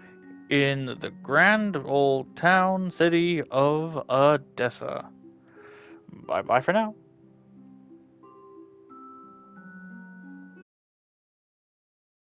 in the grand old town city of Odessa. Bye-bye for now.